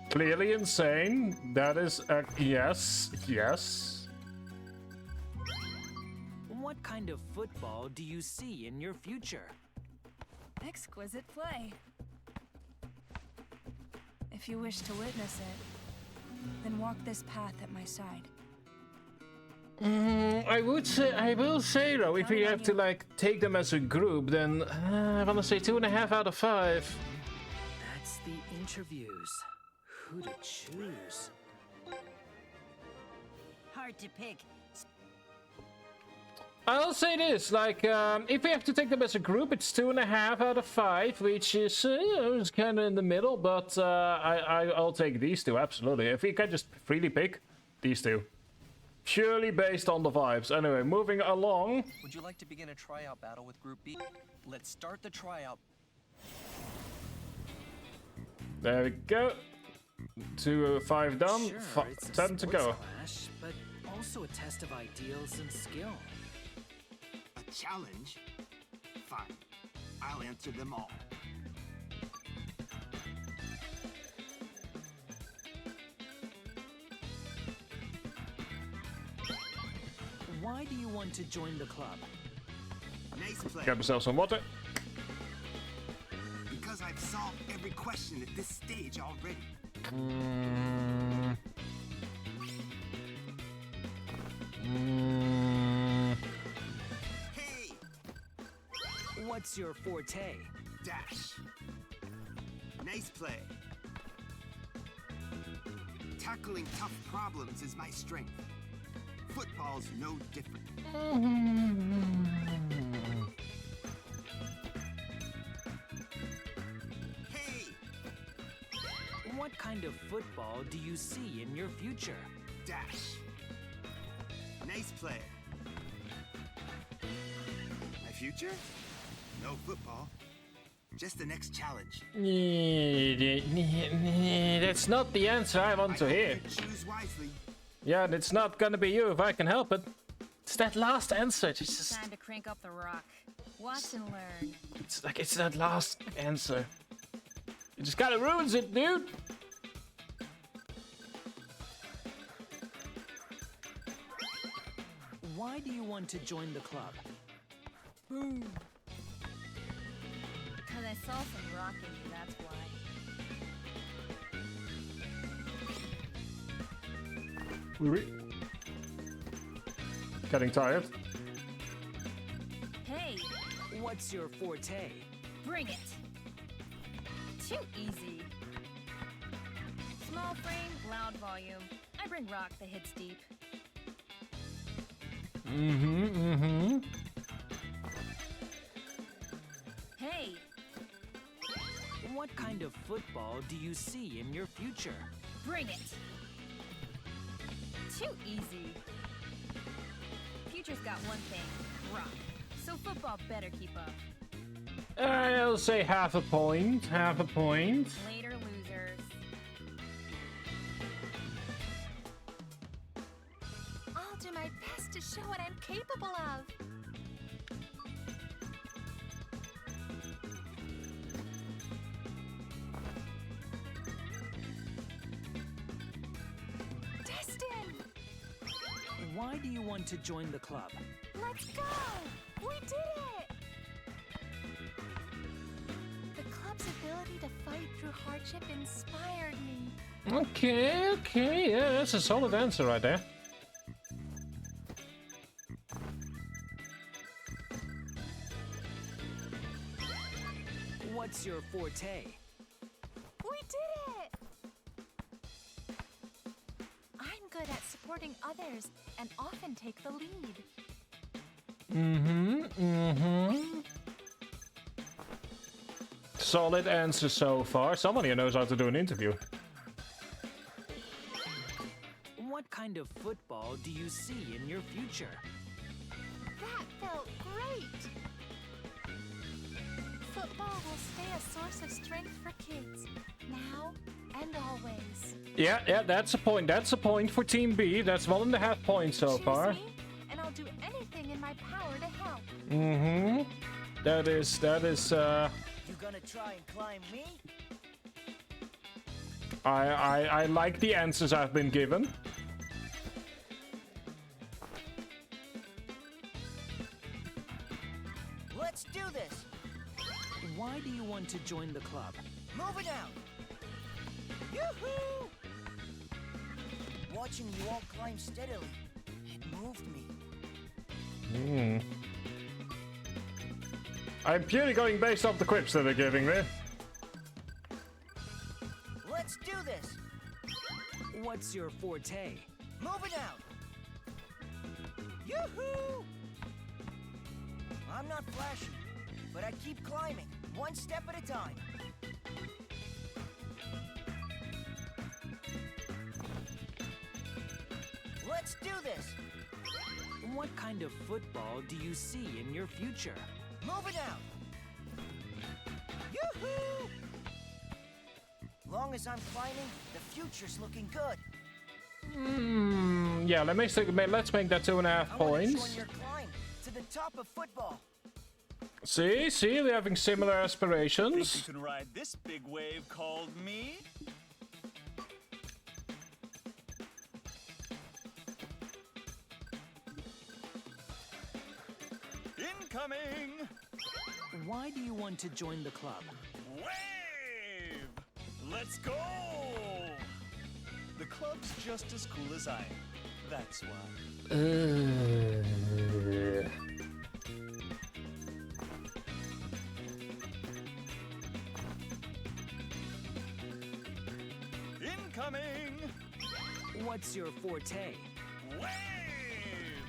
Clearly insane. That is yes. What kind of football do you see in your future? Exquisite play. If you wish to witness it, then walk this path at my side. I will say though, if we have to like take them as a group, then I want to say 2.5 out of 5. That's the interviews. Who to choose? Hard to pick. I'll say this, like, if we have to take them as a group, it's 2.5 out of 5, which is kind of in the middle, but I'll take these two, absolutely. If we can just freely pick, these two. Purely based on the vibes. Anyway, moving along. Would you like to begin a tryout battle with Group B? Let's start the tryout. There we go. 5 done, Sure, it's a 10 to go. sports clash, but also a test of ideals and skill. A challenge? Fine. I'll answer them all. Why do you want to join the club? Nice play. Grab myself some water. Because I've solved every question at this stage already. Hey! What's your forte? Dash. Nice play. Tackling tough problems is my strength. Football's no different. Hey! What kind of football do you see in your future? Dash. Nice play. My future? No football. Just the next challenge. That's not the answer I want to hear. Choose wisely. Yeah, and it's not gonna be you if I can help it. It's that last answer. It's just... Time to crank up the rock. Watch and learn. It's like, it's that last answer. It just kinda ruins it, dude. Why do you want to join the club? Boom. Because I saw some rock in you, that's why. Getting tired. Hey, What's your forte? bring it. Too easy. Small frame, loud volume. I bring rock that hits deep. Hey, What kind of football do you see in your future? bring it. Too easy. Future's got one thing, rock. So football better keep up. I'll say half a point. Half a point. Later, losers. I'll do my best to show what I'm capable of. Destin! Why do you want to join the club? Let's go! We did it! The club's ability to fight through hardship inspired me. Okay, yeah, that's a solid answer right there. What's your forte? We did it! I'm good at supporting others and often take the lead. Solid answer so far. Someone here knows how to do an interview. What kind of football do you see in your future? That felt great! Football will stay a source of strength for kids, now and always. Yeah, that's a point. That's a point for Team B. That's 1.5 points so Choose far. me, and I'll do anything in my power to help. That is, You gonna try and climb me? I like the answers I've been given. Let's do this. Why do you want to join the club? Move it out. Yoo-hoo! Watching you all climb steadily, it moved me. I'm purely going based off the quips that they're giving me. Let's do this. What's your forte? Move it out. Yoo-hoo! I'm not flashy, but I keep climbing, one step at a time. Let's do this! What kind of football do you see in your future? Moving out! Yoo-hoo! Long as I'm climbing, the future's looking good. Yeah, let's make that 2.5 points. Join your climb to the top of football. See, we're having similar aspirations. Think you can ride this big wave called me? Incoming! Why do you want to join the club? Wave! Let's go! The club's just as cool as I am. That's why. Incoming! What's your forte? Wave!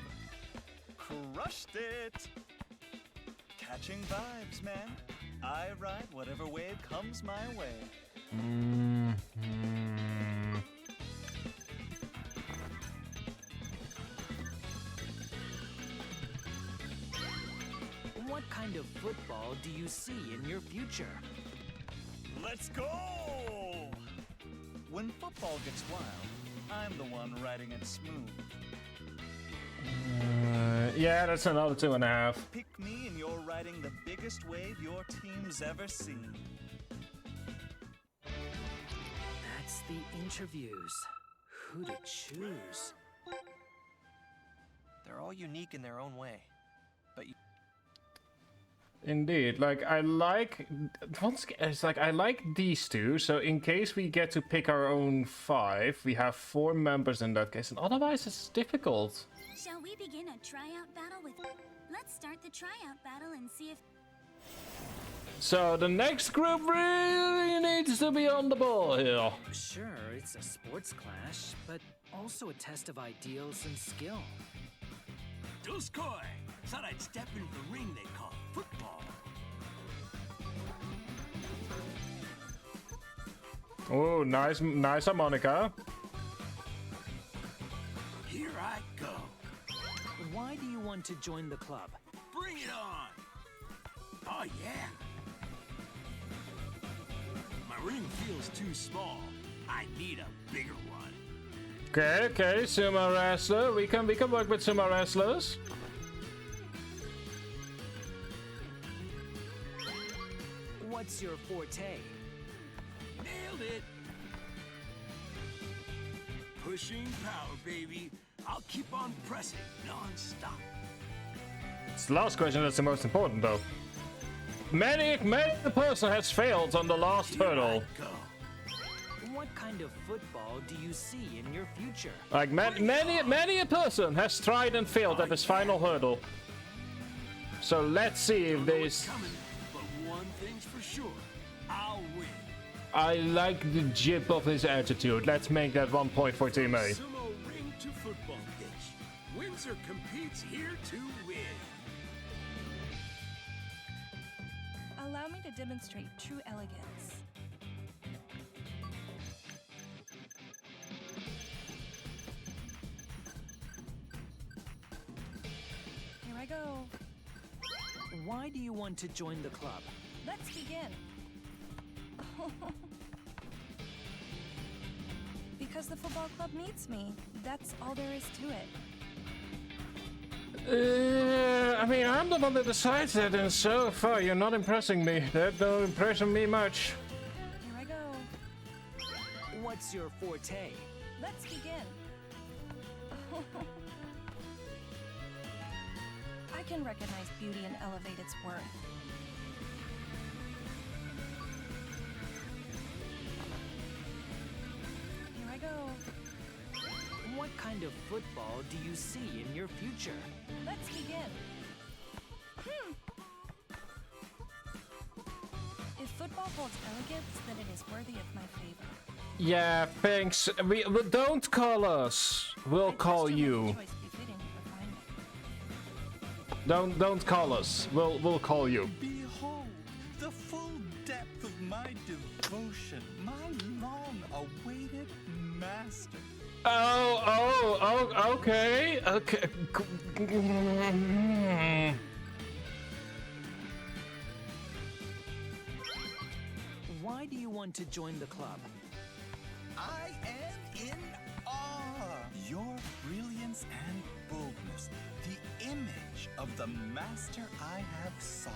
Crushed it! Catching vibes, man. I ride whatever wave comes my way. What kind of football do you see in your future? Let's go! When football gets wild, I'm the one riding it smooth. Yeah, that's another 2.5. Pick me and you're riding the biggest wave your team's ever seen. That's the interviews. Who to choose? They're all unique in their own way. But Indeed, like I like I like these two. So in case we get to pick our own 5, we have 4 members in that case, and otherwise it's difficult. Shall we begin a tryout battle with... Let's start the tryout battle and see if... So the next group really needs to be on the ball here. Sure, it's a sports clash, but also a test of ideals and skill. Duskoy! Thought I'd step into the ring they call football. Oh, nice harmonica. Here I go. Why do you want to join the club? Bring it on! Oh, yeah. My ring feels too small. I need a bigger one. Okay, sumo wrestler. We can work with sumo wrestlers. What's your forte? Nailed it. Pushing power, baby. I'll keep on pressing non-stop. It's the last question that's the most important, though. Many a person has failed on the last hurdle. What kind of football do you see in your future? Like many a person has tried and failed at his final hurdle. So let's see if this. But one thing's for sure, I'll win. I like the jib of his attitude. Let's make that 1 point for Team A. Sumo ring to football pitch. Windsor competes here to win. Allow me to demonstrate true elegance. Here I go. Why do you want to join the club? Let's begin. Because the football club needs me. That's all there is to it. I mean, I'm the one that decides that, and so far you're not impressing me. That don't impress me much. Here I go. What's your forte? Let's begin. I can recognize beauty and elevate its worth. Here I go. What kind of football do you see in your future? Let's begin. If football holds elegance, then it is worthy of my favor. Yeah, thanks. We don't call us. We'll call you. Choice befitting refinement. Don't call us. We'll call you. Behold, the full depth of my devotion, my long-awaited master. Oh, okay. Why do you want to join the club? I am in awe. Your brilliance and boldness, the image of the master I have sought.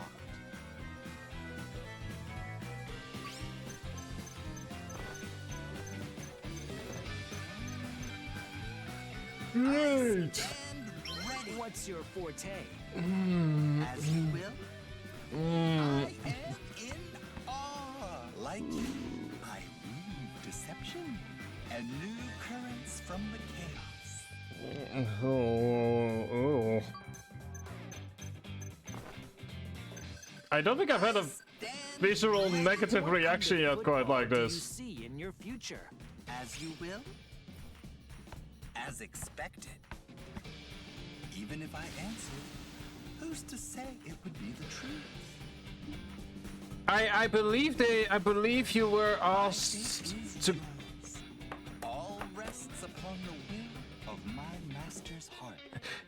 Great. What's your forte? As you will. I am in awe. Like you, I weave deception and new currents from the chaos. Oh. I don't think I've had a visual negative reaction yet quite like this. See in your future. As you will. As expected. Even if I answered, who's to say it would be the truth? I believe you were asked to. All rests upon the will of my master's heart.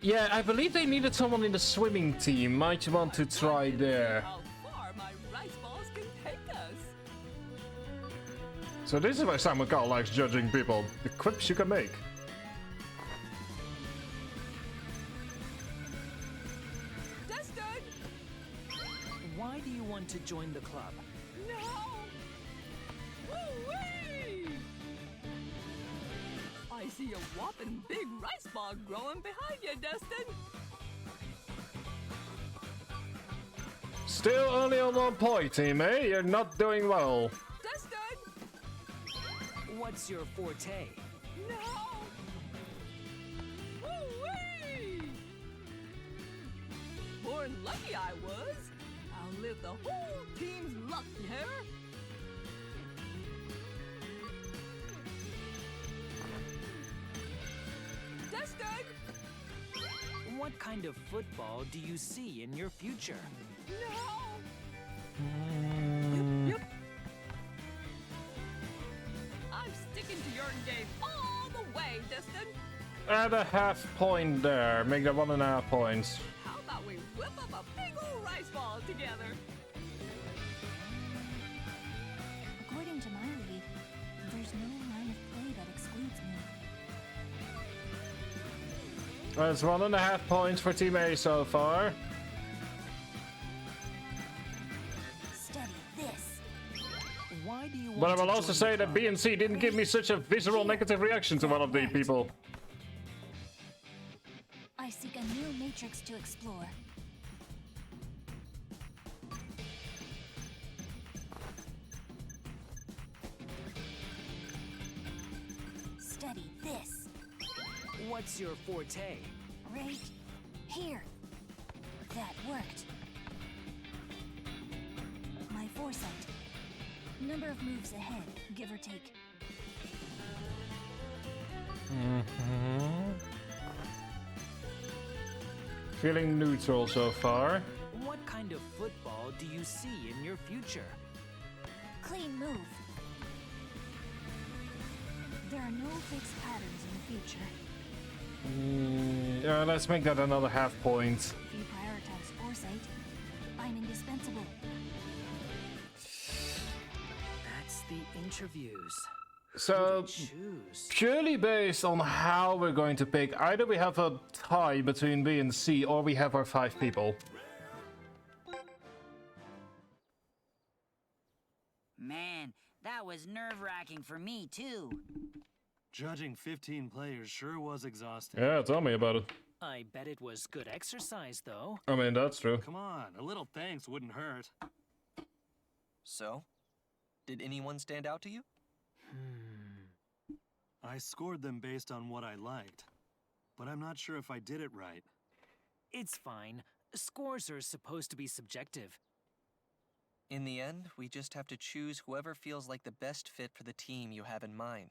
Yeah, I believe they needed someone in the swimming team. Might you want to try there? How far my rice balls can take us. So this is why Simon Cowell likes judging people. The quips you can make. Why do you want to join the club? No! Woo-wee! I see a whopping big rice ball growing behind you, Dustin. Still only on 1 point, team, eh? You're not doing well. Dustin! What's your forte? No! Woo-wee! Born lucky I was. I'll live the whole team's luck here. Dustin! What kind of football do you see in your future? No! Yep. I'm sticking to your game all the way, Dustin. Add a half point there. Make that 1.5 points. How about we whip up a big old rice ball together? According to my league, there's no line of play that excludes me. That's 1.5 points for Team A so far. Study this. Why do you want But I will to also join say the that club? B and C didn't give me such a visceral negative reaction to one of the people. I seek a new matrix to explore. Study this. What's your forte? Right here. That worked. My foresight. Number of moves ahead, give or take. Feeling neutral so far. What kind of football do you see in your future? Clean move. There are no fixed patterns in the future. Yeah, let's make that another half point. If you prioritize foresight, I'm indispensable. That's the interviews. So, purely based on how we're going to pick, either we have a tie between B and C, or we have our 5 people. Man, that was nerve-wracking for me, too. Judging 15 players sure was exhausting. Yeah, tell me about it. I bet it was good exercise, though. I mean, that's true. Come on, a little thanks wouldn't hurt. So, did anyone stand out to you? I scored them based on what I liked, but I'm not sure if I did it right. It's fine. Scores are supposed to be subjective. In the end, we just have to choose whoever feels like the best fit for the team you have in mind.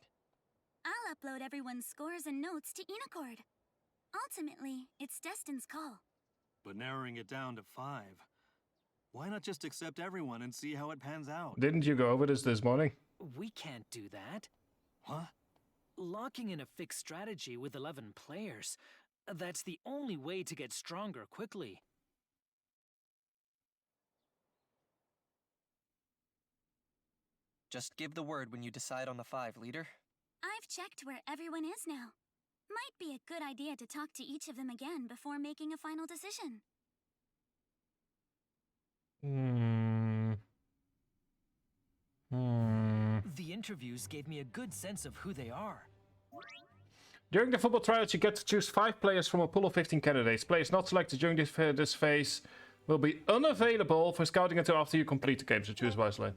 I'll upload everyone's scores and notes to Enocord. Ultimately, it's Destin's call. But narrowing it down to 5, why not just accept everyone and see how it pans out? Didn't you go over this morning? We can't do that. What? Locking in a fixed strategy with 11 players, that's the only way to get stronger quickly. Just give the word when you decide on the 5, leader. I've checked where everyone is now. Might be a good idea to talk to each of them again before making a final decision. The interviews gave me a good sense of who they are. During the football trials, you get to choose 5 players from a pool of 15 candidates. Players not selected during this phase will be unavailable for scouting until after you complete the game, so choose wisely.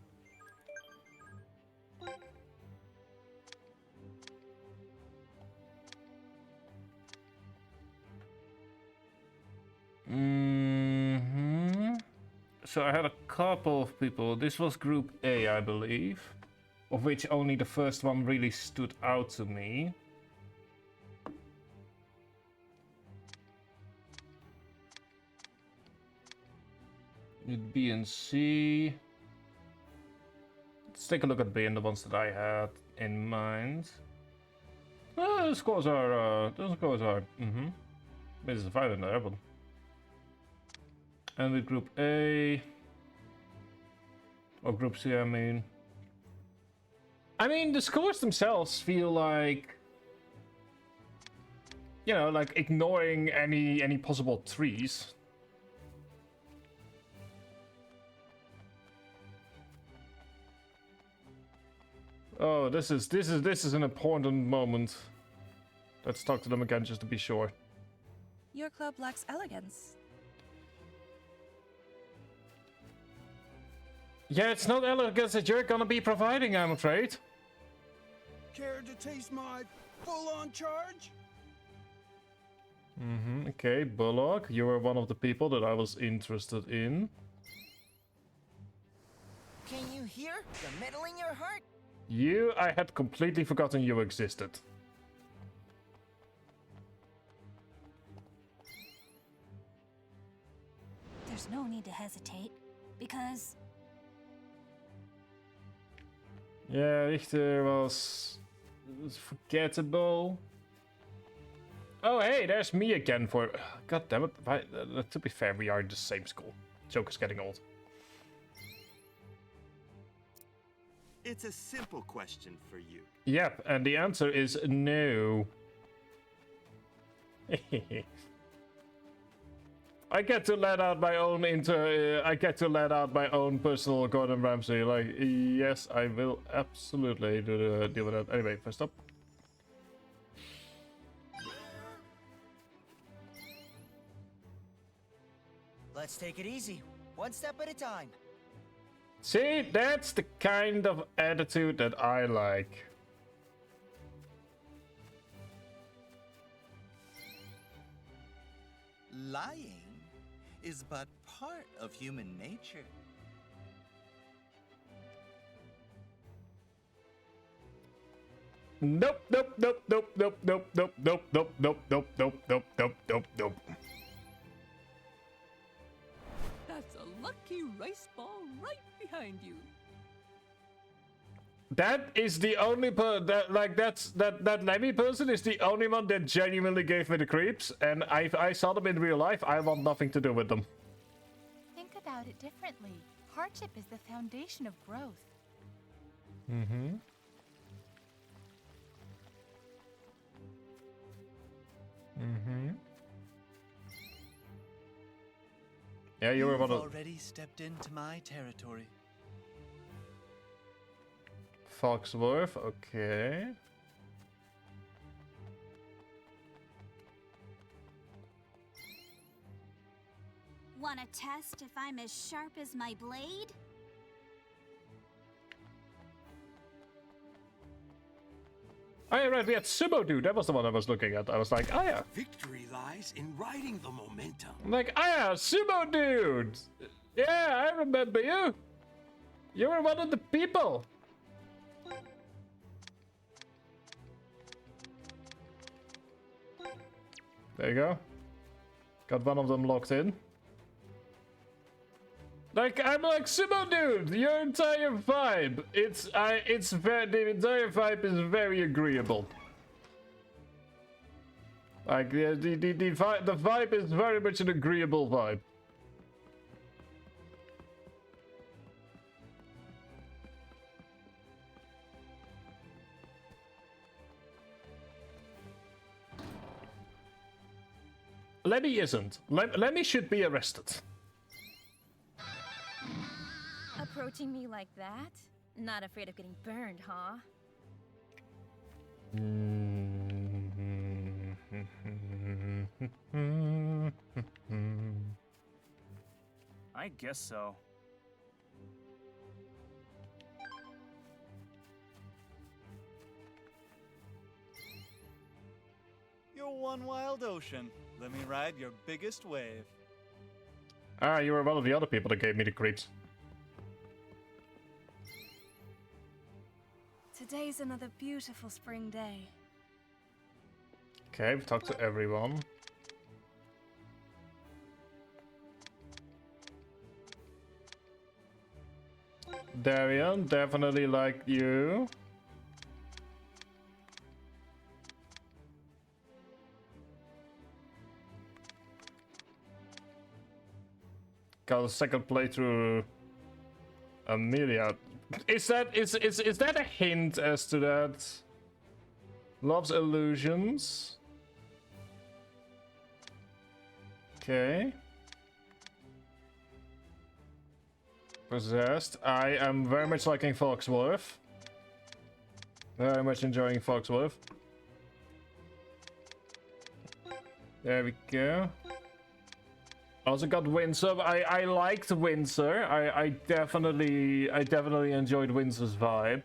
So I had a couple of people. This was Group A, I believe, of which only the first one really stood out to me. With B and C. Let's take a look at B and the ones that I had in mind. The scores are, There's a 5 in there, but... And with Group A... Or Group C, I mean... the scores themselves feel like... You know, like ignoring any possible trees. Oh, this is an important moment. Let's talk to them again just to be sure. Your club lacks elegance. Yeah, it's not elegance that you're gonna be providing, I'm afraid. Care to taste my full-on charge? Okay, Bullock, you were one of the people that I was interested in. Can you hear the metal in your heart? You, I had completely forgotten you existed. There's no need to hesitate, because... Yeah, Richter was forgettable. Oh, hey, there's me again for... God damn it. To be fair, we are in the same school. Joker's getting old. It's a simple question for you. Yep, and the answer is no. I get to let out my own personal Gordon Ramsay. Like, yes, I will absolutely deal with that. Anyway, first up. Let's take it easy, one step at a time. See, that's the kind of attitude that I like. Lying is but part of human nature. Nope, nope, nope, nope, nope, nope, nope, nope, nope, nope, nope, nope, nope, nope, nope, nope. That's a lucky rice ball right behind you. That is the only that Lemmy person is the only one that genuinely gave me the creeps, and I saw them in real life. I want nothing to do with them. Think about it differently. Hardship is the foundation of growth. Mm-hmm. Mm-hmm. Yeah, you were one of... already stepped into my territory. Foxworth, okay. Wanna test if I'm as sharp as my blade? Oh yeah, right, we had Sumo Dude, that was the one I was looking at. I was like, oh yeah. Victory lies in riding the momentum. I'm like, oh yeah, Sumo Dude! Yeah, I remember you! You were one of the people! There you go. Got one of them locked in. Like, I'm like, Sumo dude, your entire vibe, the entire vibe is very agreeable. Like, the vibe is very much an agreeable vibe. Lemmy isn't. Lemmy should be arrested. Approaching me like that? Not afraid of getting burned, huh? I guess so. You're one wild ocean. Let me ride your biggest wave. Ah, you were one of the other people that gave me the creeps. Today's another beautiful spring day. Okay, we've talked to everyone. Darian, definitely like you. Got a second playthrough. Amelia. Is that a hint as to that? Loves illusions. Okay. Possessed. I am very much liking Foxworth. Very much enjoying Foxworth. There we go. Also got Windsor. I liked Windsor. I definitely enjoyed Windsor's vibe.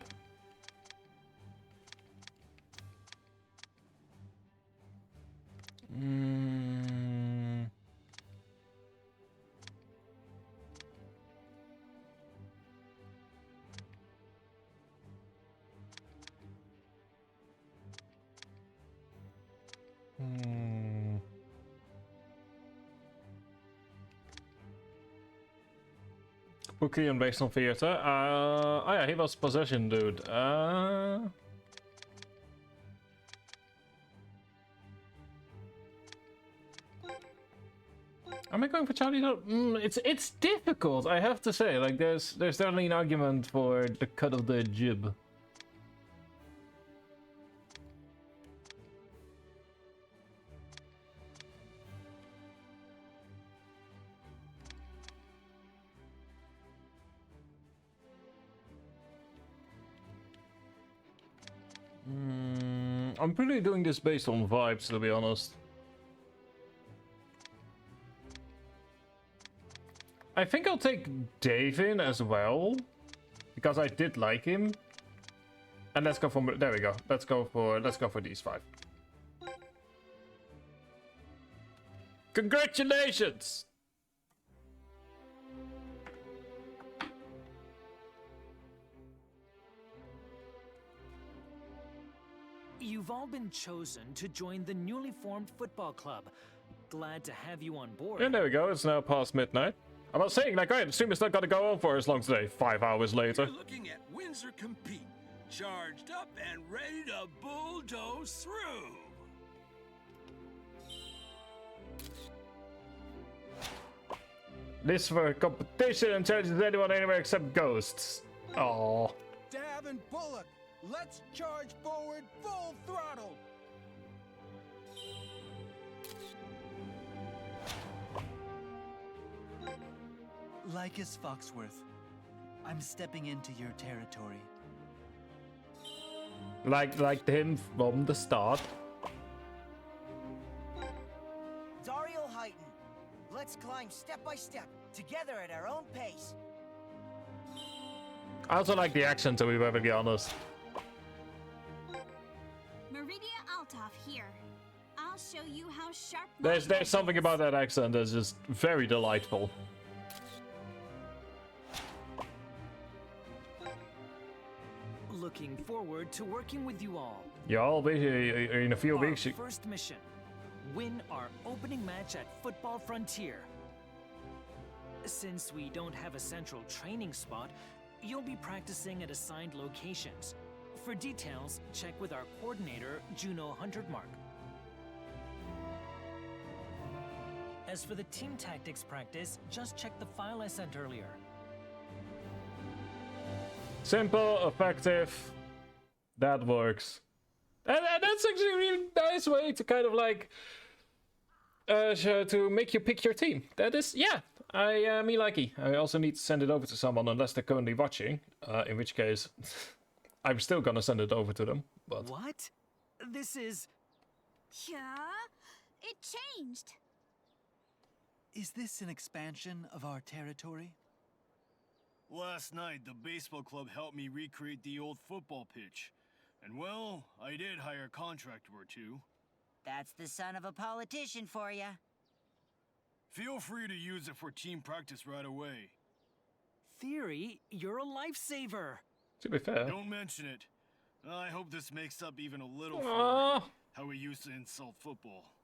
Pookie and based on theater. Oh yeah, he was possession dude. Am I going for Charlie? It's difficult, I have to say. Like there's definitely an argument for the cut of the jib. I'm pretty doing this based on vibes, to be honest. I think I'll take Dave in as well, because I did like him. And let's go for, there we go. Let's go for these 5. Congratulations! You've all been chosen to join the newly formed football club. Glad to have you on board. And there we go, it's now past midnight. I was saying, like, I assume it's not gonna go on for as long today. 5 hours later. You're looking at Windsor compete, charged up and ready to bulldoze through. This for competition and challenges anyone anywhere except ghosts. Oh. Dab and Bullock, let's charge forward full throttle. Lycus Foxworth, I'm stepping into your territory. Like him from the start. Dario Heighton, let's climb step by step, together at our own pace. I also like the accent, to be perfectly honest. Meridia Altov here. I'll show you how sharp. There's something about that accent that's just very delightful. Looking forward to working with you all. Yeah, I'll be here in a few Our weeks. first mission. win our opening match at Football Frontier. Since we don't have a central training spot, you'll be practicing at assigned locations. For details, check with our coordinator, Juno Huntermark. As for the team tactics practice, just check the file I sent earlier. Simple, effective. That works. And that's actually a really nice way to kind of like to make you pick your team. That is, yeah, me likey. I also need to send it over to someone unless they're currently watching, in which case I'm still gonna send it over to them. But what? This is... Yeah, it changed. Is this an expansion of our territory? Last night, the baseball club helped me recreate the old football pitch. And well, I did hire a contractor or two. That's the son of a politician for you. Feel free to use it for team practice right away. Theory, you're a lifesaver. To be fair. Don't mention it. I hope this makes up even a little for how we used to insult football.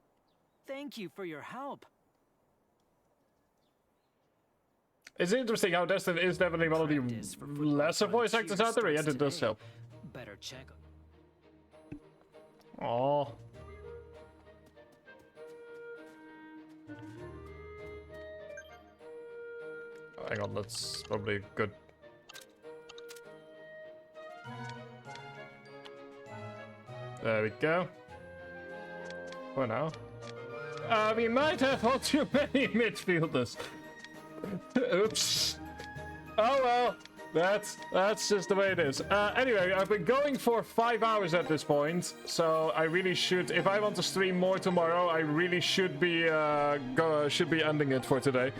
Thank you for your help. It's interesting how Destin is definitely one of the lesser voice actors out there, yet it does help. Better check. Aww. Hang on, that's probably good. There we go. For now. We might have all too many midfielders. Oops. Oh well. That's just the way it is. Anyway, I've been going for 5 hours at this point, so I really should. If I want to stream more tomorrow, I really should be ending it for today.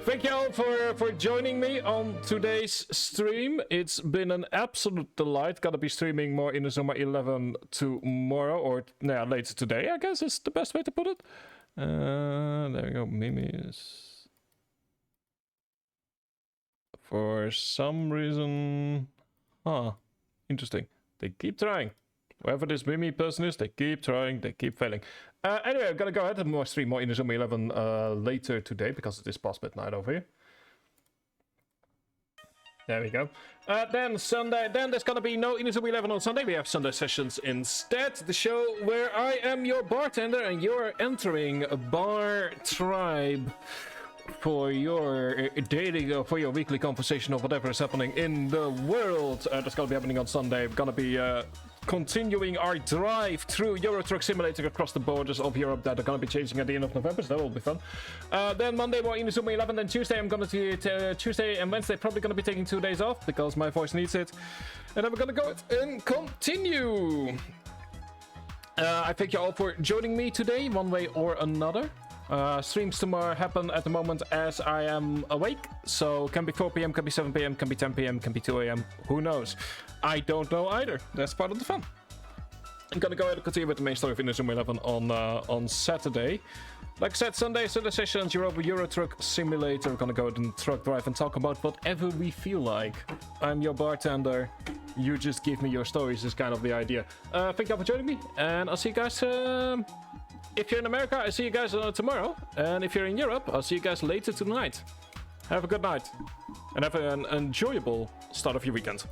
Thank you all for joining me on today's stream. It's been an absolute delight. Gotta be streaming more Inazuma 11 tomorrow, or later today, I guess is the best way to put it. There we go. Mimi is. For some reason... Huh. Interesting. They keep trying. Whoever this Mimi person is, they keep trying, they keep failing. Anyway, I'm gonna go ahead and stream more Inazuma 11 later today, because it is past midnight over here. There we go. Then Sunday, then there's gonna be no Inazuma 11 on Sunday. We have Sunday sessions instead. The show where I am your bartender and you're entering a bar tribe for your daily, for your weekly conversation of whatever is happening in the world. That's gonna be happening on Sunday. We're gonna be continuing our drive through Euro Truck Simulator across the borders of Europe that are gonna be changing at the end of November, so that will be fun. Then Monday more Inazuma 11, then Tuesday I'm gonna Tuesday and Wednesday probably gonna be taking 2 days off because my voice needs it. And then we're gonna go and continue. I thank you all for joining me today, one way or another. Streams tomorrow happen at the moment as I am awake, so can be 4 p.m, can be 7 p.m, can be 10 p.m, can be 2 a.m, who knows? I don't know either. That's part of the fun. I'm gonna go ahead and continue with the main story of Inazuma 11 on Saturday. Like I said, Sunday sessions, Euro Truck Simulator. We're gonna go ahead and truck drive and talk about whatever we feel like. I'm your bartender. You just give me your stories is kind of the idea. Thank you all for joining me, and I'll see you guys... if you're in America, I'll see you guys tomorrow. And if you're in Europe, I'll see you guys later tonight. Have a good night. And have an enjoyable start of your weekend.